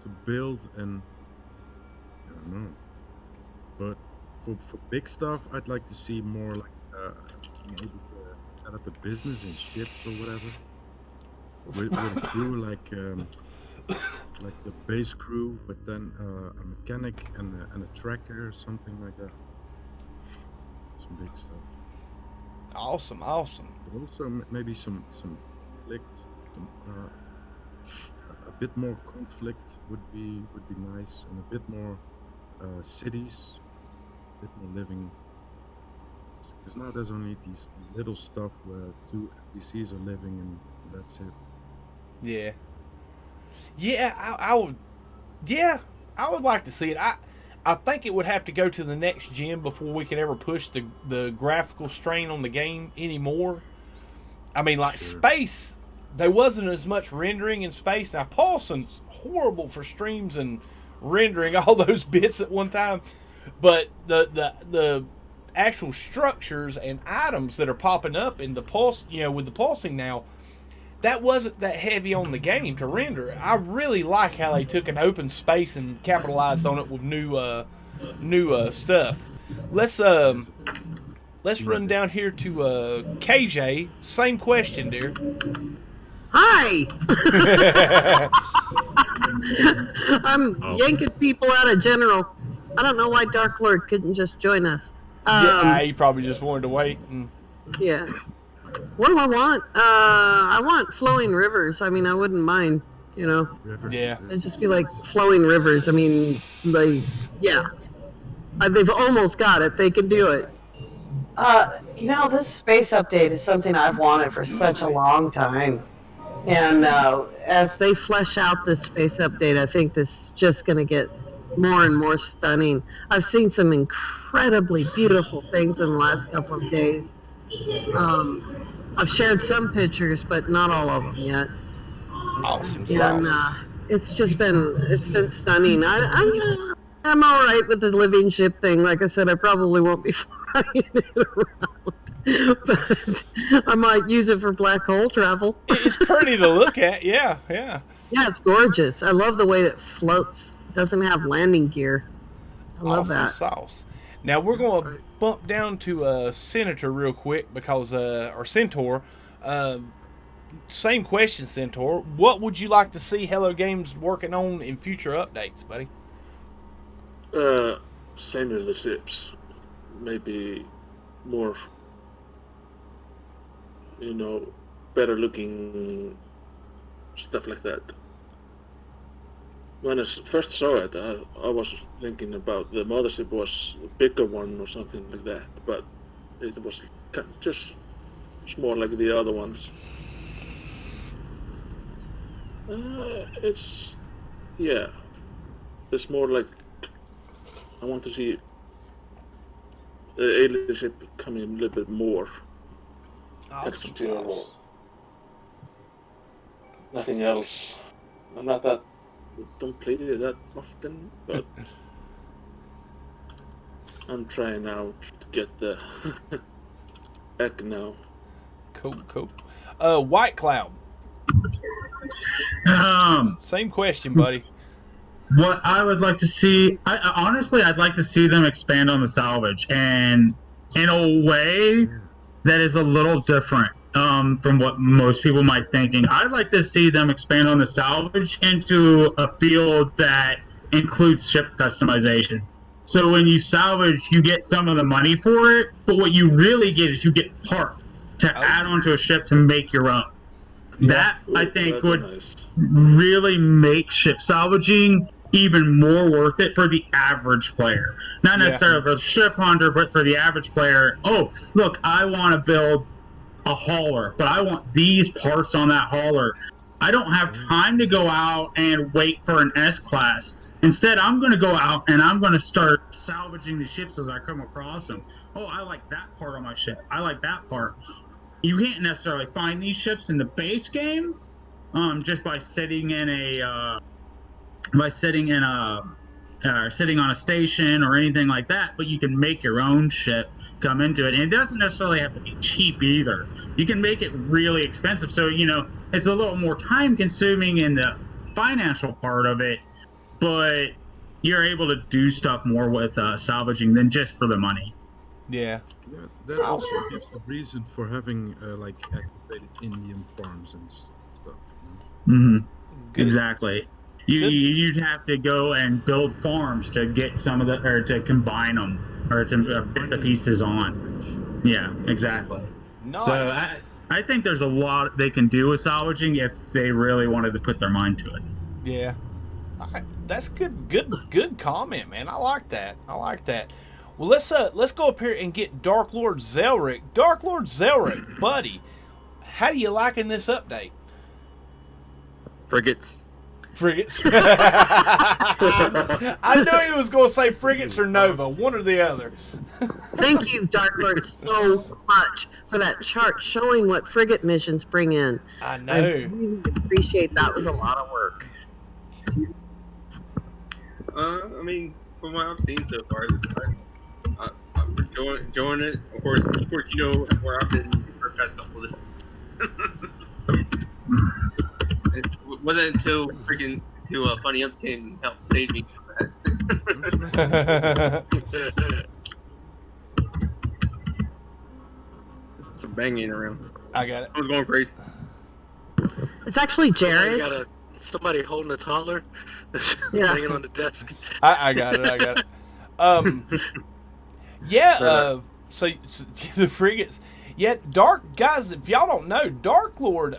to build, and I don't know. But for big stuff, I'd like to see more like maybe to set up a business in ships or whatever, with a crew like the base crew, but then a mechanic and a tracker or something like that. Some big stuff. Awesome. But also maybe some conflict, a bit more conflict would be nice, and a bit more cities, a bit more living. Because now there's only these little stuff where 2 NPCs are living and that's it. Yeah. Yeah, I would. Yeah, I would like to see it. I think it would have to go to the next gen before we could ever push the graphical strain on the game anymore. I mean, like space, there wasn't as much rendering in space. Now, Paulson's horrible for streams and rendering all those bits at one time, but the actual structures and items that are popping up in the pulse, you know, with the pulsing now, that wasn't that heavy on the game to render. I really like how they took an open space and capitalized on it with new stuff. Let's run down here to KJ. Same question, dear. Hi. I'm yanking people out of general. I don't know why Dark Lord couldn't just join us. Yeah, he probably just wanted to wait. Yeah. What do I want? I want flowing rivers. I mean, I wouldn't mind, you know. Rivers. Yeah. It'd just be like flowing rivers. I mean, like, yeah. They've almost got it. They can do it. You know, this space update is something I've wanted for such a long time. And as they flesh out this space update, I think this is just going to get more and more stunning. I've seen some incredibly beautiful things in the last couple of days. I've shared some pictures, but not all of them yet. Awesome. And it's been stunning. I'm all right with the living ship thing. Like I said, I probably won't be flying it around. But I might use it for black hole travel. It's pretty to look at. Yeah. Yeah, it's gorgeous. I love the way it floats. It doesn't have landing gear. I love that. Sauce. Now we're going to bump down to Senator real quick because, or Centaur. Same question, Centaur. What would you like to see Hello Games working on in future updates, buddy? Same as the ships. Maybe more, better looking stuff like that. When I first saw it, I was thinking about the mothership was a bigger one or something like that, but it was just more like the other ones. It's more like I want to see the alien ship coming a little bit more. Texture. Nothing else. I'm not that. Don't play it that often, but I'm trying out to get the egg now. Cool. White Cloud. Same question, buddy. What I would like to see, honestly, I'd like to see them expand on the salvage, and in a way that is a little different from what most people might thinking. I'd like to see them expand on the salvage into a field that includes ship customization. So when you salvage, you get some of the money for it, but what you really get is you get part to add onto a ship to make your own. That, I think, would really make ship salvaging even more worth it for the average player. Not necessarily for the ship hunter, but for the average player. Oh, look, I want to build a hauler, but I want these parts on that hauler. I don't have time to go out and wait for an S-Class. Instead, I'm going to go out and I'm going to start salvaging the ships as I come across them. Oh, I like that part on my ship. I like that part. You can't necessarily find these ships in the base game just by sitting on a station or anything like that, but you can make your own ship come into it, and it doesn't necessarily have to be cheap either. You can make it really expensive, so it's a little more time consuming in the financial part of it, but you're able to do stuff more with salvaging than just for the money. Yeah, that also gives a reason for having like activated Indian farms and stuff. Exactly. You'd have to go and build farms to get some of the, or to combine them, or to put the pieces on. Yeah, exactly. Nice. So I think there's a lot they can do with salvaging if they really wanted to put their mind to it. Yeah, that's good comment, man. I like that. Well, let's go up here and get Dark Lord Zelric. Dark Lord Zelric, buddy, how do you liking this update? Frigates. I knew he was going to say frigates or Nova, one or the other. Thank you, Dark Lord, so much for that chart showing what frigate missions bring in. I know. I really appreciate that. Was a lot of work. I mean, from what I've seen so far, I'm enjoying it. Of course, where I've been for the past couple of days. It wasn't until Funny Umps came and helped save me from that. Some banging around. I got it. I was going crazy. It's actually Jared. Somebody holding a toddler laying on the desk. I got it. So the frigates. Yeah, guys, if y'all don't know, Dark Lord,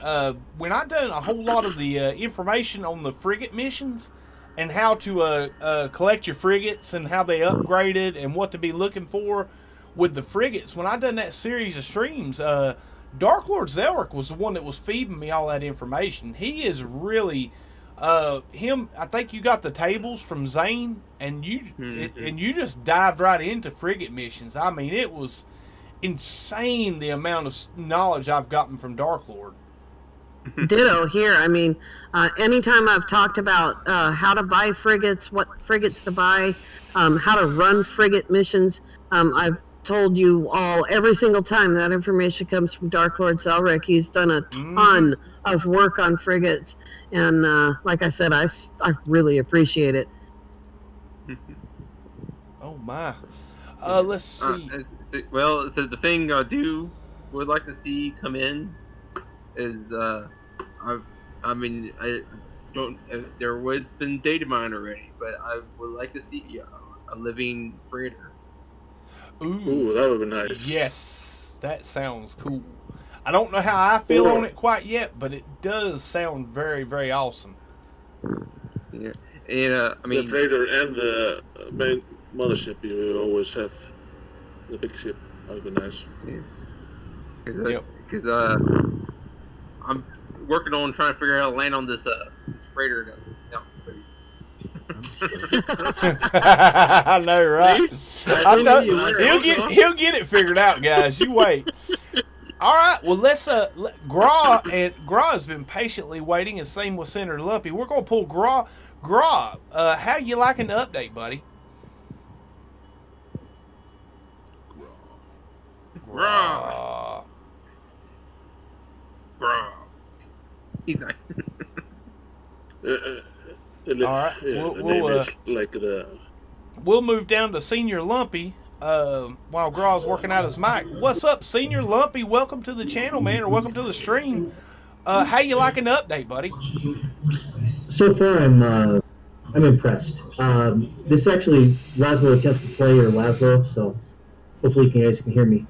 when I done a whole lot of the information on the frigate missions and how to collect your frigates and how they upgraded and what to be looking for with the frigates, when I done that series of streams, Dark Lord Zelric was the one that was feeding me all that information. He is really, I think you got the tables from Xaine, and you just dived right into frigate missions. I mean, it was insane the amount of knowledge I've gotten from Dark Lord. Ditto here. I mean, anytime I've talked about how to buy frigates, what frigates to buy, how to run frigate missions, I've told you all every single time that information comes from Dark Lord Zelric. He's done a ton of work on frigates, and like I said, I really appreciate it. Oh my. Let's see. So the thing I would like to see come in is there was been data mine already, but I would like to see a living freighter. Ooh, that would be nice. Yes, that sounds cool. I don't know how I feel on it quite yet, but it does sound very, very awesome. Yeah, and the freighter and the main mothership, you always have the big ship. That would be nice. Yeah. Because I'm working on trying to figure out how to land on this freighter that's out in space. I know, right? He'll get it figured out, guys. You wait. All right. Well, let's Gra has been patiently waiting, and same with Senator Lumpy. We're gonna pull Gra. Gra, how you liking the update, buddy? Gra. He's not. All right. We'll move down to Senior Lumpy while Gra's working out his mic. What's up, Senior Lumpy? Welcome to the channel, man, or welcome to the stream. How you liking the update, buddy? So far, I'm impressed. This actually Laszlo attempts to play, or Laszlo, so hopefully you guys can hear me.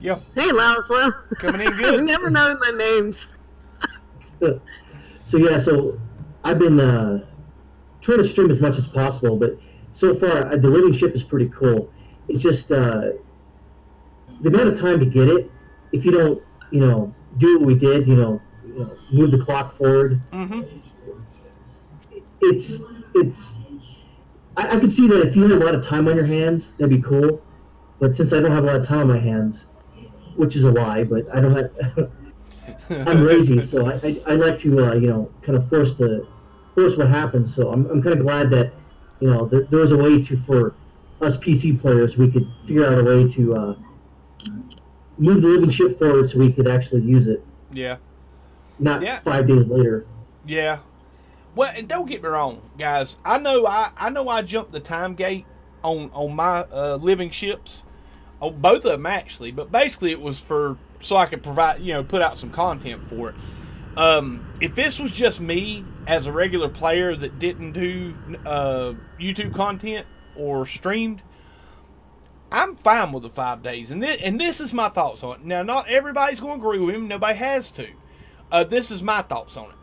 Yeah. Hey, Laszlo. Coming in good. You never know my names. So I've been trying to stream as much as possible, but so far the living ship is pretty cool. It's just the amount of time to get it. If you don't, do what we did, move the clock forward. Mm-hmm. I could see that if you had a lot of time on your hands, that'd be cool. But since I don't have a lot of time on my hands, which is a lie, but I don't have. I'm lazy, so I like to kind of force what happens. So I'm kind of glad that there was a way for us PC players, we could figure out a way to move the living ship forward so we could actually use it. Yeah. Not 5 days later. Yeah. Well, and don't get me wrong, guys. I know I jumped the time gate on my living ships, on both of them actually. But basically, it was so I could put out some content for it. If this was just me as a regular player that didn't do YouTube content or streamed, I'm fine with the 5 days. And this is my thoughts on it. Now, not everybody's going to agree with him. Nobody has to. This is my thoughts on it.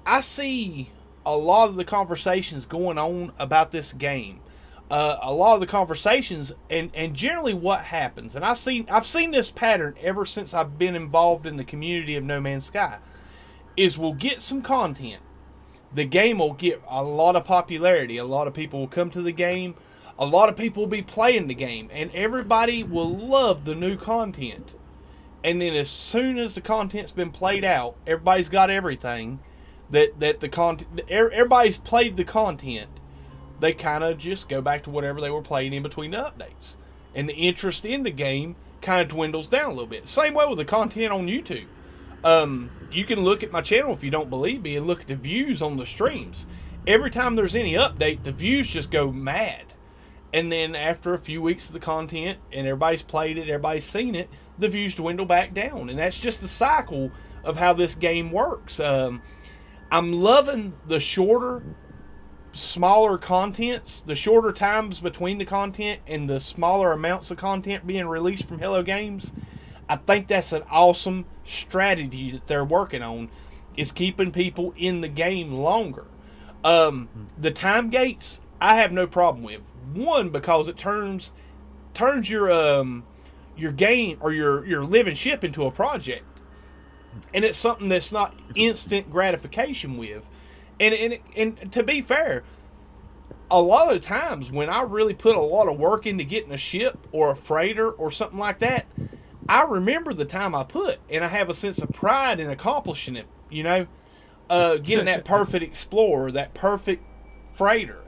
I see a lot of the conversations going on about this game. A lot of the conversations, and generally what happens, and I've seen this pattern ever since I've been involved in the community of No Man's Sky, is we'll get some content. The game will get a lot of popularity. A lot of people will come to the game. A lot of people will be playing the game, and everybody will love the new content. And then as soon as the content's been played out, everybody's got everything. That the content, everybody's played the content. They kind of just go back to whatever they were playing in between the updates. And the interest in the game kind of dwindles down a little bit. Same way with the content on YouTube. You can look at my channel if you don't believe me and look at the views on the streams. Every time there's any update, the views just go mad. And then after a few weeks of the content and everybody's played it, everybody's seen it, the views dwindle back down. And that's just the cycle of how this game works. I'm loving the shorter, smaller contents, the shorter times between the content and the smaller amounts of content being released from Hello Games. I think that's an awesome strategy that they're working on, is keeping people in the game longer. The time gates, I have no problem with. One, because it turns your game or your living ship into a project. And it's something that's not instant gratification with. And to be fair, a lot of times when I really put a lot of work into getting a ship or a freighter or something like that, I remember the time I put, and I have a sense of pride in accomplishing it, getting that perfect explorer, that perfect freighter.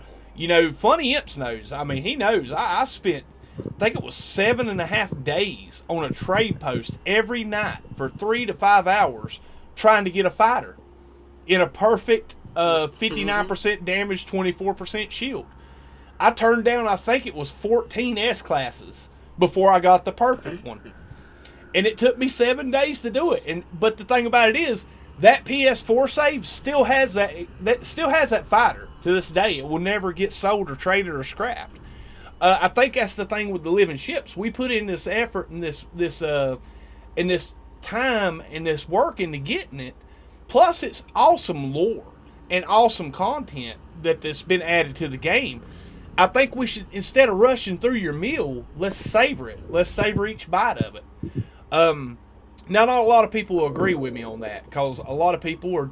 Funny Imps knows. I mean, he knows. I spent I think it was 7.5 days on a trade post every night for 3 to 5 hours trying to get a fighter in a perfect 59% damage, 24% shield. I turned down, I think it was 14 S classes before I got the perfect one. And it took me 7 days to do it. But the thing about it is, that PS4 save still has that fighter to this day. It will never get sold or traded or scrapped. I think that's the thing with the living ships. We put in this effort and this time and this work into getting it. Plus, it's awesome lore and awesome content that's been added to the game. I think we should, instead of rushing through your meal, let's savor it. Let's savor each bite of it. Now, not a lot of people will agree with me on that, because a lot of people are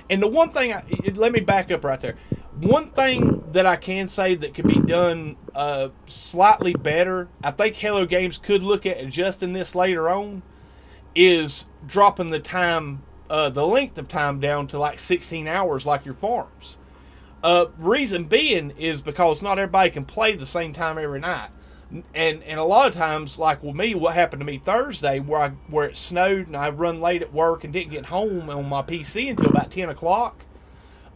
And the one thing, let me back up right there. One thing that I can say that could be done slightly better, I think Hello Games could look at adjusting this later on, is dropping the time, the length of time down to like 16 hours like your farms. Reason being is because not everybody can play the same time every night. And a lot of times, like with me, what happened to me Thursday, where it snowed and I run late at work and didn't get home on my PC until about 10 o'clock,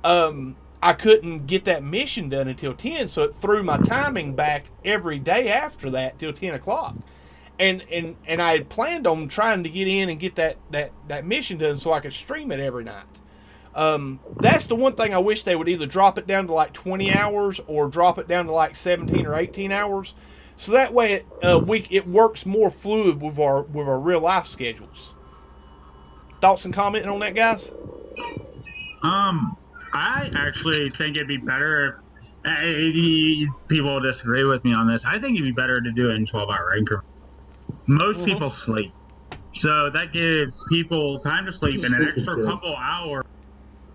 I couldn't get that mission done until 10, so it threw my timing back every day after that till 10 o'clock. And I had planned on trying to get in and get that mission done so I could stream it every night. That's the one thing I wish they would either drop it down to like 20 hours or drop it down to like 17 or 18 hours. So that way it works more fluid with our real life schedules. Thoughts and commenting on that, guys? I actually think it'd be better if people will disagree with me on this. I think it'd be better to do it in 12-hour increments. Most people sleep, so that gives people time to sleep and an extra couple hours,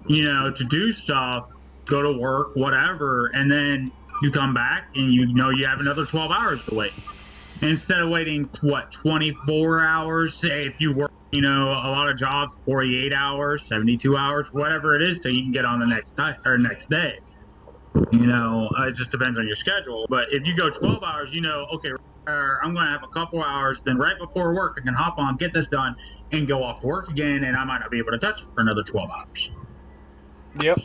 to do stuff, go to work, whatever, and then you come back and you have another 12 hours to wait. Instead of waiting, 24 hours, say if you work, a lot of jobs, 48 hours, 72 hours, whatever it is, till you can get on the next day. It just depends on your schedule. But if you go 12 hours, okay, I'm going to have a couple hours, then right before work, I can hop on, get this done, and go off to work again, and I might not be able to touch it for another 12 hours. Yep.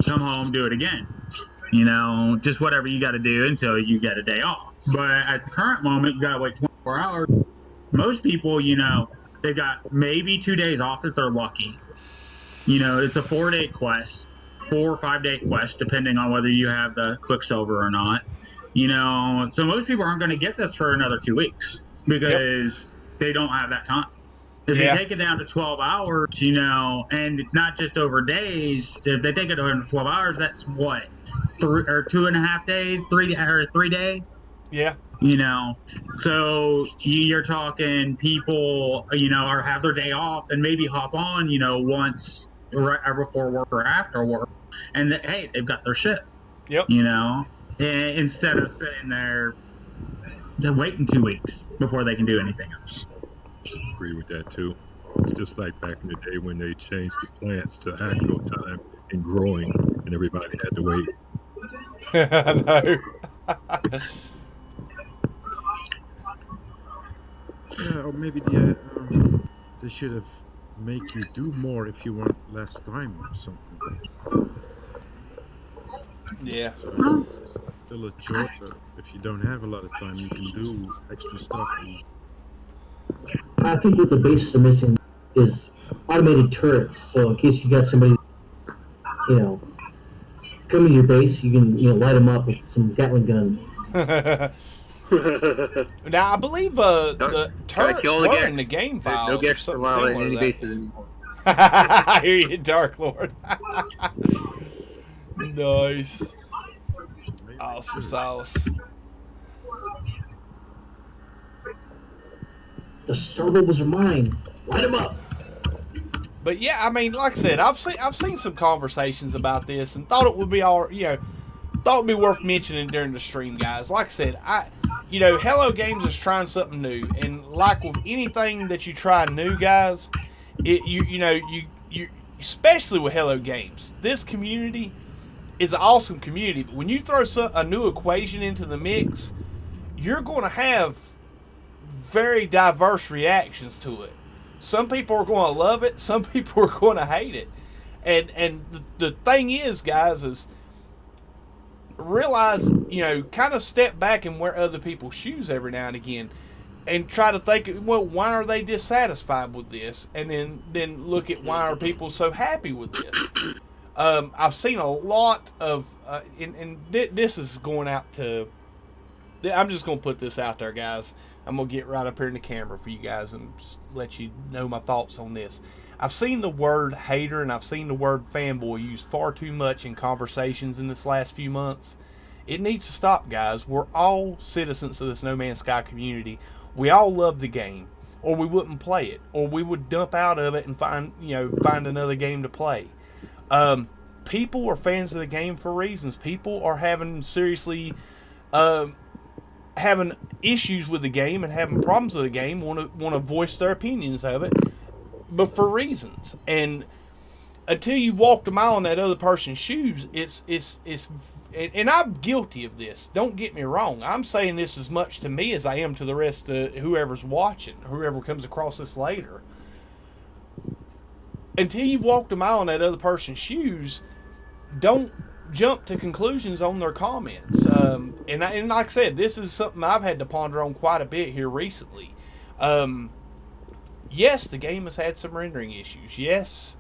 Come home, do it again. Just whatever you got to do until you get a day off. But at the current moment, you got to wait 24 hours. Most people, they've got maybe 2 days off if they're lucky. It's a 4-day quest, 4 or 5 day quest, depending on whether you have the Quicksilver or not. So most people aren't going to get this for another 2 weeks because they don't have that time. If they take it down to 12 hours, and it's not just over days, if they take it over 12 hours, that's what? 2.5 days, 3 days. Yeah. So you're talking people, or have their day off and maybe hop on, once right before work or after work, and hey, they've got their shit. Yep. And instead of sitting there waiting 2 weeks before they can do anything else. I agree with that too. It's just like back in the day when they changed the plants to actual time and growing, and everybody had to wait. I know. Yeah, or maybe they should have make you do more if you want less time or something. Yeah. So it's still a choice. If you don't have a lot of time, you can do extra stuff. I think what the bases are missing is automated turrets. So in case you got somebody, come in your base, you can light them up with some Gatling gun. Now I believe the turrets were in the game files. No gets allowed in any bases anymore. I hear you, Dark Lord. Nice. Awesome sauce. The star bubbles are mine. Light them up. But yeah, I mean, like I said, I've seen some conversations about this and thought it would be thought it'd be worth mentioning during the stream, guys. Like I said, Hello Games is trying something new, and like with anything that you try new, guys, you especially with Hello Games, this community is an awesome community. But when you throw a new equation into the mix, you're going to have very diverse reactions to it. Some people are going to love it. Some people are going to hate it. And the thing is, guys, is realize, kind of step back and wear other people's shoes every now and again and try to think, well, why are they dissatisfied with this? And then look at why are people so happy with this? I've seen a lot of, and this is going out to, I'm just going to put this out there, guys. I'm going to get right up here in the camera for you guys and let you know my thoughts on this. I've seen the word hater and I've seen the word fanboy used far too much in conversations in this last few months. It needs to stop, guys. We're all citizens of this No Man's Sky community. We all love the game, or we wouldn't play it, or we would dump out of it and find another game to play. People are fans of the game for reasons. People are having having issues with the game and having problems with the game, want to voice their opinions of it, but for reasons. And until you've walked a mile in that other person's shoes, it's and I'm guilty of this. Don't get me wrong. I'm saying this as much to me as I am to the rest of whoever's watching, whoever comes across this later. Until you've walked a mile in that other person's shoes, don't jump to conclusions on their comments. And like I said, this is something I've had to ponder on quite a bit here recently. Yes, the game has had some rendering issues. Yes,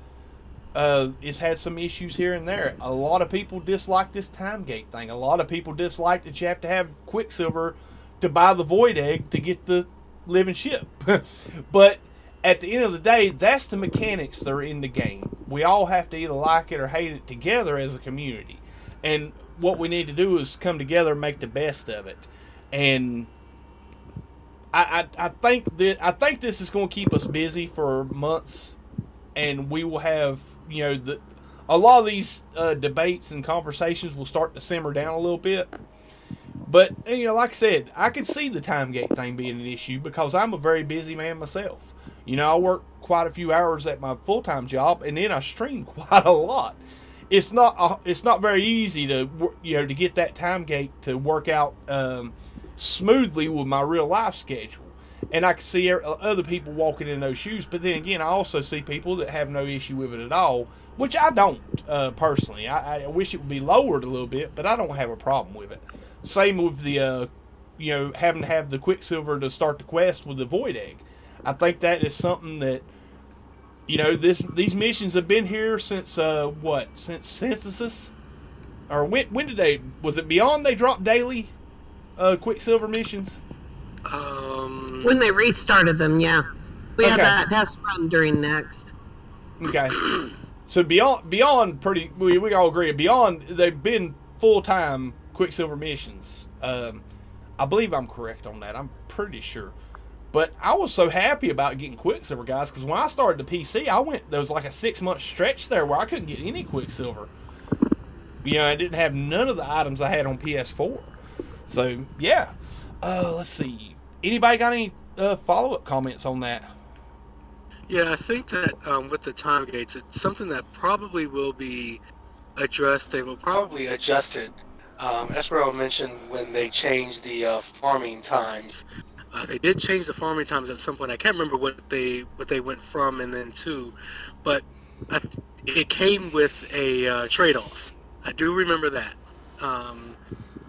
it's had some issues here and there. A lot of people dislike this time gate thing. A lot of people dislike that you have to have Quicksilver to buy the Void Egg to get the living ship. But at the end of the day, that's the mechanics that are in the game. We all have to either like it or hate it together as a community. And what we need to do is come together and make the best of it. And I think this is going to keep us busy for months, and we will have, a lot of these debates and conversations will start to simmer down a little bit. But, like I said, I can see the time gate thing being an issue because I'm a very busy man myself. I work quite a few hours at my full-time job, and then I stream quite a lot. It's not very easy to get that time gate to work out smoothly with my real life schedule. And I can see other people walking in those shoes, but then again, I also see people that have no issue with it at all, which I don't personally. I wish it would be lowered a little bit, but I don't have a problem with it. Same with the having to have the Quicksilver to start the quest with the Void Egg. I think that is something that, these missions have been here since since Synthesis, or when did was it Beyond they dropped daily Quicksilver missions? When they restarted them, yeah. We had that test run during Next. Okay. So Beyond we all agree, Beyond, they've been full-time Quicksilver missions. I believe I'm correct on that. I'm pretty sure. But I was so happy about getting Quicksilver, guys, because when I started the PC, there was like a 6-month stretch there where I couldn't get any Quicksilver. I didn't have none of the items I had on PS4. So, yeah. Let's see. Anybody got any follow-up comments on that? Yeah, I think that with the time gates, it's something that probably will be addressed. They will probably adjust it. Espero mentioned when they changed the farming times. They did change the farming times at some point. I can't remember what they went from and then to, but it came with a trade-off. I do remember that.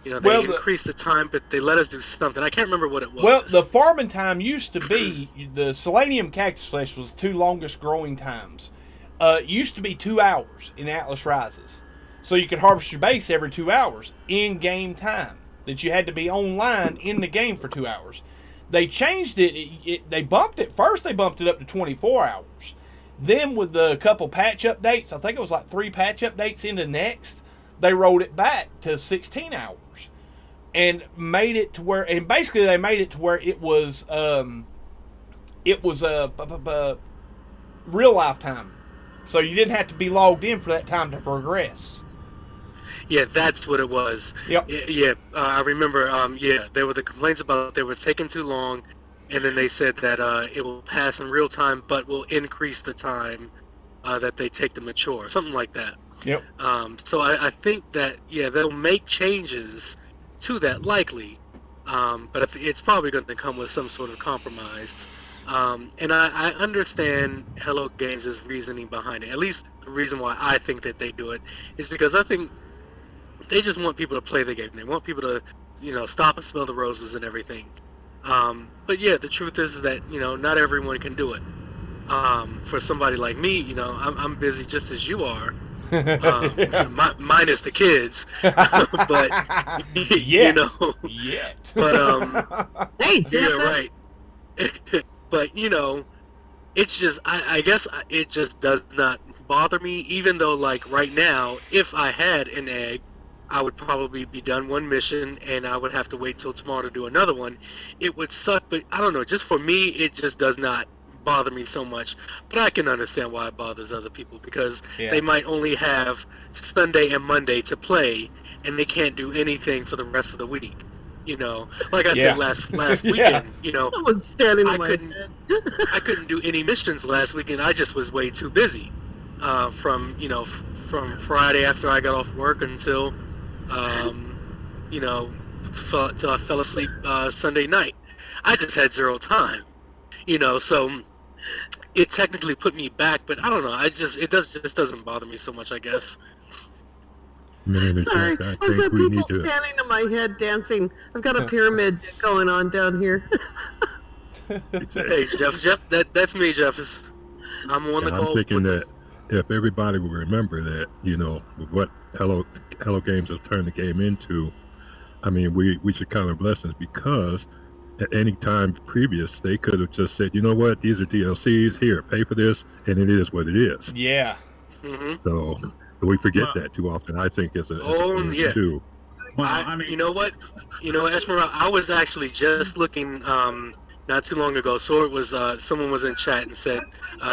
They increased the time, but they let us do something. I can't remember what it was. Well, the farming time used to be, the Selenium Cactus Flesh was the 2 longest growing times. It used to be 2 hours in Atlas Rises. So you could harvest your base every 2 hours in-game time. That you had to be online in the game for 2 hours. They changed it. They bumped it. First, they bumped it up to 24 hours. Then, with the couple patch updates, I think it was like 3 patch updates into Next, they rolled it back to 16 hours. And made it to where, and basically they made it to where it was real life time. So you didn't have to be logged in for that time to progress. Yeah, that's what it was. Yep. Yeah, I remember. There were the complaints about it was taking too long, and then they said that it will pass in real time, but will increase the time that they take to mature, something like that. Yep. So I think that they'll make changes to that likely, but it's probably going to come with some sort of compromise. And I understand Hello Games' reasoning behind it. At least the reason why I think that they do it is because I think they just want people to play the game. They want people to, stop and smell the roses and everything. But yeah, the truth is that, not everyone can do it. For somebody like me, I'm busy just as you are. Minus the kids, but but hey, yeah, right. But it's just I guess it just does not bother me. Even though, like right now, if I had an egg, I would probably be done one mission and I would have to wait till tomorrow to do another one. It would suck, but I don't know. Just for me, it just does not bother me so much. But I can understand why it bothers other people, because they might only have Sunday and Monday to play and they can't do anything for the rest of the week. Like I said last weekend, Someone's standing on my head. I couldn't do any missions last weekend. I just was way too busy. From Friday after I got off work until till I fell asleep Sunday night. I just had zero time. So it technically put me back, but I don't know. It just doesn't bother me so much, I guess. Sorry, I've got people standing on my head dancing. I've got a pyramid going on down here. Hey, Jeff, that's me, Jeff. I'm on the call. I'm thinking that if everybody will remember that, what Hello Games have turned the game into, I mean, we should count our blessings, because at any time previous, they could have just said, you know what, these are DLCs, here, pay for this, and it is what it is. Yeah. Mm-hmm. So we forget that too often. I think it's a too. Well, I mean, you know what, Esmeralda, I was actually just looking not too long ago. So it was someone was in chat and said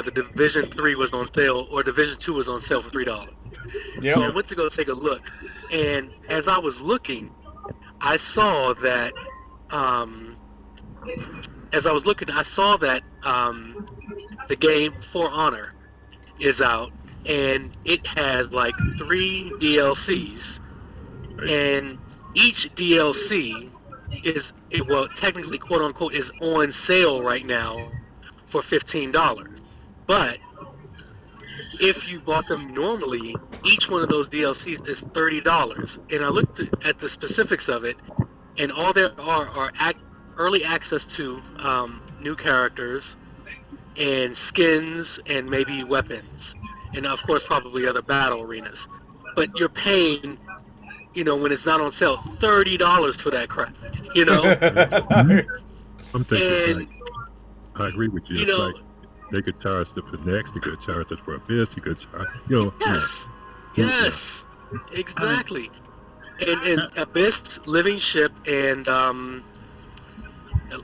the Division 3 was on sale, or Division 2 was on sale for $3. Yep. So I went to go take a look, and as I was looking, I saw that the game For Honor is out, and it has like 3 DLCs, and each DLC is technically, quote unquote, is on sale right now for $15. But if you bought them normally, each one of those DLCs is $30. And I looked at the specifics of it, and all there are early access to new characters and skins and maybe weapons, and of course probably other battle arenas. But you're paying, when it's not on sale, $30 for that crap. I'm thinking, I agree with you. It's like they could charge us for next, they could charge us for Abyss, you could charge, Yes, exactly. And Abyss, Living Ship, and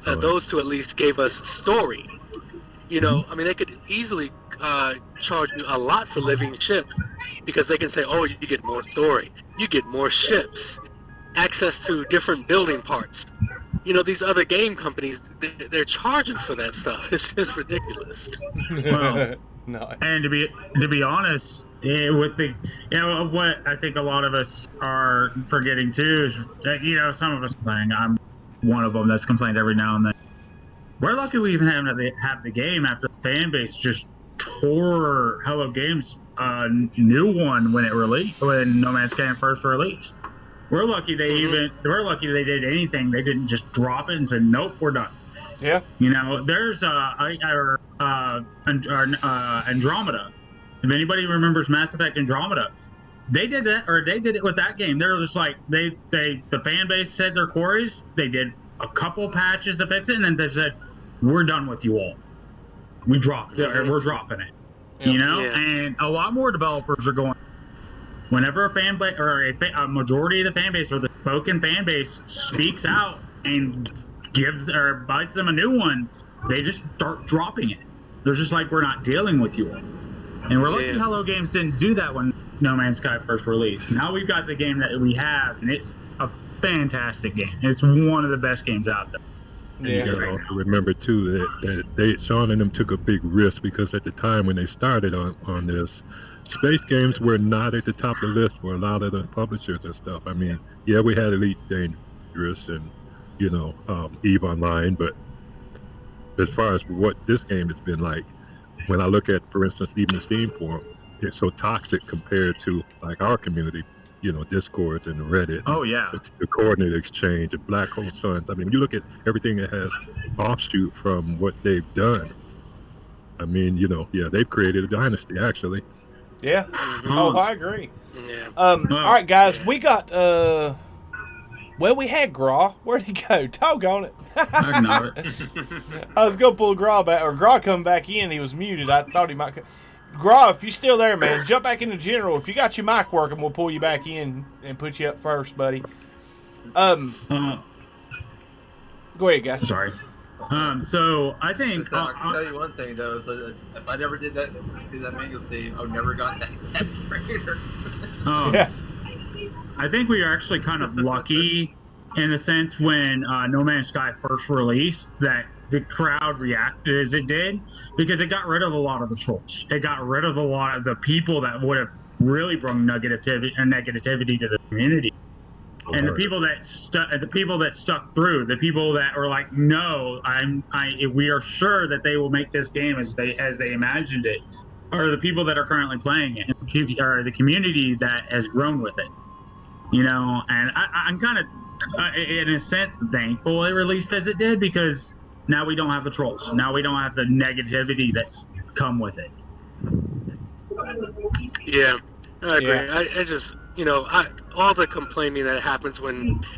those two at least gave us story. I mean, they could easily charge you a lot for Living Ship, because they can say, oh, you get more story, you get more ships, access to different building parts. These other game companies, they're charging for that stuff. It's just ridiculous. Well, no. And to be honest, with the what I think a lot of us are forgetting too is that some of us playing. I'm one of them that's complained every now and then. We're lucky we even have the game after the fan base just tore Hello Games a new one when No Man's Sky first released. We're lucky they did anything. They didn't just drop it and say, nope, we're done. Yeah. There's Andromeda. If anybody remembers Mass Effect Andromeda, they did it with that game. They're just like, the fan base said their queries. They did a couple patches to fix it, and then they said, we're done with you all. We're dropping it. And a lot more developers are going, whenever a fan base or a majority of the fan base or the spoken fan base speaks out and gives or bites them a new one, they just start dropping it. They're just like, we're not dealing with you all. And we're lucky Hello Games didn't do that when No Man's Sky first released. Now we've got the game that we have, and it's a fantastic game. It's one of the best games out there. Yeah. You gotta remember too that Sean and them took a big risk, because at the time when they started on this, space games were not at the top of the list for a lot of the publishers and stuff. I mean, yeah, we had Elite Dangerous and EVE Online. But as far as what this game has been like, when I look at, for instance, even the Steam forum, it's so toxic compared to like our community, Discords and Reddit. Oh yeah. The coordinate exchange and Black Hole Suns. I mean, you look at everything that has offshoot from what they've done. I mean, they've created a dynasty actually. Yeah. Oh, I agree. Yeah. All right, guys, we got we had Gra. Where'd he go? Doggone it. I was gonna pull Gra back, or Gra come back in. He was muted. I thought he might. Gra, if you're still there, man, jump back into general. If you got your mic working, we'll pull you back in and put you up first, buddy. Go ahead, guys. Sorry. So I think I can tell you one thing though, is that if I never did that mango seed, I would never got that trader. Yeah. I think we are actually kind of lucky in the sense when No Man's Sky first released that the crowd reacted as it did, because it got rid of a lot of the trolls. It got rid of a lot of the people that would have really brought negativity to the community. And the people that stuck through, the people that were like, no, we are sure that they will make this game as they imagined it, are the people that are currently playing it, or the community that has grown with it. And I'm kind of, in a sense, thankful it released as it did, because now we don't have the trolls. Now we don't have the negativity that's come with it. Yeah, I agree. Yeah. I just, all the complaining that happens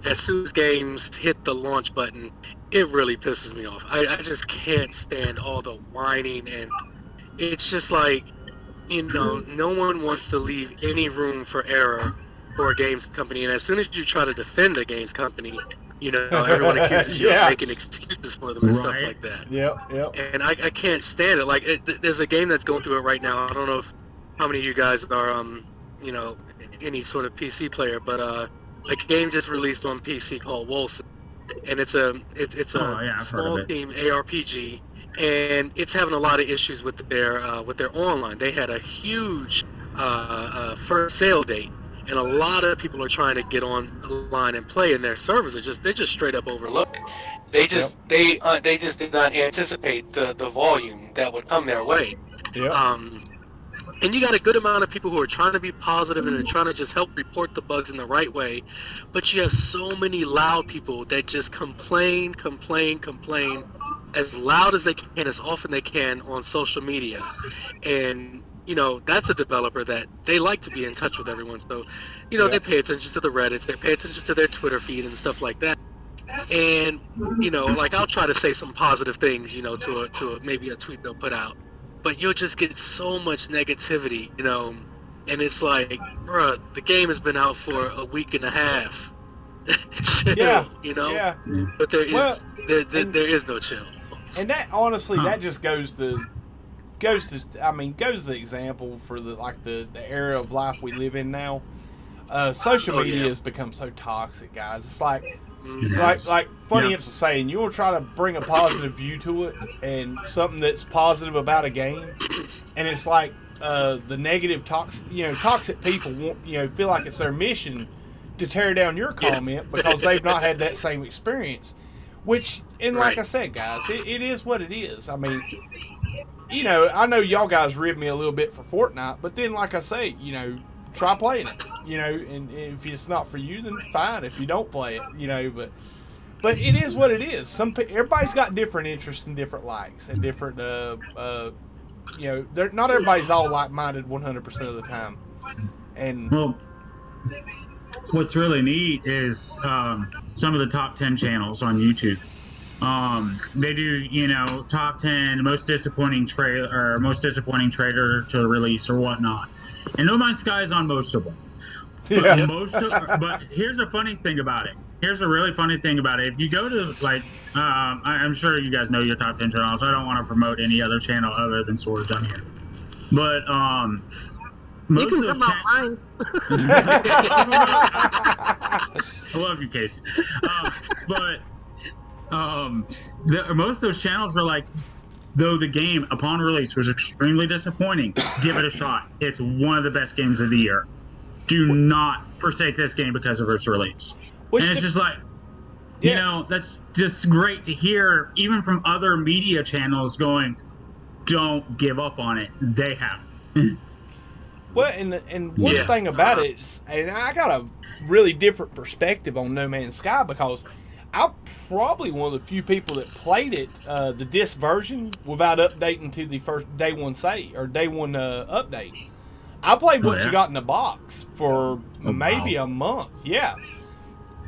as soon as games hit the launch button, it really pisses me off. I just can't stand all the whining, and it's just like, no one wants to leave any room for error for a games company, and as soon as you try to defend a games company, everyone accuses you of making excuses for them and stuff like that. Yep. And I can't stand it. Like, there's a game that's going through it right now. I don't know how many of you guys are, any sort of PC player, but a game just released on PC called Wolcen, and it's a small team ARPG, and it's having a lot of issues with their online. They had a huge first sale date, and a lot of people are trying to get online and play, and their servers are they're just straight up overloaded. They just did not anticipate the volume that would come their way. And you got a good amount of people who are trying to be positive and are trying to just help report the bugs in the right way, but you have so many loud people that just complain as loud as they can, as often they can on social media. And that's a developer that they like to be in touch with everyone. So, they pay attention to the Reddits, they pay attention to their Twitter feed and stuff like that. And, like, I'll try to say some positive things, to maybe a tweet they'll put out. But you'll just get so much negativity, and it's like, bruh, the game has been out for a week and a half. Chill, Yeah. But there is no chill. And that, honestly, that just goes to the example for the era of life we live in now. Social media has become so toxic, guys. It's like Funny Imps was saying, you want to try to bring a positive view to it and something that's positive about a game, and it's like the negative toxic people feel like it's their mission to tear down your comment because they've not had that same experience. Which, and like I said, guys, it is what it is. I mean, I know y'all guys rib me a little bit for Fortnite, but then, like I say, try playing it, and if it's not for you, then fine. If you don't play it, but it is what it is. Everybody's got different interests and different likes and different, not everybody's all like-minded 100% of the time. And what's really neat is some of the top 10 channels on YouTube. They do, top 10 most disappointing trailer to release or whatnot. And No Man's Sky is on most of them. But here's a funny thing about it. Here's a really funny thing about it. If you go to, I'm sure you guys know your top 10 channels. I don't want to promote any other channel other than Swords on here. But, you can promote mine. I love you, Casey. Most of those channels are like, though the game upon release was extremely disappointing, give it a shot. It's one of the best games of the year. Do not forsake this game because of its release. And it's just like, You know, that's just great to hear, even from other media channels going, don't give up on it. They have. Well, and one thing about it is, and I got a really different perspective on No Man's Sky because I'm probably one of the few people that played it, the disc version, without updating to the first day one update. I played what you got in the box for maybe a month. Yeah.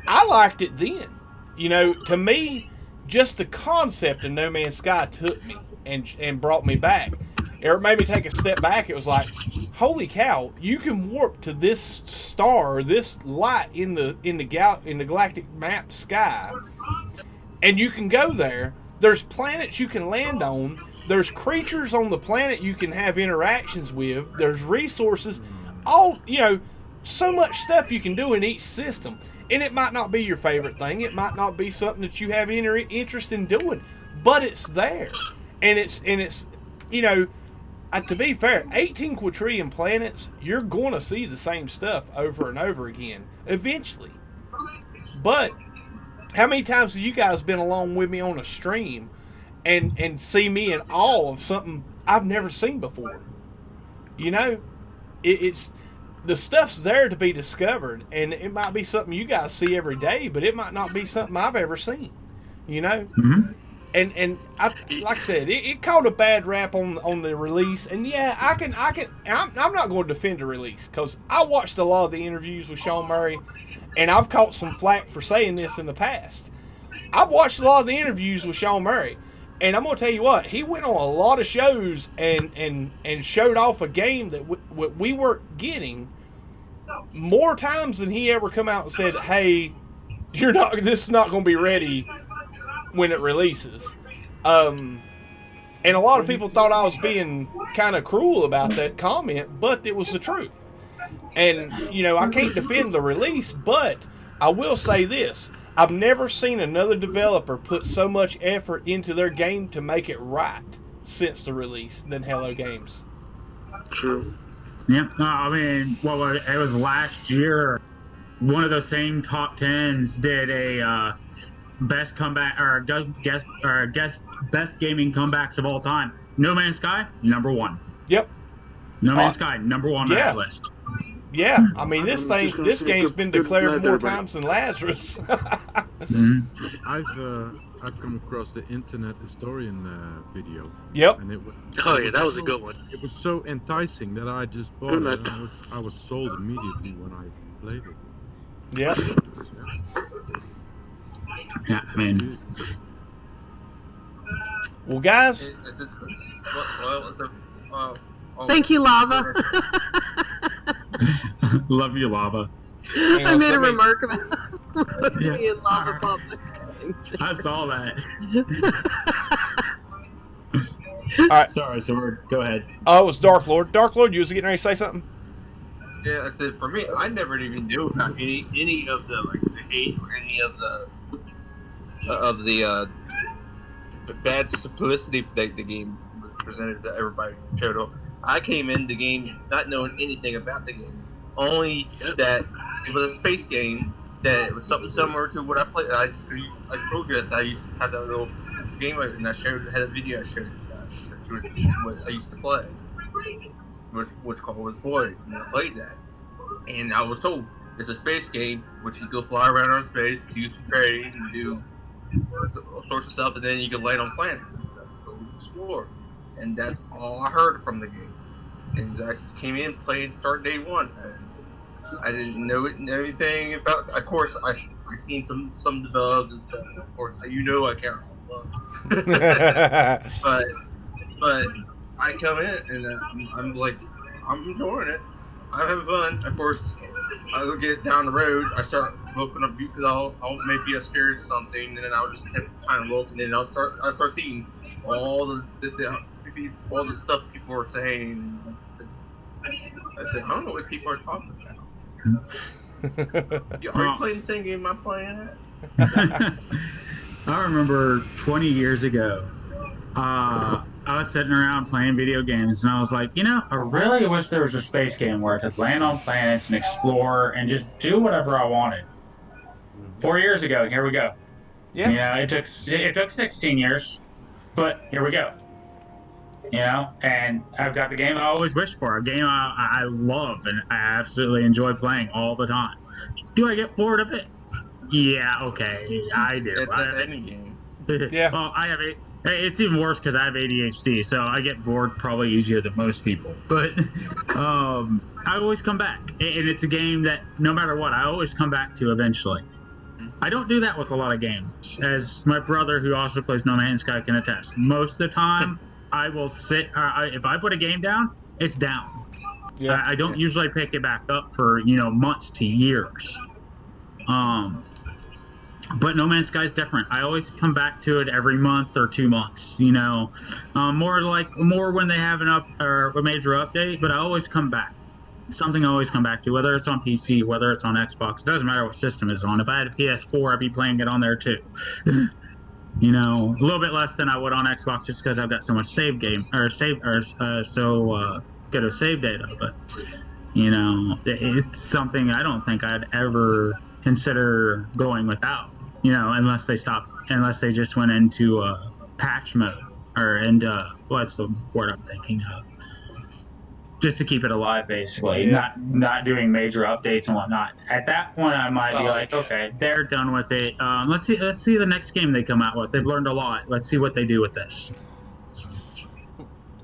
I liked it then. You know, to me, just the concept of No Man's Sky took me and brought me back. It made me take a step back. It was like, holy cow, you can warp to this star, this light in the galactic map sky, and you can go there. There's planets you can land on. There's creatures on the planet you can have interactions with. There's resources. So much stuff you can do in each system. And it might not be your favorite thing. It might not be something that you have any interest in doing. But it's there. And it's to be fair, 18 quadrillion planets, you're going to see the same stuff over and over again, eventually. But how many times have you guys been along with me on a stream and see me in awe of something I've never seen before? You know, it's the stuff's there to be discovered, and it might be something you guys see every day, but it might not be something I've ever seen. You know? Mm-hmm. And like I said, it caught a bad rap on the release, and yeah, I'm not going to defend the release because I watched a lot of the interviews with Sean Murray, and I've caught some flack for saying this in the past. I've watched a lot of the interviews with Sean Murray, and I'm going to tell you what, he went on a lot of shows and showed off a game that we weren't getting more times than he ever come out and said, hey, this is not going to be ready when it releases. And a lot of people thought I was being kind of cruel about that comment, but it was the truth. And, I can't defend the release, but I will say this. I've never seen another developer put so much effort into their game to make it right since the release than Hello Games. True. Yeah, it was last year. One of those same top 10s did a best comeback or best gaming comebacks of all time. No Man's Sky, number 1. Yep. No Man's Sky, number 1 on that list. Yeah, I mean this game's been declared more times than Lazarus. Mm-hmm. I've come across the Internet Historian video. Yep. And that was a good one. It was so enticing that I just bought it. And I was sold immediately when I played it. Yep. Yeah, I mean. Well, guys. Thank you, Lava. Love you, Lava. I made a remark about me and Lava Pop. I saw that. All right. Sorry, so go ahead. Oh, it was Dark Lord. Dark Lord, you was getting ready to say something? Yeah, I said for me, I never even knew about any of the the hate or any of the bad publicity that the game was presented to everybody. I came in the game not knowing anything about the game, only that it was a space game. That it was something similar to what I played. I told you I used to have that little game and I had a video I showed what I used to play, which called Boys, and I played that. And I was told it's a space game, which you go fly around on space, do some trading, and do all sorts of stuff, and then you can land on planets and stuff, go explore. And that's all I heard from the game. And I just came in, played, started day one. I didn't know anything about. Of course, I seen some dubs and stuff. Of course, I can't all dubs. but I come in and I'm like, I'm enjoying it. I'm having fun. Of course, I get down the road. I start looking up because I'll maybe I'm scared of something, and then I'll just have to kind of look, and then I start seeing all the stuff people are saying. I said, I don't know what people are talking about. Are you playing the same game I'm playing at? I remember 20 years ago, I was sitting around playing video games, and I was like, I really wish there was a space game where I could land on planets and explore and just do whatever I wanted. 4 years ago, here we go. Yeah. You know, it took 16 years, but here we go. You know, and I've got the game I always wished for, a game I love and I absolutely enjoy playing all the time. Do I get bored of it? Yeah, okay, I do. That's any game. Yeah. Well, it's even worse because I have ADHD, so I get bored probably easier than most people. But I always come back, and it's a game that no matter what, I always come back to eventually. I don't do that with a lot of games, as my brother, who also plays No Man's Sky, can attest. Most of the time, I will sit. If I put a game down, it's down. Yeah. I don't usually pick it back up for months to years. But No Man's Sky is different. I always come back to it every month or 2 months. More when they have a major update. But I always come back. It's something I always come back to, whether it's on PC, whether it's on Xbox. It doesn't matter what system it's on. If I had a PS4, I'd be playing it on there too. A little bit less than I would on Xbox, just because I've got so much save data. But it's something I don't think I'd ever consider going without. Unless they just went into patch mode what's the word I'm thinking of? Just to keep it alive, basically. Yeah. Not doing major updates and whatnot. At that point, I might be like, okay, they're done with it. Let's see the next game they come out with. They've learned a lot. Let's see what they do with this.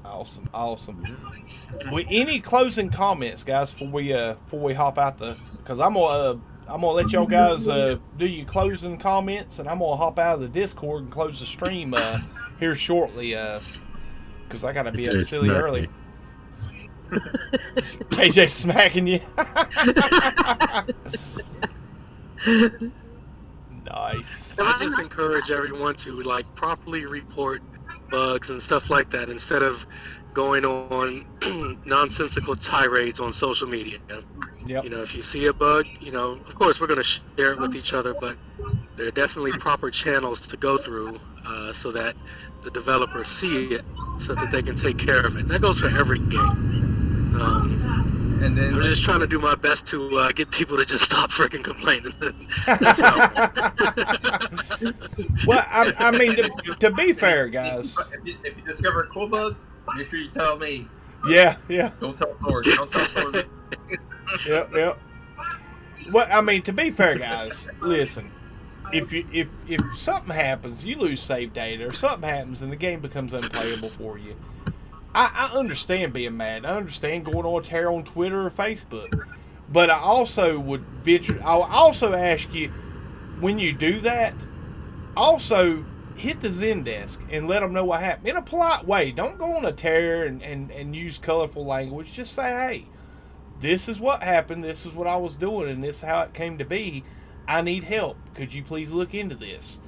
Awesome. Well, any closing comments, guys, before we hop out because I'm gonna let y'all guys do your closing comments, and I'm gonna hop out of the Discord and close the stream here shortly because I gotta be up silly early. KJ smacking you. Nice. I just encourage everyone to properly report bugs and stuff like that instead of going on nonsensical tirades on social media. Yep. If you see a bug, of course we're going to share it with each other, but there are definitely proper channels to go through so that the developers see it so that they can take care of it. That goes for every game. And then I'm just trying to do my best to get people to just stop freaking complaining. That's Well, I mean, to be fair, guys. If you discover a cool bug, make sure you tell me. Yeah. Don't tell Sword. Don't tell Sword. Yep. Well, I mean, to be fair, guys, listen. If something happens, you lose save data, or something happens and the game becomes unplayable for you, I understand being mad. I understand going on tear on Twitter or Facebook. But I also I'll also ask you, when you do that, also hit the Zendesk and let them know what happened in a polite way. Don't go on a tear and use colorful language. Just say, hey, this is what happened. This is what I was doing, and this is how it came to be. I need help. Could you please look into this?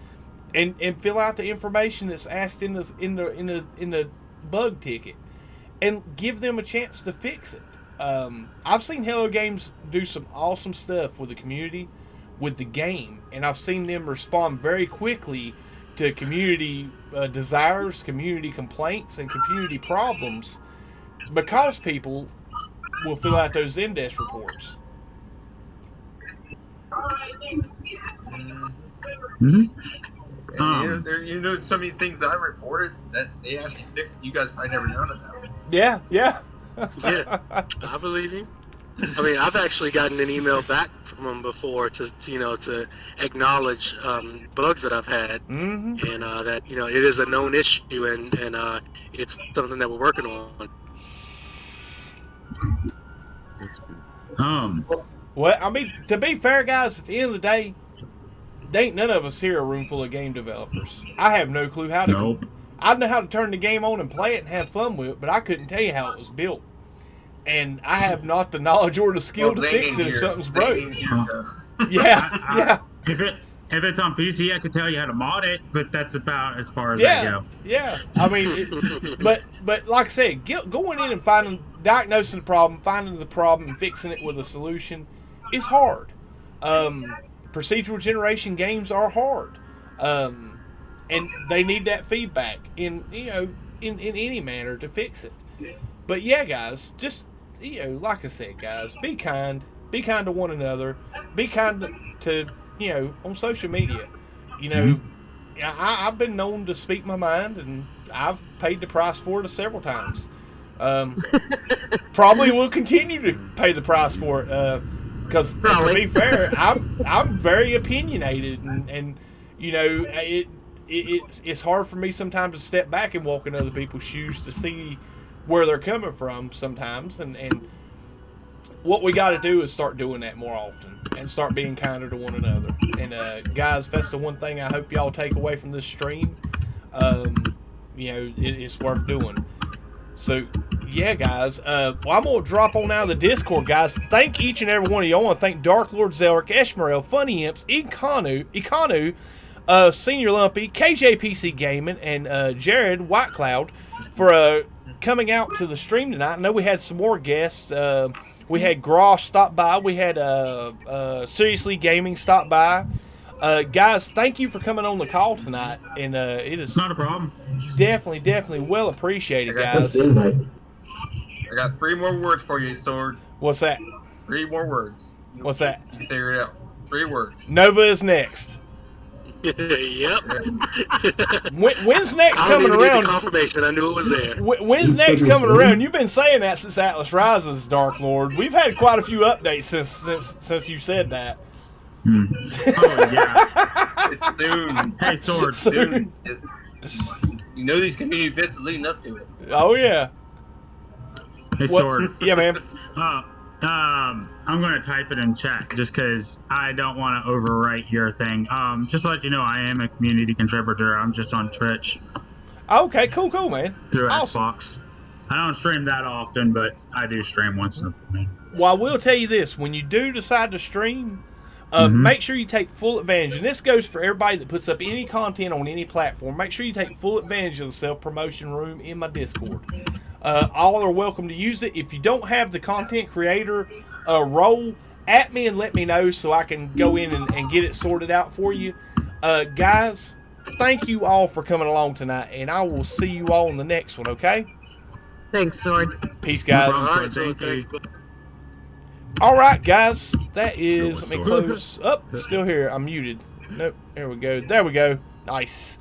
And fill out the information that's asked in the bug ticket, and give them a chance to fix it. I've seen Hello Games do some awesome stuff with the community, with the game, and I've seen them respond very quickly to community desires, community complaints, and community problems, because people will fill out those Zendesk reports. So many things I reported that they actually fixed. You guys probably never known about. Yeah. Yeah, I believe you. I mean, I've actually gotten an email back from them before to acknowledge bugs that I've had, and that it is a known issue, and it's something that we're working on. Well, I mean, to be fair, guys, at the end of the day, there ain't none of us here a room full of game developers. I have no clue how to. Nope. I know how to turn the game on and play it and have fun with it, but I couldn't tell you how it was built. And I have not the knowledge or the skill to fix it if something's broke. Yeah. If it's on PC, I could tell you how to mod it, but that's about as far as I go. Yeah. I mean, but like I said, going in and diagnosing the problem, finding the problem, and fixing it with a solution is hard. Procedural generation games are hard, and they need that feedback in any manner to fix it. But yeah, guys, just like I said, guys, be kind to one another, be kind to on social media. you know, I've been known to speak my mind, and I've paid the price for it several times. Probably will continue to pay the price for it, because to be fair, I'm very opinionated, and you know, it's hard for me sometimes to step back and walk in other people's shoes to see where they're coming from sometimes, and what we got to do is start doing that more often and start being kinder to one another. And guys, that's the one thing I hope y'all take away from this stream. You know, it's worth doing. So, yeah, guys. Well, I'm going to drop on out of the Discord, guys. Thank each and every one of you. I want to thank Dark Lord Zelric, Eshmerel, Funny Imps, Ikanu, Senior Lumpy, KJPC Gaming, and Jared Whitecloud for coming out to the stream tonight. I know we had some more guests. We had Grosh stop by. We had Seriously Gaming stop by. Guys, thank you for coming on the call tonight. And it is not a problem. Definitely well appreciated, guys. I got 3 more words for you, Sword. What's that? 3 more words. What's that? You figure it out. 3 words. Nova is next. Yep. When's next coming around? Confirmation. I knew it was there. When's next coming around? You've been saying that since Atlas Rises, Dark Lord. We've had quite a few updates since you said that. Oh yeah. It's soon. Hey, Sword. Soon. You know these community events is leading up to it. Oh yeah. Hey, Sword. Yeah, man. I'm going to type it in chat just because I don't want to overwrite your thing. Just to let you know, I am a community contributor. I'm just on Twitch. Okay, cool, man. Through Xbox. I don't stream that often, but I do stream once in a while. Well, I will tell you this. When you do decide to stream, make sure you take full advantage. And this goes for everybody that puts up any content on any platform. Make sure you take full advantage of the self-promotion room in my Discord. All are welcome to use it. If you don't have the content creator role, at me and let me know so I can go in and get it sorted out for you. Guys, thank you all for coming along tonight, and I will see you all in the next one, okay? Thanks, Sword. Peace, guys. All right, guys. That is... Let me close. Oh, still here. I'm muted. Nope. There we go. There we go. Nice.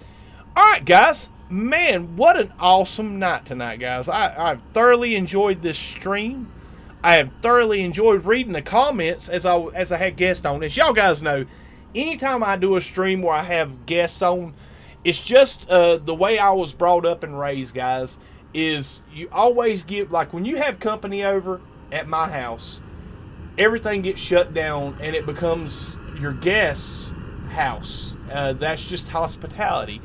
All right, guys. Man, what an awesome night tonight, guys. I've thoroughly enjoyed this stream. I have thoroughly enjoyed reading the comments as I had guests on. As y'all guys know, anytime I do a stream where I have guests on, it's just the way I was brought up and raised, guys, is you always give, like when you have company over at my house, everything gets shut down and it becomes your guest's house. That's just hospitality.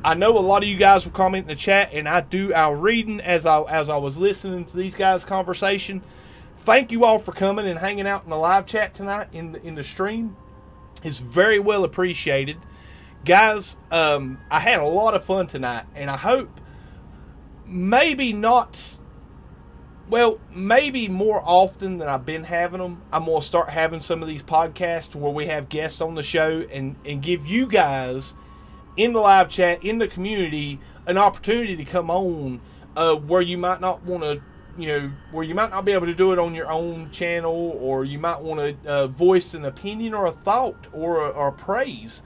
I know a lot of you guys will comment in the chat, and I do our reading as I was listening to these guys' conversation. Thank you all for coming and hanging out in the live chat tonight in the stream. It's very well appreciated. Guys, I had a lot of fun tonight, and I hope maybe more often than I've been having them, I'm going to start having some of these podcasts where we have guests on the show and give you guys in the live chat, in the community, an opportunity to come on where you might not want to, where you might not be able to do it on your own channel, or you might want to voice an opinion or a thought or a praise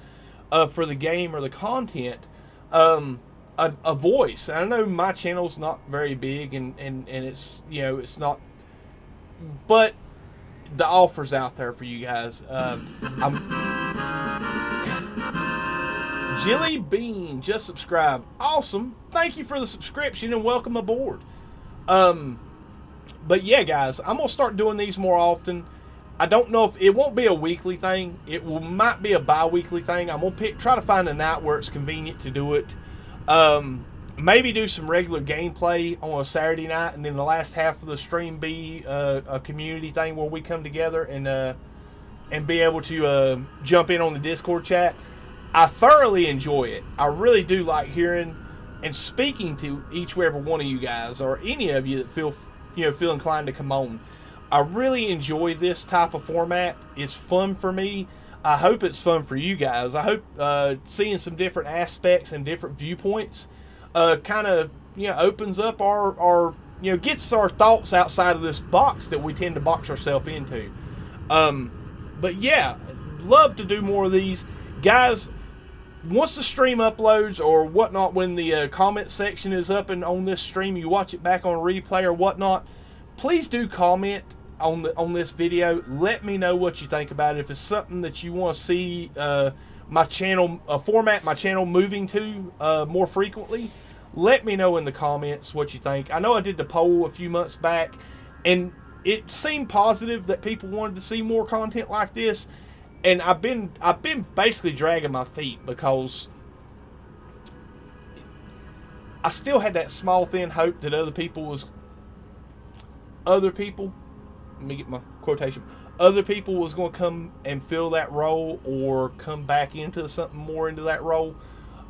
for the game or the content. A voice. I know my channel's not very big and it's, it's not, but the offer's out there for you guys. Jilly Bean just subscribed. Awesome. Thank you for the subscription and welcome aboard. But yeah, guys, I'm going to start doing these more often. I don't know if it won't be a weekly thing. Might be a bi-weekly thing. I'm going to try to find a night where it's convenient to do it. Maybe do some regular gameplay on a Saturday night, and then the last half of the stream be a community thing where we come together and be able to jump in on the Discord chat. I thoroughly enjoy it. I really do like hearing and speaking to each and every one of you guys, or any of you that feel inclined to come on. I really enjoy this type of format. It's fun for me. I hope it's fun for you guys. I hope seeing some different aspects and different viewpoints kind of opens up our gets our thoughts outside of this box that we tend to box ourselves into. But yeah, love to do more of these. Guys, once the stream uploads or whatnot, when the comment section is up and on this stream, you watch it back on replay or whatnot, please do comment on this video. Let me know what you think about it. If it's something that you want to see my channel format my channel moving to more frequently, let me know in the comments what you think. I know I did the poll a few months back, and it seemed positive that people wanted to see more content like this. And I've been basically dragging my feet because I still had that small thin hope that other people, let me get my quotation, other people was going to come and fill that role or come back into something more into that role.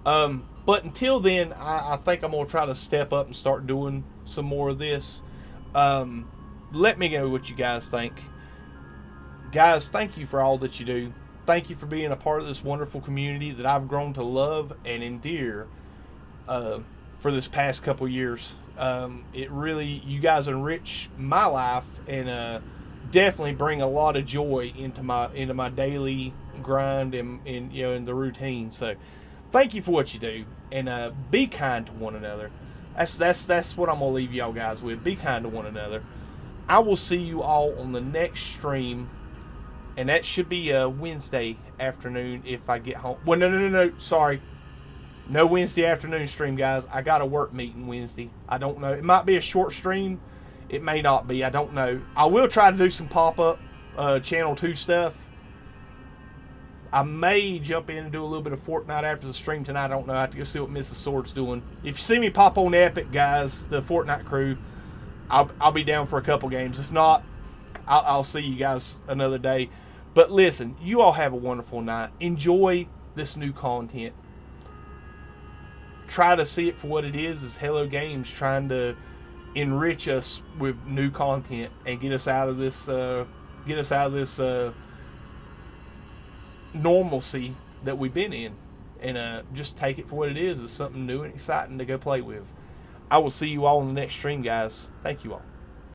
But until then, I think I'm going to try to step up and start doing some more of this. Let me know what you guys think. Guys, thank you for all that you do. Thank you for being a part of this wonderful community that I've grown to love and endear for this past couple years. It really, you guys enrich my life and definitely bring a lot of joy into my daily grind and in the routine. So thank you for what you do, and be kind to one another. That's what I'm gonna leave y'all guys with. Be kind to one another. I will see you all on the next stream, and that should be Wednesday afternoon if I get home. Well, no, sorry. No Wednesday afternoon stream, guys. I got a work meeting Wednesday. I don't know. It might be a short stream. It may not be. I don't know. I will try to do some pop-up Channel 2 stuff. I may jump in and do a little bit of Fortnite after the stream tonight. I don't know. I have to go see what Mrs. Sword's doing. If you see me pop on Epic, guys, the Fortnite crew, I'll be down for a couple games. If not, I'll see you guys another day. But listen, you all have a wonderful night. Enjoy this new content. Try to see it for what it is Hello Games trying to enrich us with new content and get us out of this normalcy that we've been in, and just take it for what it is something new and exciting to go play with. I will see you all in the next stream, guys. Thank you all.